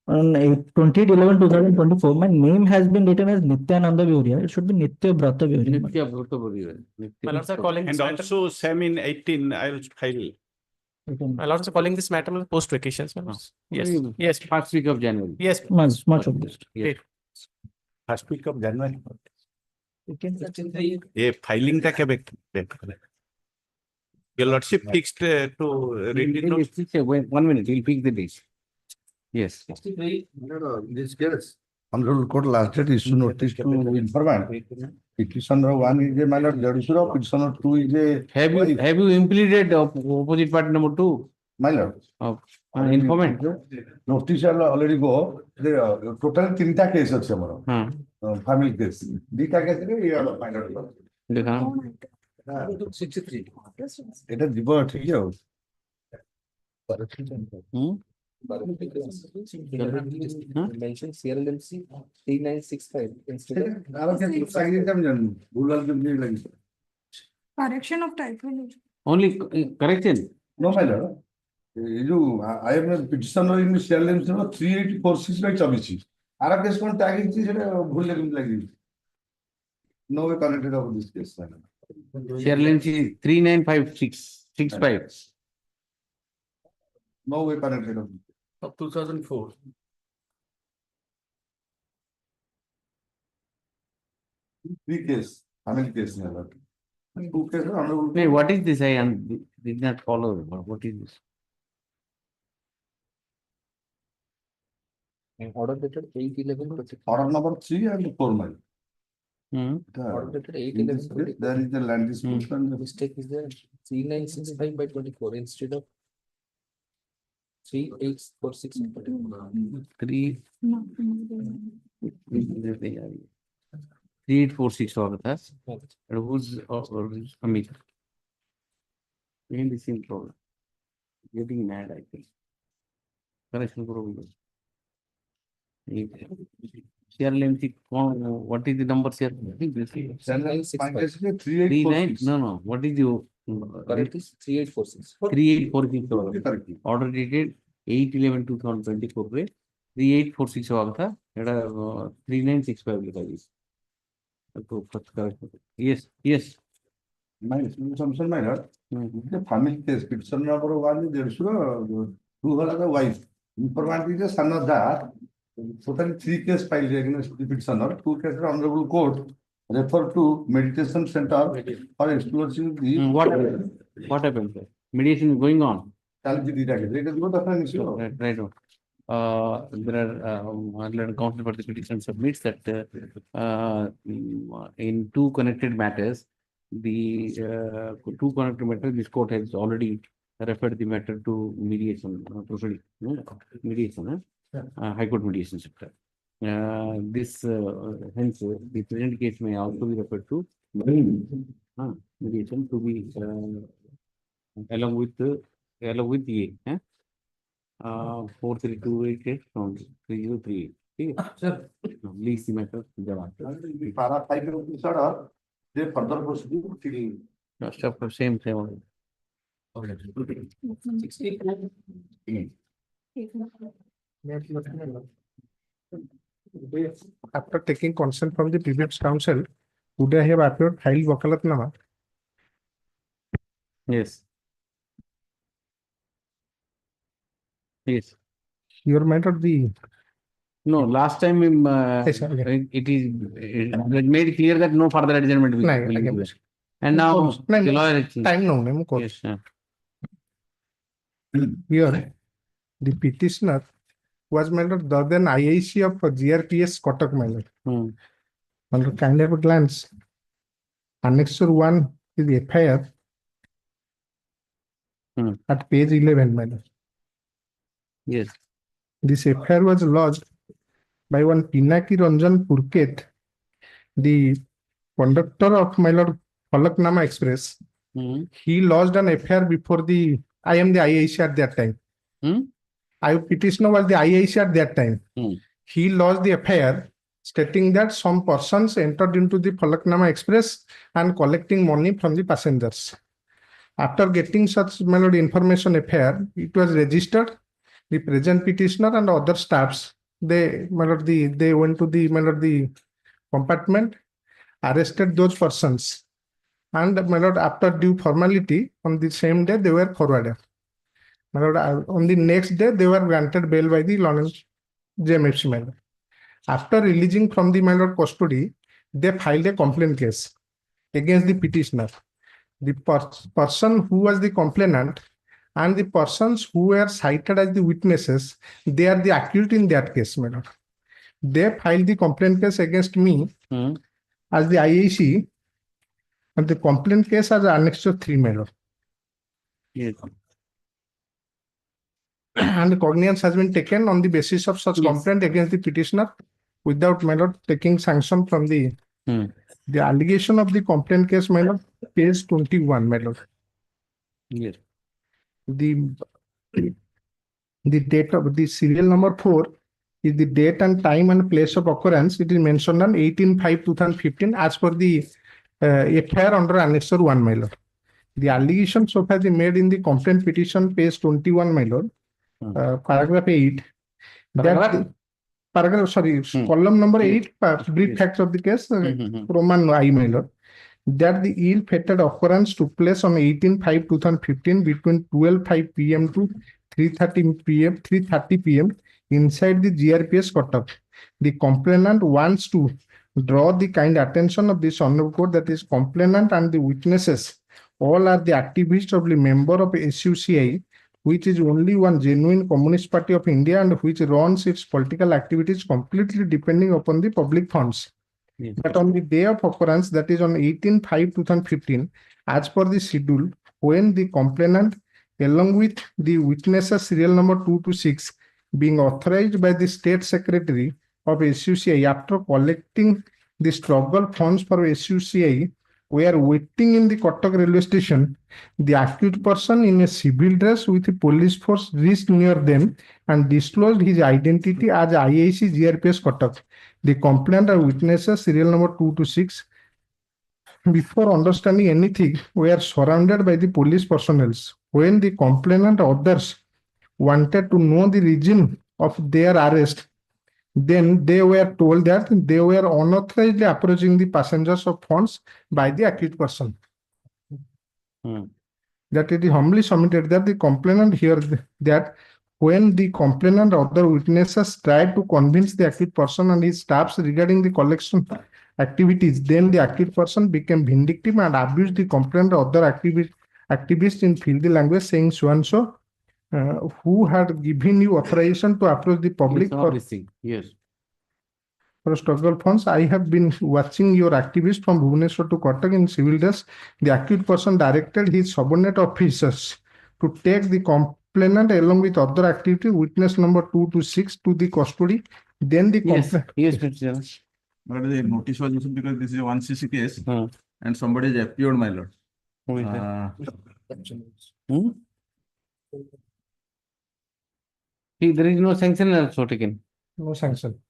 On 2024, my name has been written as Nityananda Viurya. It should be Nitya Brata Viurya. Nitya Brata Viurya. My lords are calling this And matter. also same in 18, I will file. My lords are calling this matter post vacations. My lords. Yes. Yes. First week of January. Yes. Much of this. Yes. First week of January. ये filing ta kya Your lordship fixed to read it. 1 minute, he'll fix the date. Yes. This case, Honorable Court last date issue notice to informant. Petitioner 1 is a matter, petitioner 2 is a. Have you implemented opposite party number 2? My lord. Informant. Notice already go. The total 3 cases are family case. 2 cases are final. 63. It is divert here. Mention CRLMC 3965 instead of Correction of typology. Only correction. No, my lord. I am a petitioner in the CRLMC 3846 by Chabichi. Arab case con tagging no way connected over this case. CRLMC 395665. No way connected over. Of 2004. Three case, family case, my lord. 2 cases, honorable. Hey, what is this? I did not follow. What is this? Order dated 8/11. Order number 3 and 4, my. Order dated 8/11. There is a land dispute. The mistake is there 3965 by 24 instead of 3846. 3846 होगा था. And who's Amicus? In the same problem. Getting mad, I think. Correction problem. CRLMC, what is the number here? I think this is 3846. No. What is your Correct is 3846. 3846 order dated 8/11/2024 3846 होगा था. 3965 लिखा जी. Yes. My assumption, my lord. The family case, petition number 1 is there. Two the wife. Informant is a son of that. Total 3 cases filed against the petitioner. 2 cases honorable court refer to meditation center for exploring the. What happened, sir? Mediation is going on. Right. There are counsel for the petition submits that in 2 connected matters, this court has already referred the matter to mediation, proceeding, mediation, High Court mediation sector. This hence the present case may also be referred to mediation to be along with the 4328 from 3038. Sir, please the matter. Para 5 rupees order, they further proceed till. Same. After taking consent from the previous counsel, would I have appeared filed wakalatnama? Yes. Your matter the. No, last time it made clear that no further adjournment will be given. And now the lawyer time no. Yes, Here, the petitioner was matter other than IAC of GRPS Kotak matter. Under kind of a glance, Annexure 1 is the FIR at page 11 matter. Yes. This FIR was lodged by one Pinaki Ranjan Purket, the conductor of my lord Falaknama Express. He lodged an FIR before I am the IAC at that time. Petitioner was the IAC at that time. He lodged the FIR stating that some persons entered into the Falaknama Express and collecting money from the passengers. After getting such information FIR, it was registered. The present petitioner and other staffs, they went to the compartment, arrested those persons, and after due formality, on the same day they were forwarded. On the next day, they were granted bail by the Lawrence JMFC. After releasing from the custody, they filed a complaint case against the petitioner. The person who was the complainant and the persons who were cited as the witnesses, they are the accused in that case. They filed the complaint case against me as the IAC, and the complaint case as Annexure 3. Yes. And cognizance has been taken on the basis of such complaint against the petitioner without taking sanction from the allegation of the complaint case, page 21. Yes. The date of the serial number 4 is the date and time and place of occurrence. It is mentioned on 18/5/2015 as per the FIR under Annexure 1. The allegation so far made in the complaint petition, page 21, paragraph 8. Column number 8, brief facts of the case, Roman I, that the ill-fated occurrence took place on 18/5/2015 between 12:05 p.m. to 3:30 p.m. inside the GRPS Kotak. The complainant wants to draw the kind attention of this honorable court that is complainant and the witnesses all are the activists of the member of SUCI, which is only one genuine Communist Party of India and which runs its political activities completely depending upon the public funds. But on the day of occurrence, that is on 18/5/2015, as per the schedule, when the complainant, along with the witnesses serial number 2 to 6, being authorized by the State Secretary of SUCI after collecting the struggle funds for SUCI, we are waiting in the Kotak railway station. The accused person in a civil dress with a police force reached near them and disclosed his identity as IAC GRPS Kotak. The complainant and witnesses serial number 2 to 6. Before understanding anything, we are surrounded by the police personnel. When the complainant others wanted to know the reason of their arrest, then they were told that they were unauthorizedly approaching the passengers of funds by the accused person. That it is humbly submitted that the complainant here that when the complainant or other witnesses tried to convince the accused person and his staffs regarding the collection activities, then the accused person became vindictive and abused the complainant or other activists in filthy language, saying so and so. Who had given you authorization to approach the public for struggle funds? I have been watching your activists from Bhubaneswar to Kotak in civil dress. The accused person directed his subordinate officers to take the complainant along with other activity, witness number 2 to 6, to the custody. Then the complainant. But the notice was issued because this is a 1cc case and somebody is appeared, my lord. See, there is no sanction also taken. No sanction.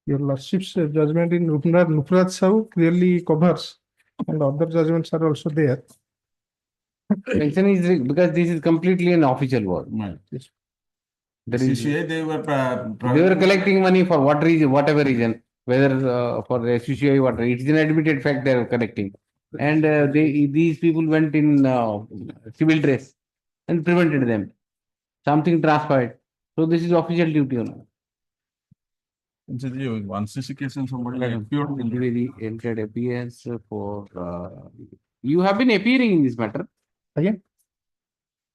Your lordship's judgment in Nukrad Sahu clearly covers, and other judgments are also there. Sanction is because this is completely an official work. They were collecting money for what reason, whatever reason, whether for the SUCI, what it is an admitted fact they are collecting. And these people went in civil dress and prevented them. Something transpired. So this is official duty. 1cc case and somebody appeared. Entered appearance for. You have been appearing in this matter. Again?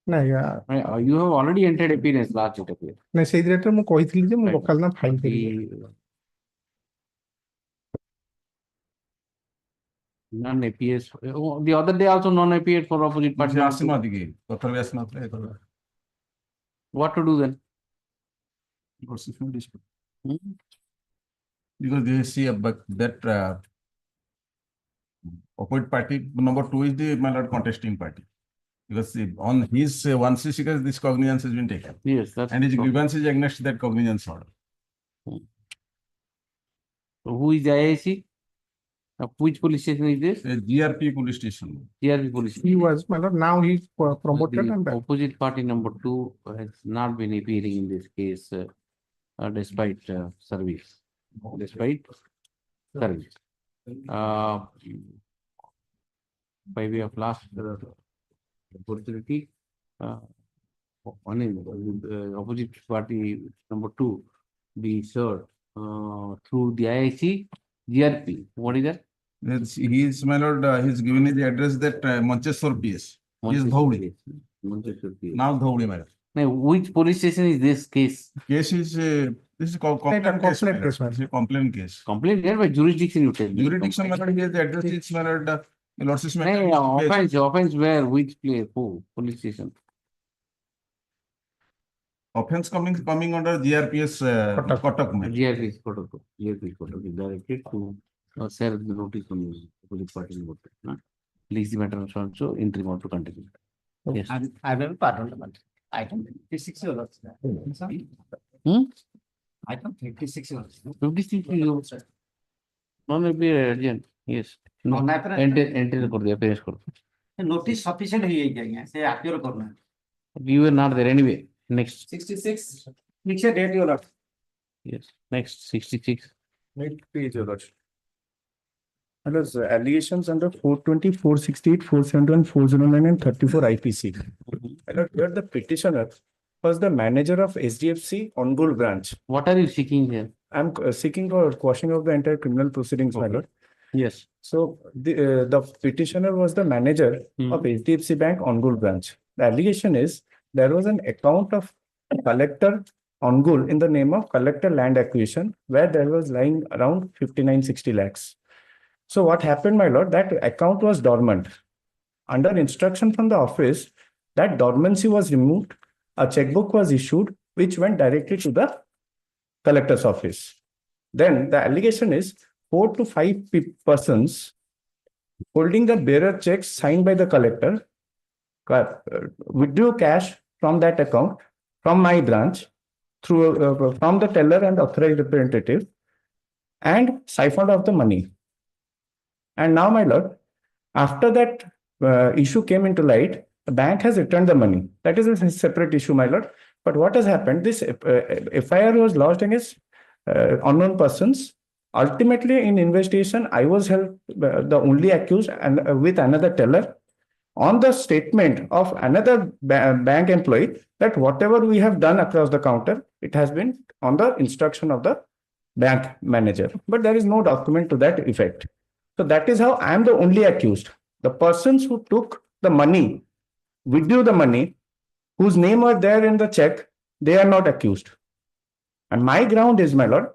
No, yeah. You have already entered appearance last it appeared. No, say that I'm going to local na file. Non-APS. The other day also non-APS for opposite party. What to do then? Because they see that opposite party. Number two is the, my lord, contesting party. Because on his 166, this cognizance has been taken. Yes, that's And his true. grievance is against that cognizance order. So who is the IIC? Which police station is this? GRP police station. GRP police. He was, my lord, now he's promoted The and back. opposite party number 2 has not been appearing in this case despite service. Despite service. By way of last opportunity, opposite party number 2 be served through the IIC GRP. What is that? He is, my lord, he's given me the address that Manchester PS. He is Dhauli. Now Dhauli, my lord. Now, which police station is this case? Case is, this is called complaint case. Complaint case, It's a complaint case. Complaint there by jurisdiction you tell me. Jurisdiction, my lord, he has the address, it's, my lord, lordship's No, offense where, which place, who, police station? Offense coming under GRPS Kotak. GRPS Kotak is directed to serve the notice on the opposite party number 2. Please the matter also interim or to continue. Yes. I will pardon the matter. Item 56 euros. Item 56 euros. 56 euros. Non-appear urgent. Yes. No. Enter कर दिया, पेश करो. Notice sufficient है क्या से appear करना. You were not there anyway. Next. 66. Next date your lord. Yes. Next 66. Next page your lord. Allegations under 420, 468, 471, 409 and 34 IPC. Here the petitioner was the manager of SDFC Hon'Ble branch. What are you seeking here? I'm seeking for quashing of the entire criminal proceedings, my lord. Yes. So the petitioner was the manager of HDFC Bank Hon'Ble branch. The allegation is there was an account of collector Hon'Ble in the name of collector land acquisition where there was lying around 59-60 lakhs. So what happened, my lord, that account was dormant. Under instruction from the office, that dormancy was removed, a checkbook was issued, which went directly to the collector's office. Then the allegation is 4 to 5 persons holding the bearer checks signed by the collector withdrew cash from that account from my branch through from the teller and authorized representative and siphoned off the money. And now, my lord, after that issue came into light, the bank has returned the money. That is a separate issue, my lord. But what has happened? This FIR was lodged against unknown persons. Ultimately, in investigation, I was held the only accused and with another teller on the statement of another bank employee that whatever we have done across the counter, it has been on the instruction of the bank manager. But there is no document to that effect. So that is how I am the only accused. The persons who took the money, withdrew the money, whose name are there in the check, they are not accused. And my ground is, my lord,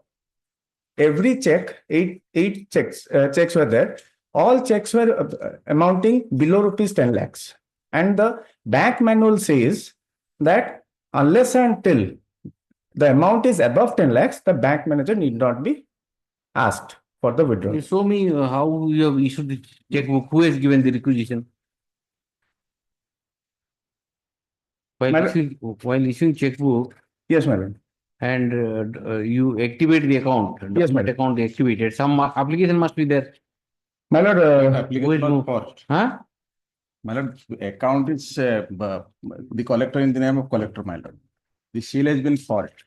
every check, eight checks were there. All checks were amounting below rupees 10 lakhs. And the bank manual says that unless and until the amount is above 10 lakhs, the bank manager need not be asked for the withdrawal. You show me how you have issued the checkbook. Who has given the requisition? While issuing checkbook. Yes, madam. And you activate the account. Yes, madam. Account activated. Some application must be there. My lord, application not forged. Huh? My lord, account is the collector in the name of collector, my lord. The seal has been forged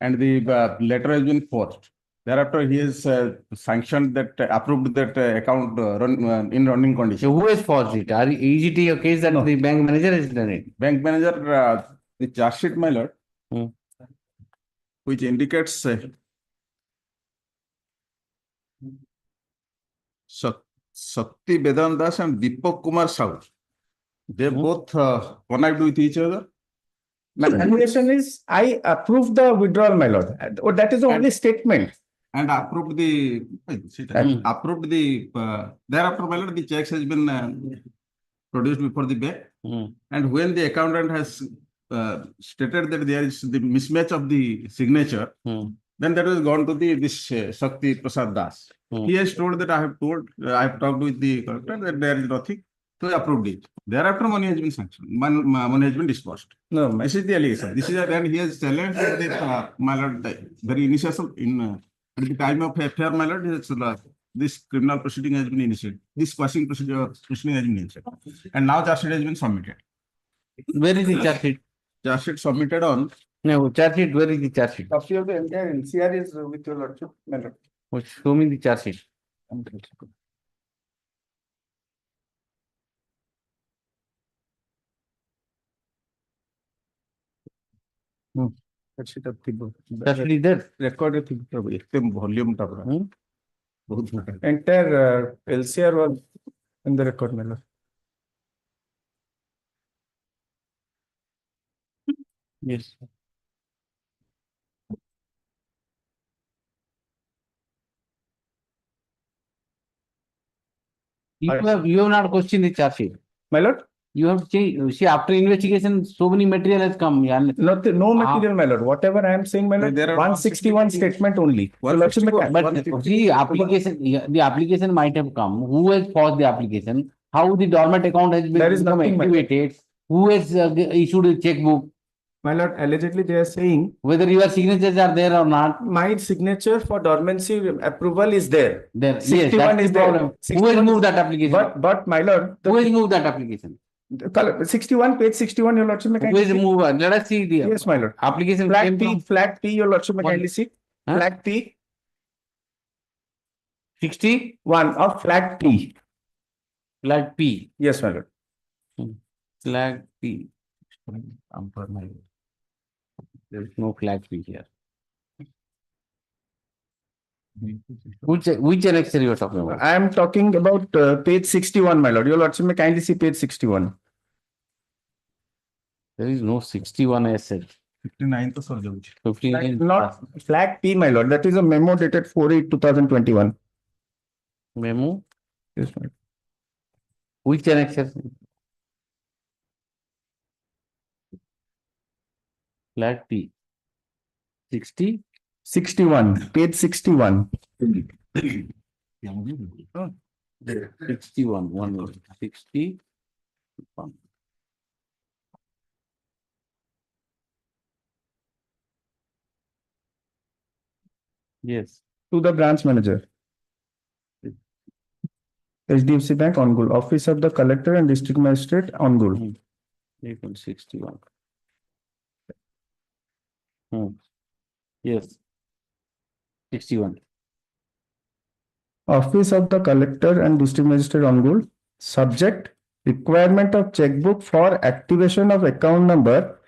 and the letter has been forged. Thereafter, he has sanctioned that, approved that account in running condition. So who has forged it? Is it a case that the bank manager has done it? Bank manager, the charge sheet, my lord, which indicates Sakti Vedan Das and Deepak Kumar Sahu. They both connived with each other. My allegation is I approved the withdrawal, my lord. That is the only statement. And approved the thereafter, my lord, the checks has been produced before the bank. And when the accountant has stated that there is the mismatch of the signature, Then that was gone to this Shakti Prasad Das. He has told that I have talked with the collector that there is nothing, so he approved it. Thereafter, money has been sanctioned, money has been disbursed. No, This is the allegation. This is then he has challenged that my lord, the very initial at the time of affair, my lord, this criminal proceeding has been initiated. This quashing proceeding has been initiated, and now charge sheet has been submitted. Where is the charge sheet? Charge sheet submitted on. No, charge sheet. Where is the charge sheet? Copy of the entire NCR is with your lordship, my lord. Show me the charge sheet. Charge sheet of Thibu. Charge sheet is there. Recorded Thibu. Volume tab. Entire LCR was in the record, my lord. Yes. You have not questioned the charge sheet. My lord? You have changed. See, after investigation, so many material has come. No material, my lord. Whatever I am saying, my lord, There are 161 statement only. But see, the application might have come. Who has paused the application? How the dormant account has been There is nothing, activated? Who has issued a checkbook? My lord, allegedly they are saying whether your signatures are there or not. My signature for dormancy approval is there. There, 61 yes, that's is the problem. there. Who has moved that application? But my lord, who has moved that application? 61, page 61, your lordship. Who is the mover? Let us see the yes, my lord. Application flat P, your lordship, kindly see. Huh? Flat P. 61 of flat P. Flat P. Yes, my lord. Flag P. There is no flag P here. Which annexure you are talking about? I am talking about page 61, my lord. Your lordship may kindly see page 61. There is no 61 asset. 59 to sir. 59. Not flag P, my lord. That is a memo dated 4/8/2021. Memo? Yes, my lord. Which annexure? Flag P. 60? 61, page 61. 61, 61. Yes. To the branch manager. HDFC Bank, Ongul. Office of the Collector and District Magistrate, Ongul. 61. Yes. 61. Office of the Collector and District Magistrate, Ongul. Subject, requirement of checkbook for activation of account number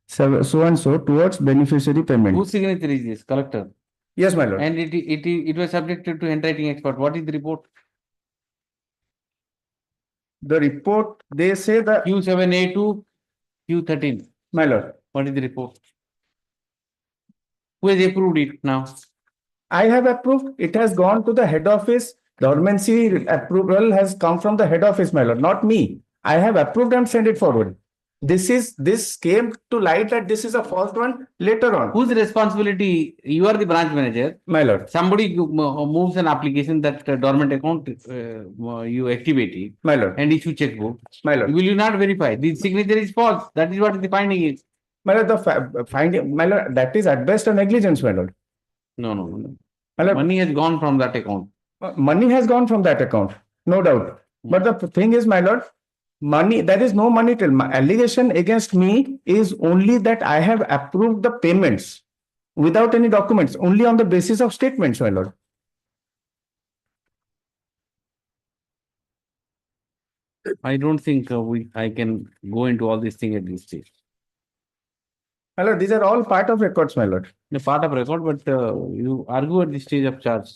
so and so towards beneficiary payment. Whose signature is this? Collector? Yes, my lord. And it was subjected to handwriting expert. What is the report? The report, they say the Q7A2, Q13. My lord. What is the report? Who has approved it now? I have approved. It has gone to the head office. Dormancy approval has come from the head office, my lord, not me. I have approved and sent it forward. This came to light that this is a false one later on. Whose responsibility? You are the branch manager. My lord. Somebody moves an application that dormant account you activate it. My lord. And issue checkbook. My lord. Will you not verify? The signature is false. That is what the finding is. My lord, the finding, my lord, that is at best a negligence, my lord. No. My lord, money has gone from that account. Money has gone from that account, no doubt. But the thing is, my lord, money, there is no money till my allegation against me is only that I have approved the payments without any documents, only on the basis of statements, my lord. I don't think I can go into all these things at this stage. My lord, these are all part of records, my lord. The part of record, but you argue at the stage of charge.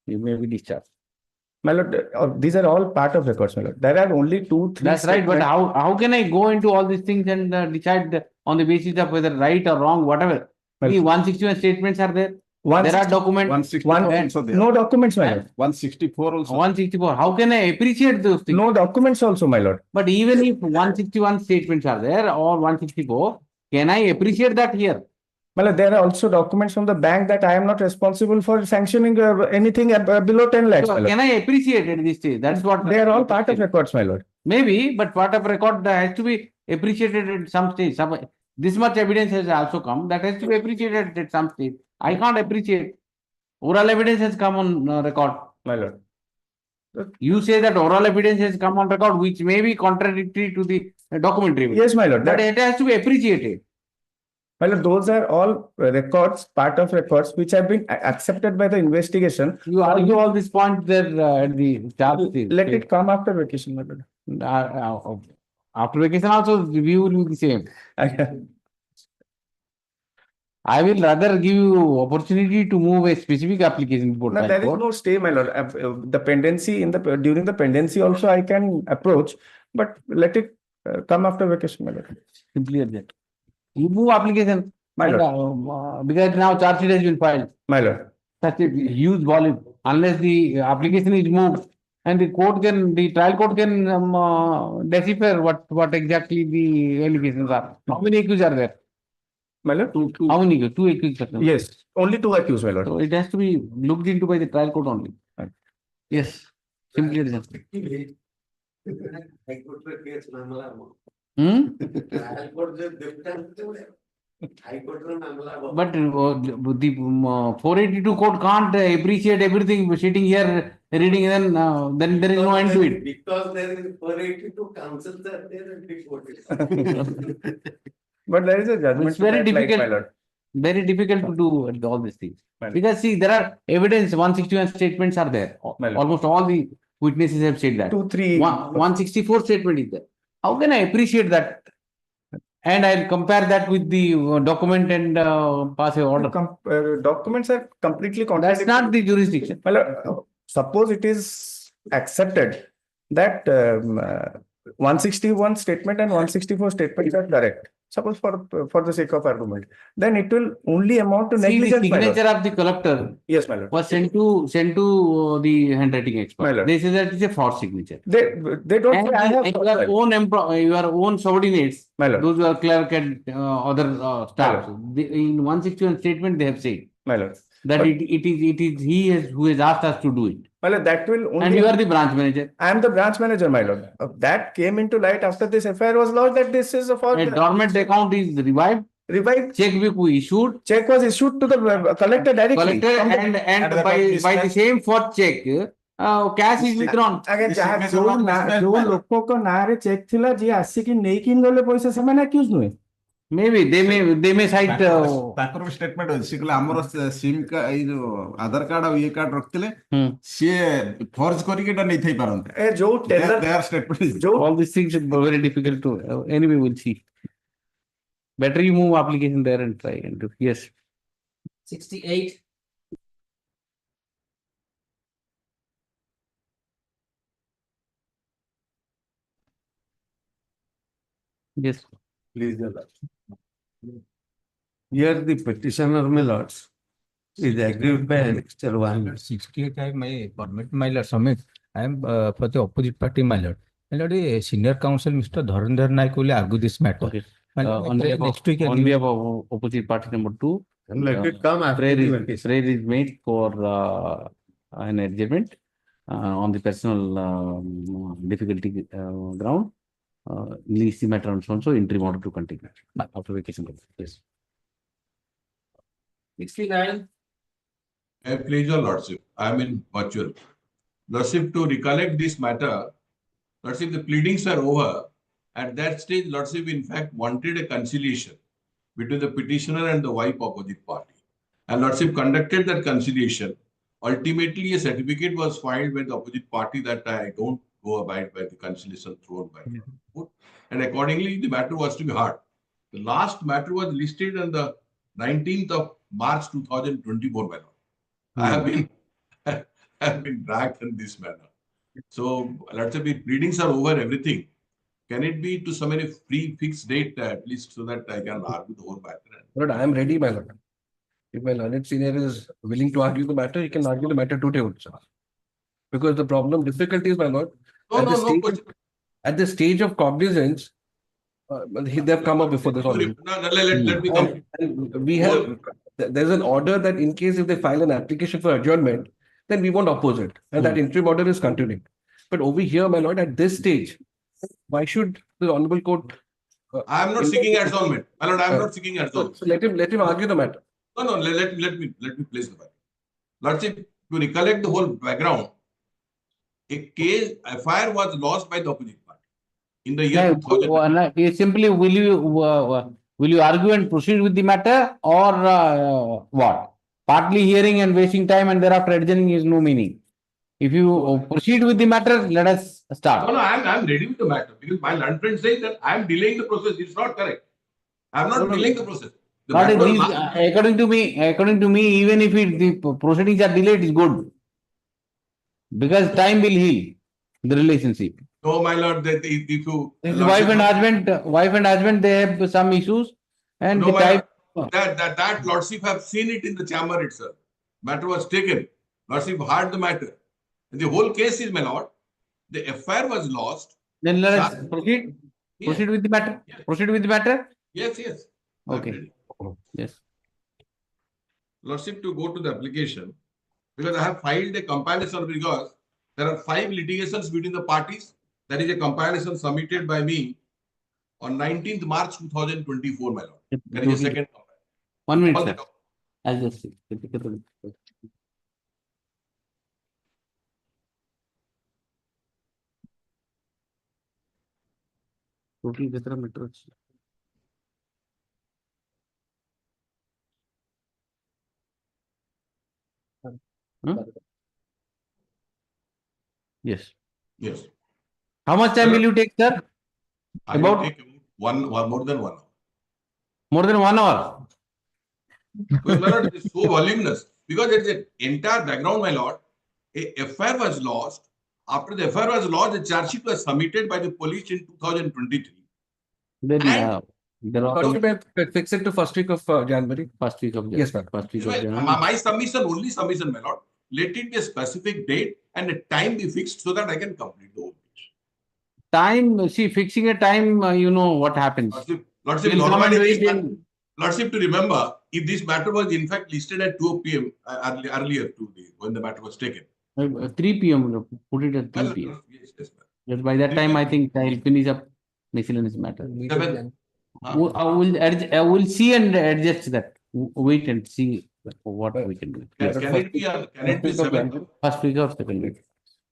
You may be discharged. My lord, these are all part of records, my lord. There are only 2, 3. That's right, but how can I go into all these things and decide on the basis of whether right or wrong, whatever? The 161 statements are there. There are documents. 164 no documents, my lord. 164 also. 164. How can I appreciate those things? No documents also, my lord. But even if 161 statements are there or 164, can I appreciate that here? Well, there are also documents from the bank that I am not responsible for sanctioning anything below 10 lakhs. So my lord. can I appreciate at this stage? That's what. They are all part of records, my lord. Maybe, but part of record has to be appreciated at some stage. This much evidence has also come. That has to be appreciated at some stage. I can't appreciate. Oral evidence has come on record. My lord. You say that oral evidence has come on record, which may be contradictory to the documentary evidence. Yes, my lord. But it has to be appreciated. Well, those are all records, part of records, which have been accepted by the investigation. You argue all these points there at the charge stage. Let it come after vacation, my lord. After vacation also, the view will be the same. I will rather give you opportunity to move a specific application before No, High there is Court. no stay, my lord. The pendency during the pendency also I can approach, but let it come after vacation, my lord. Simply that. You move application. My and, because now charge sheet has been filed. My lord. Such a huge volume. Unless the application is moved, and the trial court can decipher what exactly the allegations are. How many accused are there? My lord, How many? Two accused. Yes, only 2 accused, my lord. So it has to be looked into by the trial court only. Yes, simply that. But the 482 court can't appreciate everything sitting here reading, and then there is no end to it. Because there is 482 counsels are there and reported. But there is a judgment. It's very to that, difficult. my lord. Very difficult to do all these things. Because see, there are evidence, 161 statements are there. Almost all the witnesses have said that. 164 statement is there. How can I appreciate that? And I'll compare that with the document and pass a order. Documents are completely contradictory. That's not the jurisdiction. Well, suppose it is accepted that 161 statement and 164 statements are correct. Suppose for the sake of argument, then it will only amount to negligence. The signature of the collector, yes, my lord, was sent to the handwriting expert. My lord. They say that it's a false signature. They don't And say I have your own subordinates, My lord. those who are clerk and other staff, in 161 statement they have said my lord. that But- it is he who has asked us to do it. My lord, that will only. And you are the branch manager. I am the branch manager, my lord. That came into light after this FIR was lodged that this is for A dormant account is revived. Check book issued. Check was issued to the collector directly. Collector From the- and by the same fourth check, cash is withdrawn. ଆଜ୍ଞା ଯାହା ଯୋଉ ଲୋକଙ୍କ ନାଁରେ check ଥିଲା ଯିଏ ଆସିକି ନେଇକି ଗଲେ ପଇସା ସେମାନେ ଆକ୍ୟୁଜ ନୁହେଁ. Maybe they may cite. ତାଙ୍କର ବି ଷ୍ଟେଟମେଣ୍ଟ ଅଛି ସେ କହିଲେ ଆମର ସିମ୍ ଏଇ ଯୋଉ ଆଧାର କାର୍ଡ ଆଉ ଇଏ କାର୍ଡ ରଖିଥିଲେ ସିଏ ଫର୍ଜ କରିକି ଏଟା ନେଇଥାଇ ପାରନ୍ତି. ଏ ଯୋଉ tailor their statement All these things are very difficult to anyway we'll see. Better you move application there and try and do. Yes. 68. Yes. Please, your lord. Here the petitioner, my lords, is aggrieved by annexure 1. 68, I may permit, my lord, submit. I am for the opposite party, my lord. My lord, senior counsel, Mr. Dhorandhar Naik will argue this matter. Okay. My lord, On next week, behalf of opposite party number 2, And let it come after prayer is made for an adjournment on the personal difficulty ground. Lease the matter on so interim order to continue after vacation. Yes. 69. Please, your lordship, I am in virtual. Lordship, to recollect this matter, lordship, the pleadings are over. At that stage, lordship, in fact, wanted a conciliation between the petitioner and the wife opposite party. And lordship conducted that conciliation. Ultimately, a certificate was filed by the opposite party that I don't go abide by the conciliation thrown by the court. And accordingly, the matter was to be heard. The last matter was listed on the 19th of March 2024. By now, I have been dragged in this manner. So let's say the pleadings are over, everything. Can it be to some pre-fixed date at least so that I can argue the whole matter? Lord, I am ready, my lord. If my learned senior is willing to argue the matter, he can argue the matter today also. Because the problem, difficulty is, my lord, at the stage of cognizance, They've come up before this already. Let me come. And we have, there's an order that in case if they file an application for adjournment, then we won't oppose it. And that interim order is continuing. But over here, my lord, at this stage, why should the Honorable Court? I am not seeking adjournment. My lord, I am not seeking adjournment. So let him argue the matter. No, let me place the matter. Lordship, to recollect the whole background, a case, FIR was lost by the opposite party in the year 2000. Simply, will you argue and proceed with the matter, or what? Partly hearing and wasting time and thereafter adjourning is no meaning. If you proceed with the matter, let us start. No, I am ready with the matter because my learned friend says that I am delaying the process. It's not correct. I am not delaying the process. According to me, even if the proceedings are delayed, it's good. Because time will heal the relationship. No, my lord, that if you wife and husband, they have some issues, and no, the time. That lordship have seen it in the chamber itself. Matter was taken. Lordship heard the matter. And the whole case is, my lord, the FIR was lost. Then let us proceed. Yes. Proceed with the matter. Yes. Proceed with the matter. Yes. Okay. Yes. Lordship, to go to the application, because I have filed a compilation because there are 5 litigations between the parties. That is a compilation submitted by me on 19th March 2024, my lord. That is a second. 1 minute, sir. I'll just see. Total कितना metre है? Yes. How much time will you take, sir? I will take more than 1 hour. More than 1 hour? Because, my lord, it is so voluminous. Because there is an entire background, my lord. A FIR was lost. After the FIR was lodged, the charge sheet was submitted by the police in 2023. Then fix it to first week of January. First week of January. Yes, ma'am. First week of January. My only submission, my lord. Let it be a specific date and a time be fixed so that I can complete the whole page. Time, see, fixing a time, you know what happens. Lordship, to remember, if this matter was in fact listed at 2 p.m. Earlier today, when the matter was taken. 3 p.m. Put it at 3 p.m. Yes, just by that time, I think I will finish up miscellaneous matter. I will see and adjust that. Wait and see what we can do. Can it be 7th? First week or second week?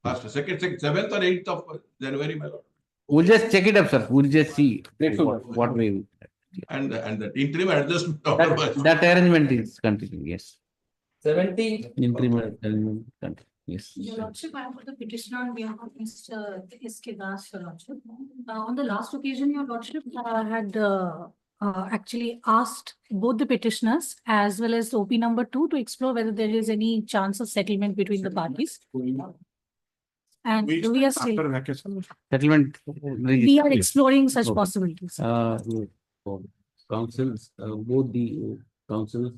First, second, 7th or 8th of January, my lord. We'll just check it up, sir. We'll just see what we. And the interim adjustment. That arrangement is continuing, yes. 17. Interim arrangement continuing, yes. Your Lordship, I am for the petitioner on behalf of Mr. S.K. Das, Your Lordship. On the last occasion, Your Lordship had actually asked both the petitioners as well as OP number 2 to explore whether there is any chance of settlement between the parties. And we are still settlement. We are exploring such possibilities. Councils, both the councils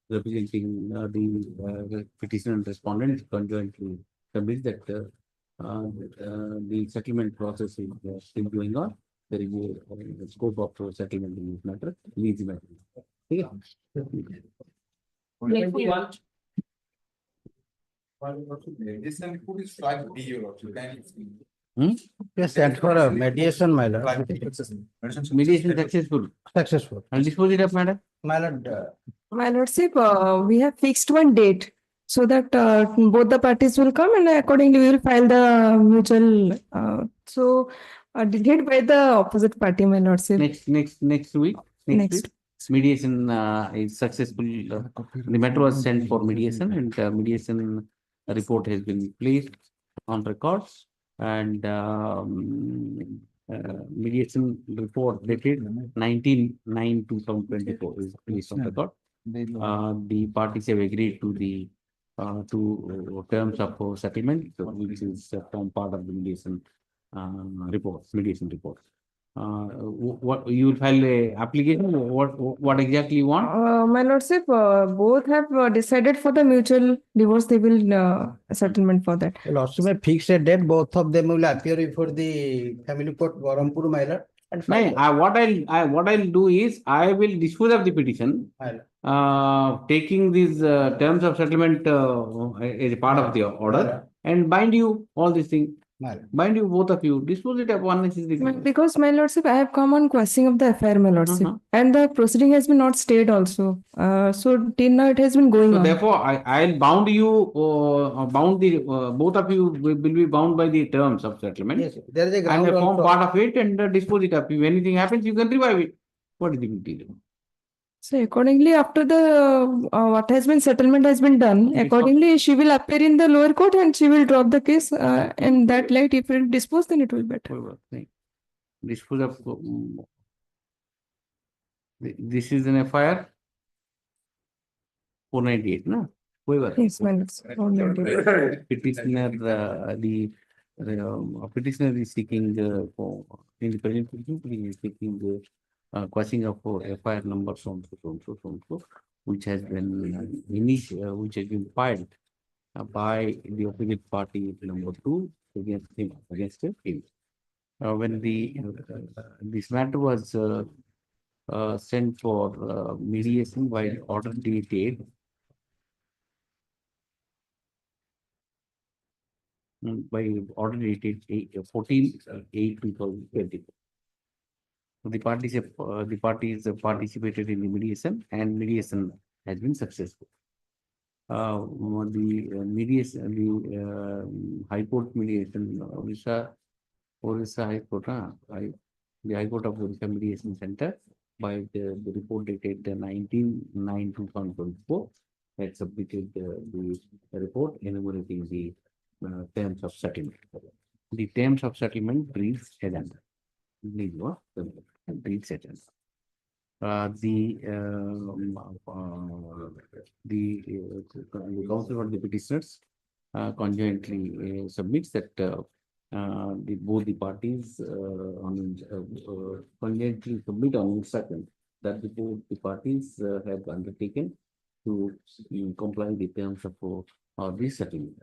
representing the petitioner and respondent conjointly submit that the settlement process is still going on. There is a scope of settlement in this matter. Easy matter. Yes, and for a mediation, my lord. Mediation successful. And dispose it up, madam. My lordship, we have fixed one date so that both the parties will come and accordingly we will file the mutual. Delayed by the opposite party, my lordship. Next week. Next week. Mediation is successful. The matter was sent for mediation, and mediation report has been placed on records. And mediation report dated 19/9/2024 is placed on record. The parties have agreed to the terms of settlement, which is from part of the mediation report. What you will file a application? What exactly you want? My lordship, both have decided for the mutual divorce. They will settlement for that. Lordship, may fix a date. Both of them will appear before the family court, Barampur, my lord. No, file. what I'll do is I will dispose of the petition, taking these terms of settlement as a part of the order and bind you all these things. Bind you both of you, dispose it upon necessity. Because my lordship, I have come on quashing of the affair, my lordship, and the proceeding has been not stayed also. So till now it has been going So on. therefore, I'll bound you, bound the both of you will be bound by the terms of settlement. Yes, there is a And ground form also. part of it and dispose it up. If anything happens, you can revive it. What is the big deal? So accordingly, after the what has been settlement has been done, accordingly she will appear in the lower court and she will drop the case. In that light, if it dispose, then it will be better. Dispose of. This is an FIR 498, no? Whoever. Yes, my lordship. Petitioner, petitioner is seeking in the present petition, he is seeking the quashing of FIR number so and so, which has been which has been filed by the opposite party number 2 against him, when this matter was sent for mediation by order dated by order dated 14/8/2020. The parties participated in the mediation and mediation has been successful. The mediation, the High Court mediation, Orissa High Court, the High Court of Orissa Mediation Center, by the report dated 19/9/2024, had submitted the report enumerating the terms of settlement. The terms of settlement reads as under. Reads as under. The counsel for the petitioners conjointly submits that both the parties conjointly submit on instruction that both the parties have undertaken to comply with the terms of this settlement.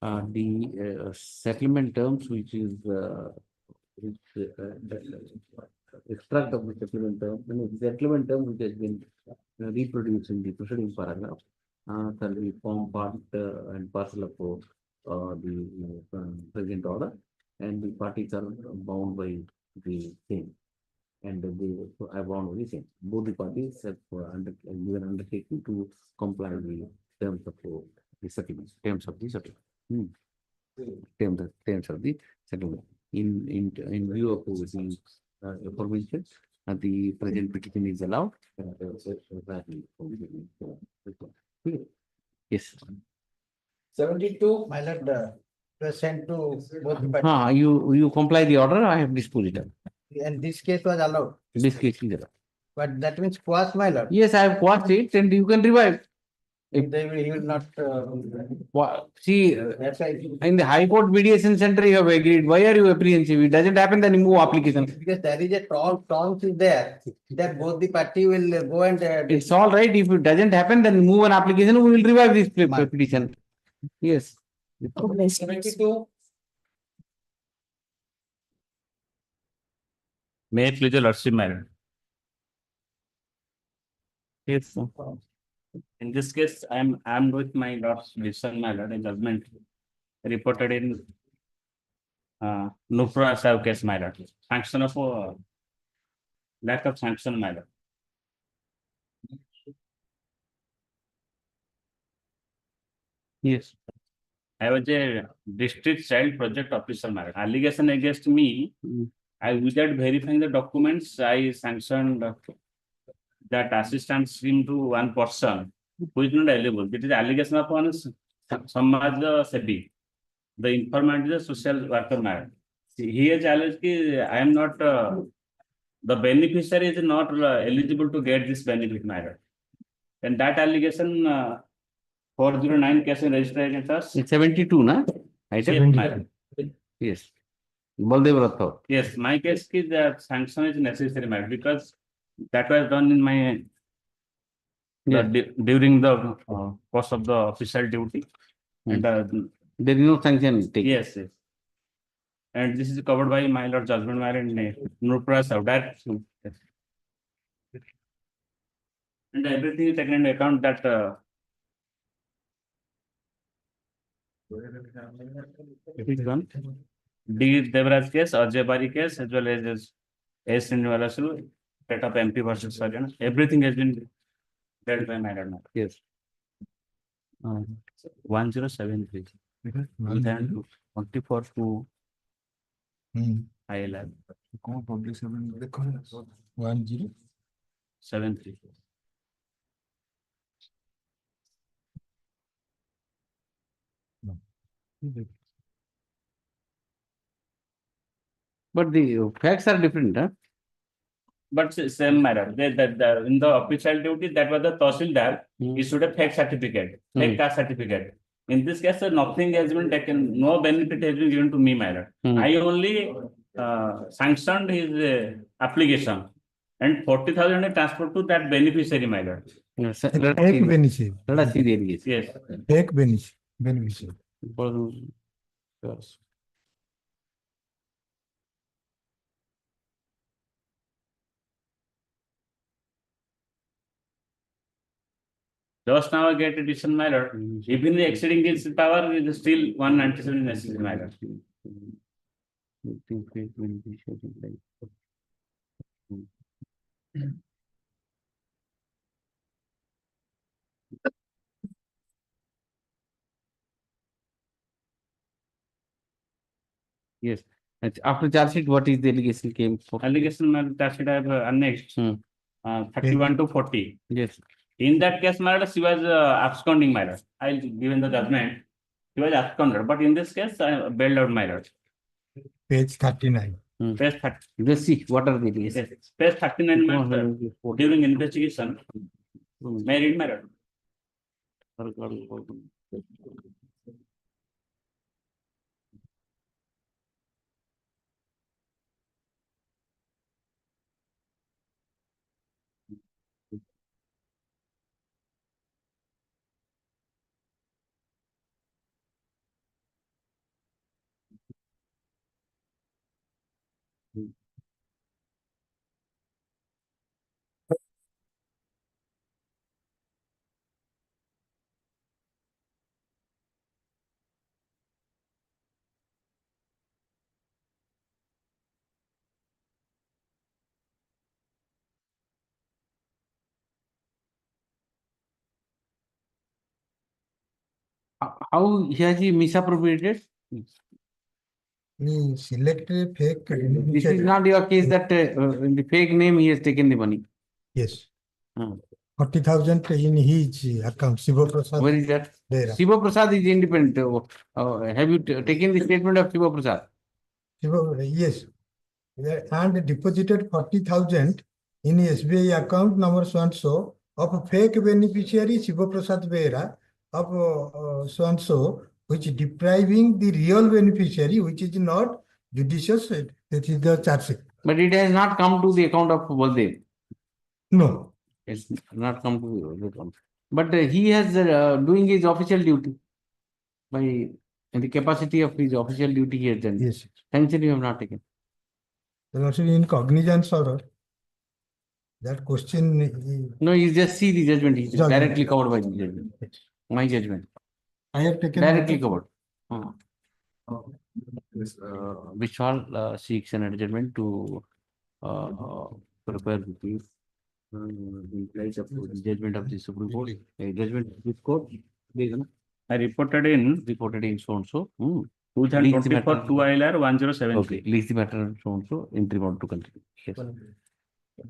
The settlement terms, which is extract of the settlement term, the settlement term which has been reproduced in the preceding paragraph, can be form part and parcel of the present order, and the parties are bound by the same, and they are bound by the same. Both the parties have given undertaking to comply with the terms of the settlement, terms of the settlement. Terms of the settlement. In view of the aforementioned, the present petition is allowed. Yes. 72, my lord, was sent to both the parties. You comply the order, I have disposed it. And this case was allowed. This case is allowed. But that means quash, my lord. Yes, I have quashed it and you can revive. If they will, he will not. See, That's why. in the High Court Mediation Center, you have agreed. Why are you apprehensive? It doesn't happen, then you move application. Because there is a clause is there that both the party will go and. It's all right. If it doesn't happen, then move an application. We will revive this petition. Yes. 72. May I please your lordship, madam? Yes. In this case, I am armed with my lord's decision, my lord, a judgment reported in Nupra Sav case, my lord. Sanction of lack of sanction, my lord. Yes. I was a district child project officer, my lord. Allegation against me, I without verifying the documents, I sanctioned that assistance scheme to one person who is not eligible. It is allegation upon Samaj Sebi. The informant is a social worker, man. He has alleged that I am not, the beneficiary is not eligible to get this benefit, man. And that allegation 409 case registered against us. It's 72, na? Yes. Baldev. Yes, my case is that sanction is necessary, man, because that was done in my during the course of the official duty, and there is no sanction taken. Yes, yes. And this is covered by my lord judgment matter and Nurpras that. And everything is taken into account that which one? D. Devraj case, Ajay Bari case, as well as S. Srinivalasu, set up MP versus Haryana. Everything has been dealt by my lord. Yes. 1073. With hand 24 to ILR. 1073. But the facts are different, huh? But same matter. In the official duty, that was the Tahsildar issued a fake certificate, fake caste certificate. In this case, nothing has been taken, no benefit has been given to me, matter. I only sanctioned his application and 40,000 transferred to that beneficiary, matter. Yes. Fake beneficiary. Let us see the allegation. Yes. Fake beneficiary. Yes. Just now I get addition matter. Even the exceeding its power is still 197 necessary matter. Yes. After charge sheet, what is the allegation came for? Allegation charge sheet I have annexed 31 to 40. Yes. In that case, matter, she was absconding matter. I'll given the judgment. She was absconded. But in this case, I bailed out matter. Page 39. Page 30. Let's see what are the allegations. Yes. Page 39 matter. During investigation, may I read matter? How has he misappropriated? He selected fake. This is not your case that in the fake name he has taken the money. Yes. 40,000 in his account. Sibo Prasad. Where is that? There. Sibo Prasad is independent. Have you taken the statement of Sibo Prasad? Yes. And deposited 40,000 in SBI account number so and so of a fake beneficiary Sibo Prasad Behera of so and so, which depriving the real beneficiary, which is not judicious. That is the charge sheet. But it has not come to the account of Baldev. No. It's not come to the account. But he has doing his official duty by in the capacity of his official duty he has done. Yes. Sanction you have not taken. Also in cognizance order. That question. No, you just see the judgment. He is directly covered by the judgment. My judgment. I have taken directly covered. Vishal seeks an adjournment to prepare the place of the judgment of the Supreme Court. A judgment of this court. I reported in so and so. 2024 2 ILR 1073. Okay, lease the matter so and so entry want to continue. Yes.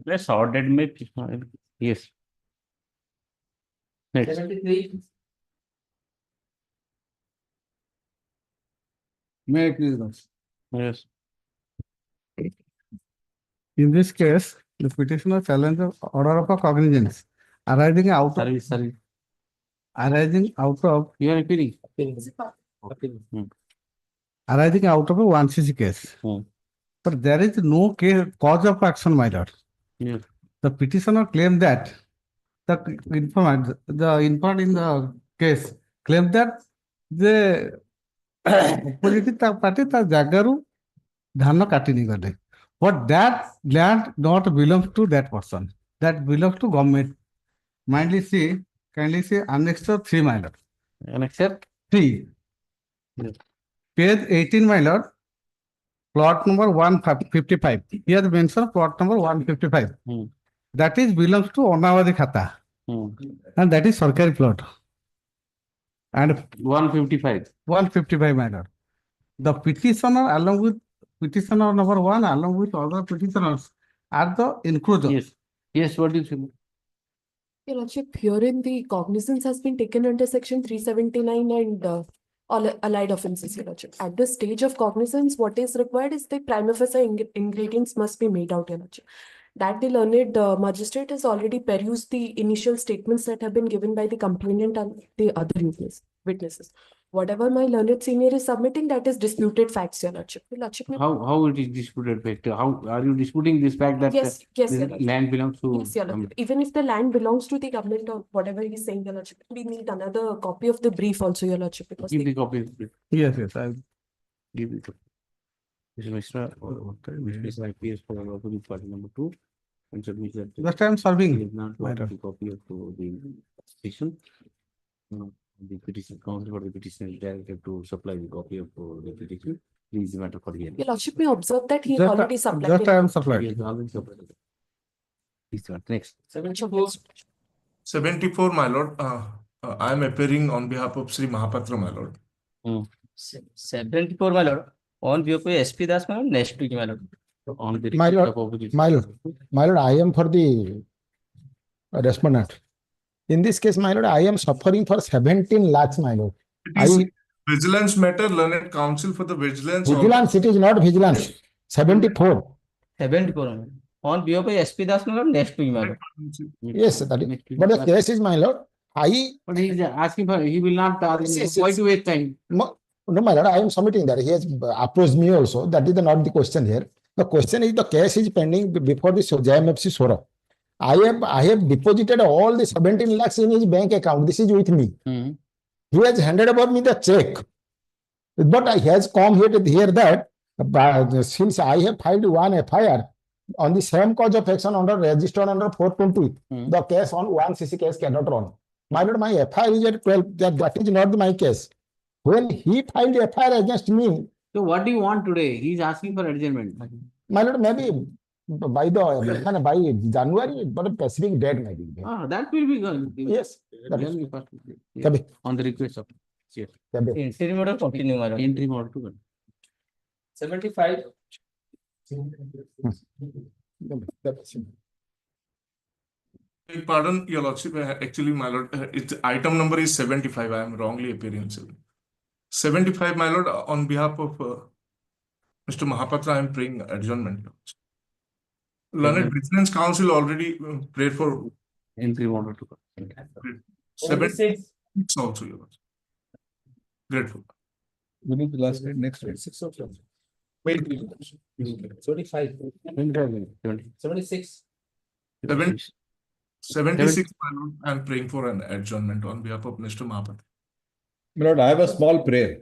Let's ordered me. Yes. Next. 73. May I please? Yes. In this case, the petitioner challenged the order of a cognizance arising out of You are appealing. Arising out of a 1cc case. But there is no cause of action, my lord. Yes. The petitioner claimed that the informant in the case claimed that the opposite party ତା ଜାଗାରୁ Dhana Katini Gade. But that land not belongs to that person. That belongs to government. Kindly see Annexure 3, my lord. Annexure 3. Yes. Page 18, my lord. Plot number 155. Here mention plot number 155. That is belongs to Onawadi Khata. And that is Sarkari plot. And 155. 155, my lord. The petitioner along with petitioner number 1 along with other petitioners are the enclosure. Yes. Yes, what do you say? Your Lordship, herein the cognizance has been taken under section 379 and all allied offences, Your Lordship. At this stage of cognizance, what is required is the prima facie ingredients must be made out, Your Lordship. That the learned magistrate has already perused the initial statements that have been given by the complainant and the other witnesses. Whatever my learned senior is submitting, that is disputed facts, Your Lordship. Your Lordship, How it is disputed fact? How are you disputing this fact that yes, Your this Lordship. land belongs to? Yes, Your Lordship. Even if the land belongs to the government or whatever he is saying, Your Lordship, we need another copy of the brief also, Your Lordship. Because Give the copy of the brief. Yes, I'll give it. Mr. Mishra, Mr. IPS for opposite party number 2. And submit that. That I am serving. He has not got the copy of the petition. The petition counsel for the petition is directed to supply the copy of the petition. Please the matter for hearing. Your Lordship may observe that he Just already supplied. Just I am supplied. He has already supplied. Please, next. 74, my lord. I am appearing on behalf of Sri Mahapatra, my lord. 74, my lord. On behalf of SP Das, my lord. Next week, my lord. On the My lord, my lord, I am for the respondent. In this case, my lord, I am suffering for 17 lakhs, my lord. It is vigilance matter, learned counsel for the vigilance. Vigilance, it is not vigilance. 74. 74. On behalf of SP Das, my lord. Next week, my lord. Yes, that is. But the case is, my lord, But he is asking for, he will not, why to waste time? No, my lord, I am submitting that. He has approached me also. That is not the question here. The question is the case is pending before the JMFC SORA. I have deposited all the 17 lakhs in his bank account. This is with me. He has handed over me the check. But he has come here to hear that since I have filed one FIR on the same cause of action registered under 420, the case on 1CC case cannot run. My lord, my FIR is at 12. That is not my case. When he filed FIR against me. So what do you want today? He is asking for adjournment. My lord, maybe by January, but a specific date maybe. That will be good. Yes. Yes. On the request of. Yes. Interim order continue, my lord. Interim order to go. 75. Pardon, your lordship. Actually, my lord, its item number is 75. I am wrongly appearing. 75, my lord, on behalf of Mr. Mahapatra, I am praying adjournment. Learned Vigilance Council already prayed for entry order to 76 also, your lordship. Grateful. We need the last date next week. 6 of 75. 76. 76, my lord, I am praying for an adjournment on behalf of Mr. Mahapatra. My lord, I have a small prayer.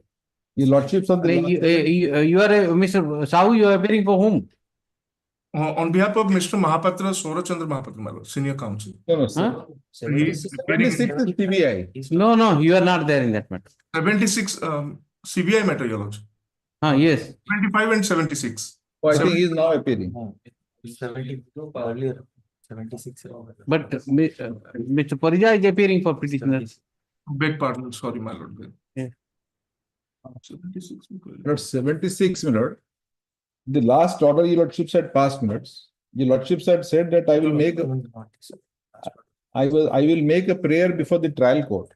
Your lordships of the you are Mr. Sahu, you are appearing for whom? On behalf of Mr. Mahapatra, Saurabh Chandra Mahapatra, my lord, senior counsel. No, sir. 76 is CBI. No, you are not there in that matter. 76 CBI matter, your lordship. Yes. 25 and 76. Oh, I think he is now appearing. 72 earlier. 76. But Mr. Parija is appearing for petitioners. Beg pardon, sorry, my lord. Yeah. 76. Lord, 76, my lord. The last order your lordships had passed, minutes. Your lordships had said that I will make a prayer before the trial court,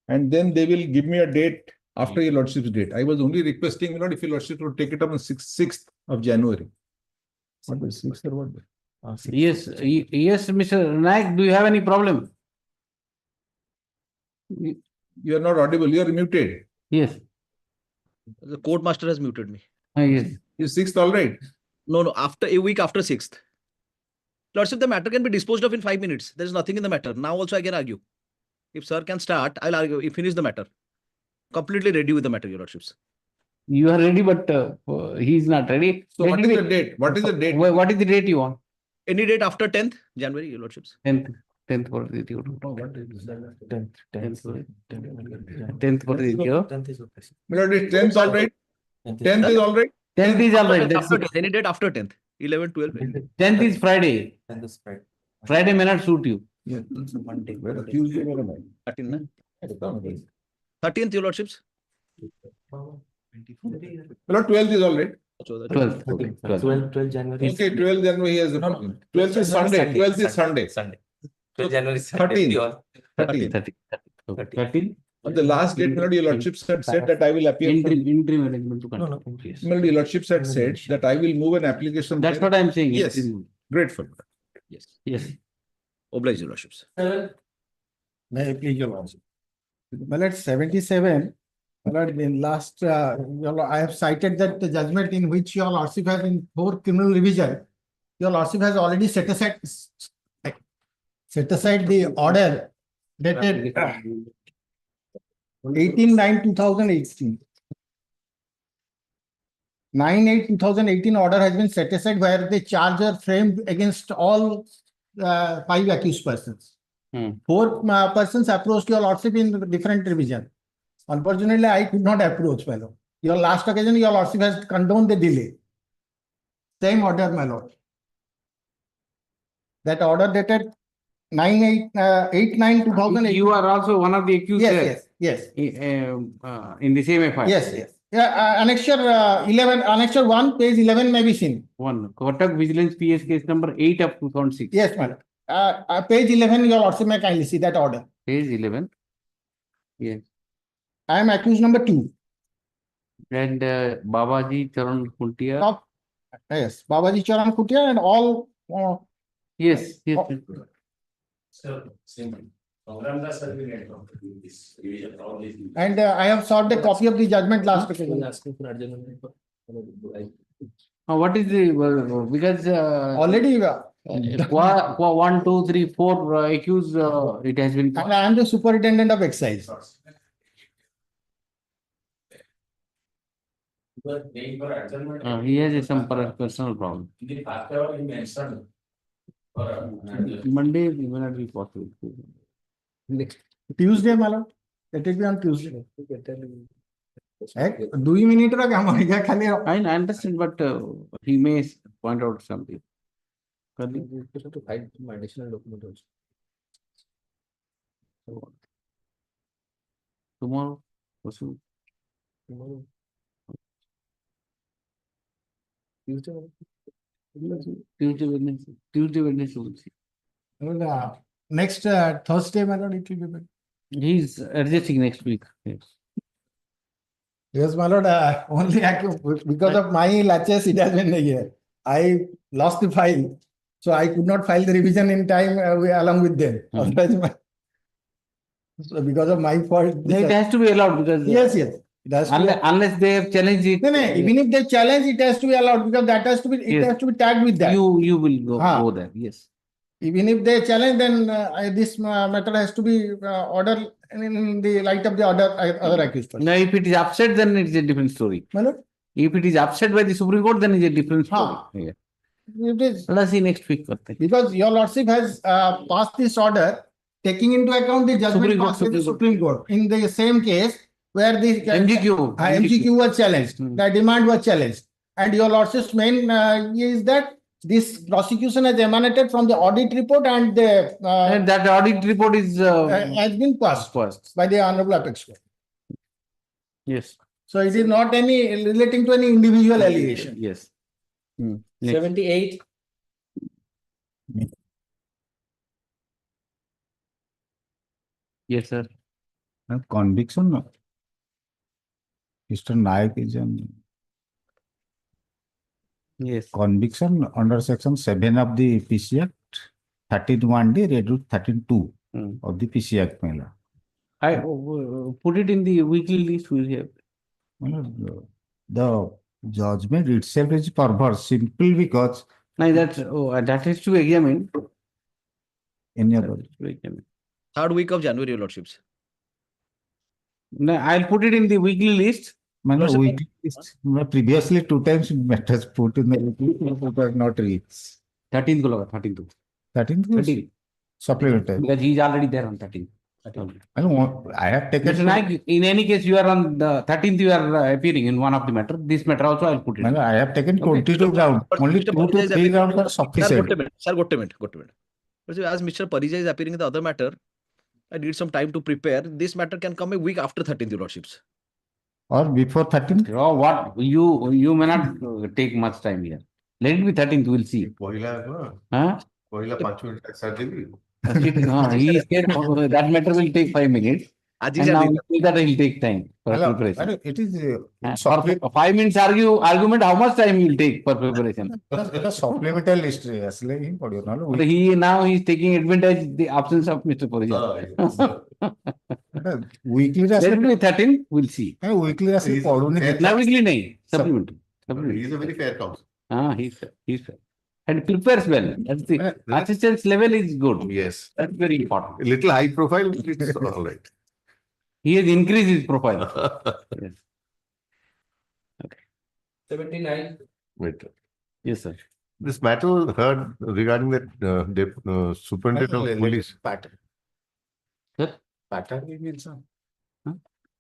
and then they will give me a date after your lordship's date. I was only requesting, my lord, if your lordship would take it up on 6th of January. What was 6th or what? Yes, Mr. Naik, do you have any problem? You are not audible. You are muted. Yes. The court master has muted me. Yes. Is 6th all right? No, after a week after 6th. Lordship, the matter can be disposed of in 5 minutes. There is nothing in the matter. Now also I can argue. If sir can start, I'll argue. Finish the matter. Completely ready with the matter, your lordships. You are ready, but he is not ready. So what is the date? What is the date? What is the date you want? Any date after 10th January, your lordships. 10th for the due. Oh, what is that? 10th for the due. Milord, is 10th all right? 10th is all right? 10th is all right. That's After it. 10th, any date after 10th, 11, 12. 10th is Friday. Friday may not suit you. Tuesday, 13th, 13th, your lordships. Milord, 12th is all right. 12th. Okay. 12 January. Okay, 12th January he has the problem. 12th is Sunday. 12th is Sunday. Sunday. So 12 January. 13th. 13th. The last date, Milord, your lordships had said that I will appear. Interim arrangement to continue. Yes. Milord, your lordships had said that I will move an application. That's what I am saying. Yes. Grateful. Yes. Yes. Oblige, your lordships. May I please your lordship? Well, at 77, well, in last, I have cited that the judgment in which your lordship has in 4 criminal revision, your lordship has already set aside the order dated 18/9/2018. 9/8/2018 order has been set aside where the charge are framed against all 5 accused persons. 4 persons approached your lordship in different revision. Unfortunately, I could not approach, my lord. Your last occasion, your lordship has condoned the delay. Same order, my lord. That order dated 8/9/2018. You are also one of the accused. Yes, yes. In the same FIR. Yes. Yeah, Annexure 11, Annexure 1, page 11 may be seen. 1. Kotak Vigilance PS case number 8 of 2006. Yes, madam. Page 11, your lordship may kindly see that order. Page 11. Yes. I am accused number 2. And Babaji Charan Kuntia. Yes, Babaji Charan Kutia and all. Yes. And I have sought the copy of the judgment last occasion. What is the because already 1, 2, 3, 4 accused it has been. And I am the superintendent of excise. He has some personal problem. Monday may not be possible. Tuesday, my lord. Let it be on Tuesday. 2 minutes I understand, but he may point out something. To hide some additional document also. Tomorrow. Tomorrow. Tuesday, Wednesday. We'll see. Next Thursday, my lord, it will be better. He's adjusting next week. Yes. Yes, my lord, only because of my laches, it has been a year. I lost the file, so I could not file the revision in time along with them. So because of my fault. It has to be allowed because. Yes. It has to unless they have challenged it. No, even if they challenge, it has to be allowed because that has to be. It has to be tagged with that. You will go there. Yes. Even if they challenge, then this matter has to be ordered in the light of the other accused person. Now, if it is upset, then it is a different story. If it is upset by the Supreme Court, then it is a different story. Yeah. Let us see next week. Because your lordship has passed this order, taking into account the judgment passed by the Supreme Court in the same case where the MGQ was challenged, the demand was challenged, and your lordship's main is that this prosecution has emanated from the audit report and the and that audit report is has been passed by the Honorable Apex Court. Yes. So it is not any relating to any individual allegation. Yes. 78. Yes, sir. Conviction. Mr. Naik is an conviction under section 7 of the PC Act, 13(1)(d), reduced 13(2) of the PC Act. I put it in the weekly list. We have. The judgment itself is perverse simply because. That is to examine. Any other. 3rd week of January, your lordships. No, I'll put it in the weekly list. Mano, previously 2 times matters put in the weekly, but are not reached. 13th को लगा 13th को 13th supplementary. because he is already there on 13th. I have taken. Mr. Naik, in any case, you are on the 13th. You are appearing in one of the matter. This matter also I will put it. Mano, I have taken 22 rounds. Only 2 to 3 rounds are sufficient. Sir, got a minute. As Mr. Parija is appearing in the other matter, I need some time to prepare. This matter can come a week after 13th, Your Lordships. Or before 13th? Oh, what? You may not take much time here. Let it be 13th, we'll see. Huh? He said that matter will take 5 minutes. And now we see that it will take time for preparation. It is for 5 minutes argument, how much time will take for preparation? the supplemental list. Now he is taking advantage the absence of Mr. Parija. Weekly Let it be 13, we'll see. Weekly Now weekly nahi, supplementary. He is a very fair counsel. He's fair. And prepares well. That's the assistance level is good. Yes. That's very important. A little high profile, it's all right. He has increased his profile. Yes. Okay. 79. Wait. Yes, sir. This matter was heard regarding that superintendent of police. Pattern. Sir? Pattern means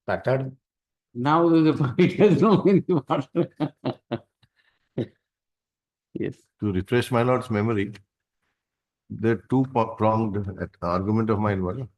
pattern. Now it has no meaning. Yes. To refresh my lord's memory, there are two-pronged argument of mine. One.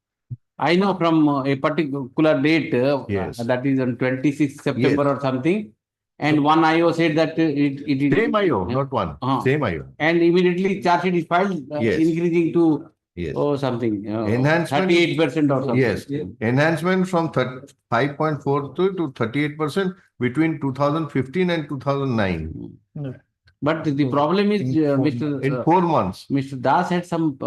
I know from a particular date, Yes. that is on 26th September or something, and one IO said that it is... Same IO, not one. Same IO. And immediately charge sheet is filed, Yes. increasing to Yes. something, Enhancement. 38% or something. Yes. Enhancement from 5.42 to 38% between 2015 and 2009. But the problem is, in 4 months. Mr. Das had some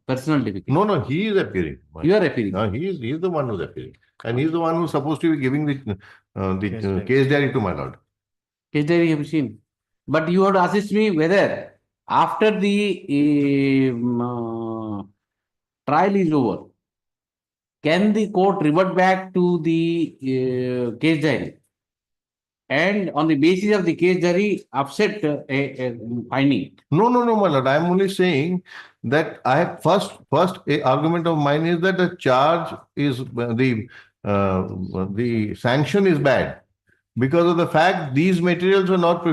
personal difficulty. No, he is appearing. You are appearing. No, he is the one who is appearing. And he is the one who is supposed to be giving the case diary to my lord. Case diary you have seen. But you have to assist me whether after the trial is over, can the court revert back to the case diary? And on the basis of the case diary, upset a finding. No, my lord. I am only saying that I have first argument of mine is that the charge is the sanction is bad because of the fact these materials were not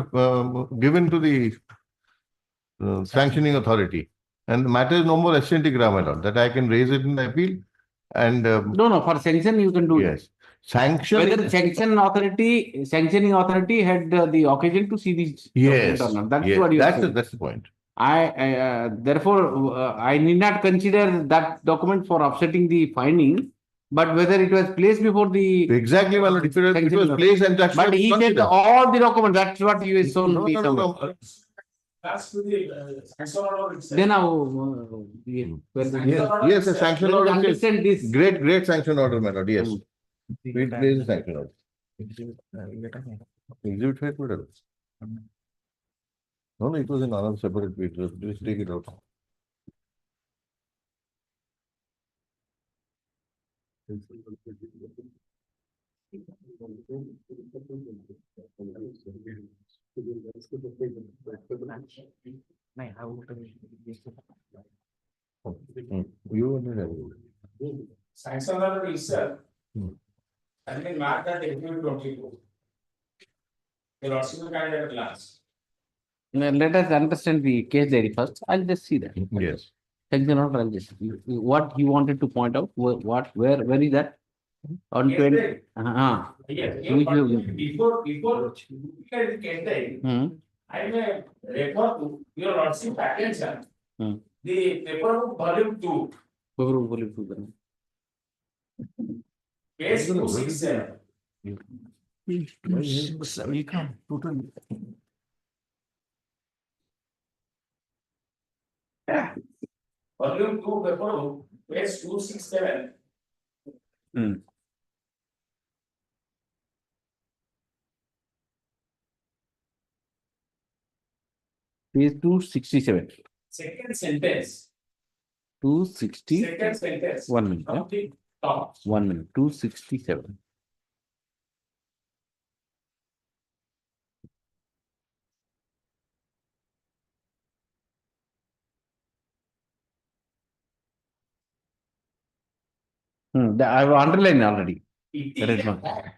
given to the sanctioning authority, and the matter is no more extenti grave, my lord. That I can raise it in the appeal, and no, for sanction you can do yes. it. Sanction. Whether the sanctioning authority had the occasion to see these yes, documents or not. That's yes. what you are saying. That's the point. Therefore, I need not consider that document for upsetting the finding, but whether it was placed before the... Exactly, well, it was placed and... But he said all the documents, that's what he is shown me. No. That's to the sanction order. Then now... Yes, a sanction order. Understand this. Great sanction order, my lord, yes. There is a sanction order. Exhibit fair order. No, it was in another separate page. Just take it out. Sanction order itself. And then mark that exhibit 22. The lordship will carry at a glance. Let us understand the case diary first. I'll just see that. Yes. Sanction order, I'll just see. What he wanted to point out, where is that? On 20. Yes, before looking at the case diary, I may refer to your lordship attention. The paper volume 2. Volume 2. Case 267. You can't totally. Volume 2 paper, page 267. Page 267. Second sentence. 260. Second sentence. 1 minute. From the top. 1 minute. 267. I have underlined already. It That is is a not. fact.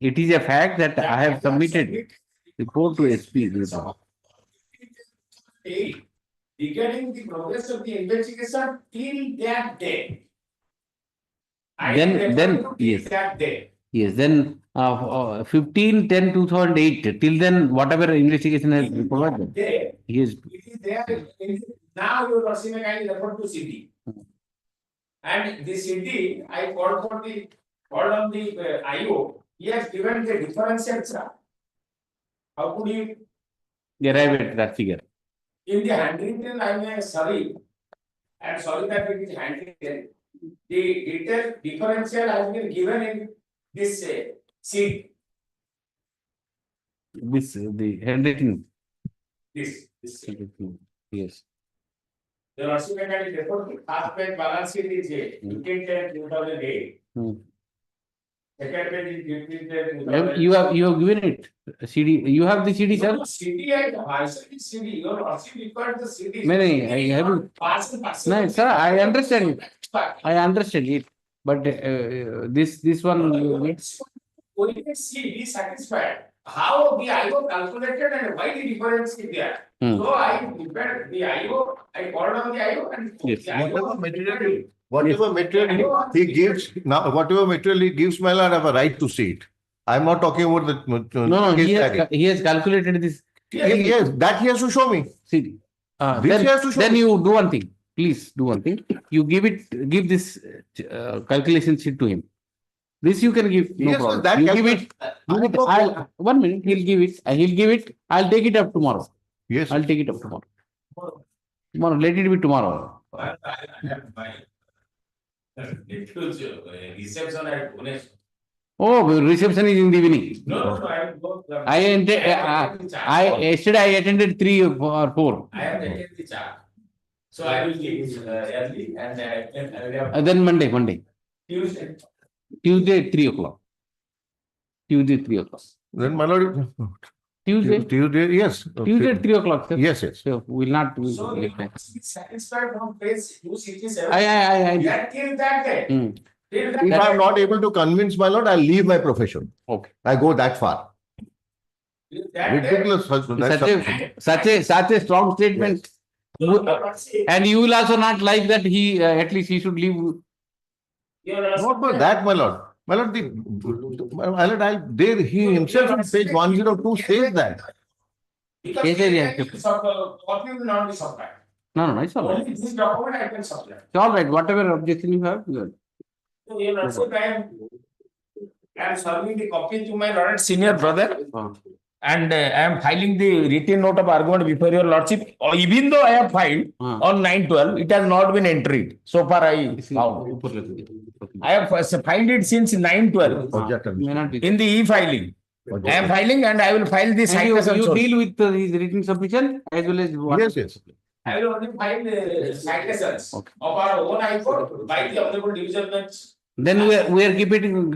It is a fact that I have submitted report to SP. Regarding the progress of the investigation till that day. I am Then referring to till yes. that day. Yes, then 15/10/2008, till then, whatever investigation has provided. There, Yes. it is there. Now your Lordship may kindly refer to CD. And the CD, I called on the IO, he has given the differential chart. How could you, Arrive at that figure. in the handwritten, I am sorry, and sorry that it is handwritten. The detail differential has been given in this sheet. This, the handwritten. This. Yes. The Lordship may kindly refer to first page balance sheet is 15/10/2008. Second page is 15/10/2008. You have given it. CD. You have the CD, sir? No, CD, I said the CD. Your Lordship required the CD. No, I haven't. No, sir, I understand it. I understand it. But this one. Only CD satisfied. How the IO calculated and why the difference is there. So I prepared the IO, I called on the IO and. Yes. the IO Whatever material he gives, now whatever material he gives, my lord, I have a right to see it. I'm not talking about the. No, case he package. has calculated this. Yes, that he has to show me. CD. This Then, he has to show then me. you do one thing. Please do one thing. You give this calculation sheet to him. This you can give. No Yes, sir, problem. that You give it. calculation- 1 minute. He'll give it. He'll give it. I'll take it up tomorrow. Yes. I'll take it up tomorrow. Tomorrow. Let it be tomorrow. Reception at Pune. Oh, reception is in the evening. No, Yesterday I attended 3 or 4. I have taken the charge. So I will give early and I will Then Monday. Tuesday. Tuesday at 3 o'clock. Tuesday 3 o'clock. Then my lord. Tuesday, yes. Tuesday at 3 o'clock, sir. Yes, yes. So we'll not. So you must be satisfied from page 267. I. That till that day. Till that If day. I'm not able to convince my lord, I'll leave my profession. Okay. I go that far. Till that day. Ridiculous. Such a strong statement. And you will also not like that he at least he should leave. Not for that, my lord. My lord, there he himself on page 102 says that. Because copy will not be supplied. No, it's all Only right. this document I can supply. It's all right. Whatever objection you have, good. So you know, so I am serving the copy to my lord senior brother. And I am filing the written note of argument before your lordship. Even though I have filed on 9/12, it has not been entered. So far I found. I have filed it since 9/12 in the e-filing. I am filing and I will file the citation. You deal with his written submission as well as what? Yes. I will only file the citations of our own High Court by the Honorable Division Bench. Then we are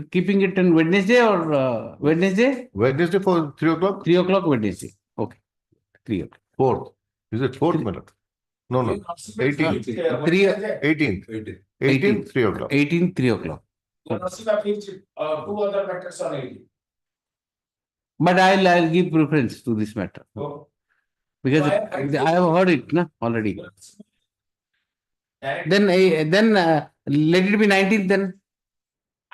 keeping it on Wednesday or Wednesday? Wednesday for 3 o'clock? 3 o'clock Wednesday. Okay. 3 o'clock. 4th. Is it 4th minute? No. 18th. 18th, 3 o'clock. 18th, 3 o'clock. Your lordship have fixed 2 other matters on it. But I'll give preference to this matter. Because I have heard it already. Then let it be 19th then.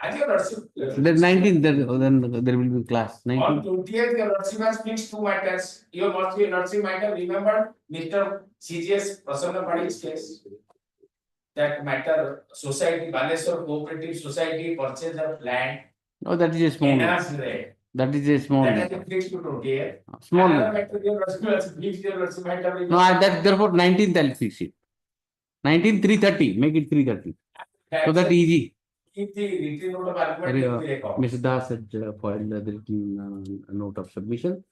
As your lordship. Then 19th, then there will be class. On 19th. 20th, your lordship has fixed 2 matters. Your lordship might have remembered Mr. CGS Prasanna Padik's case. That matter, society, Baleswar Cooperative Society purchase of land. Oh, that is a small. Enhanced rate. That is a small. That has been fixed to 20th. Small. Another matter, your lordship has fixed, your lordship might have remembered. No, that therefore 19th I'll fix it. 19th 3:30. Make it 3:30. So that easy. Keep the written note of argument in the record. Mr. Das had filed the written note of submission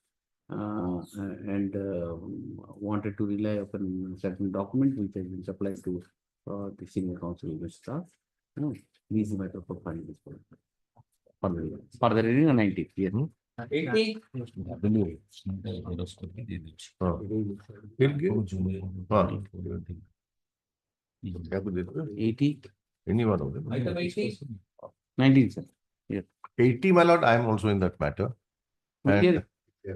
and wanted to rely upon certain document which has been supplied to the senior counsel, Mr. Das. This is a matter for filing this for the reading on 19th. Yes. 18th. Any one of them. Item 19, sir. Yes. 80, my lord, I am also in that matter. And Okay.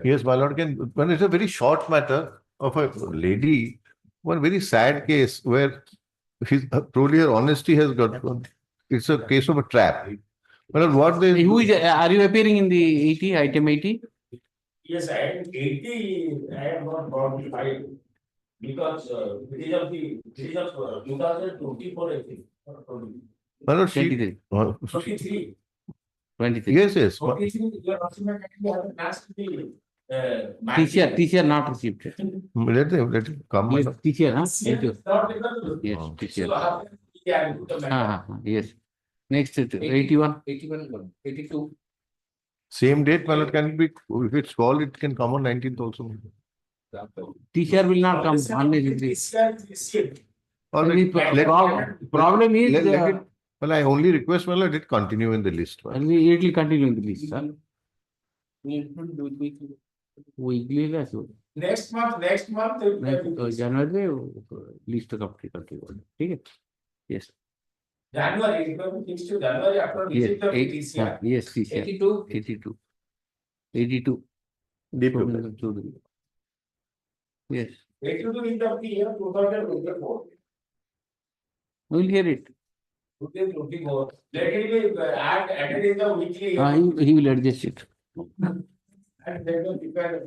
yes, my lord, when it's a very short matter of a lady, one very sad case where his probably her honesty has got, it's a case of a trap. Well, what they Who is, are you appearing in the 80, item 80? Yes, I am 80, I am not brought the file because it is of 2024, I think. my lord, she, 23. 23. 23. yes, yes. 23, your document have asked the TCR not received. Let them come. Yes, TCR, huh? Yes, not available. Yes, So TCR. I have yeah, put the matter. Yes. Next, 81. 81, 82. Same date, my lord, can it be, if it's called, it can come on 19th also. TCR will not come unless it is. TCR is received. Or Problem is, let it, well, I only request, my lord, it continue in the list. it will continue in the list, sir. Weekly, less. Next month, January, list complete. Okay. Yes. January, it will be fixed to January after receipt of TCR. Yes, TCR. 82. 82. 82. Yes. 82 is of the year 2024. We'll hear it. Let it be added in the weekly. He will adjust it. And they will prepare.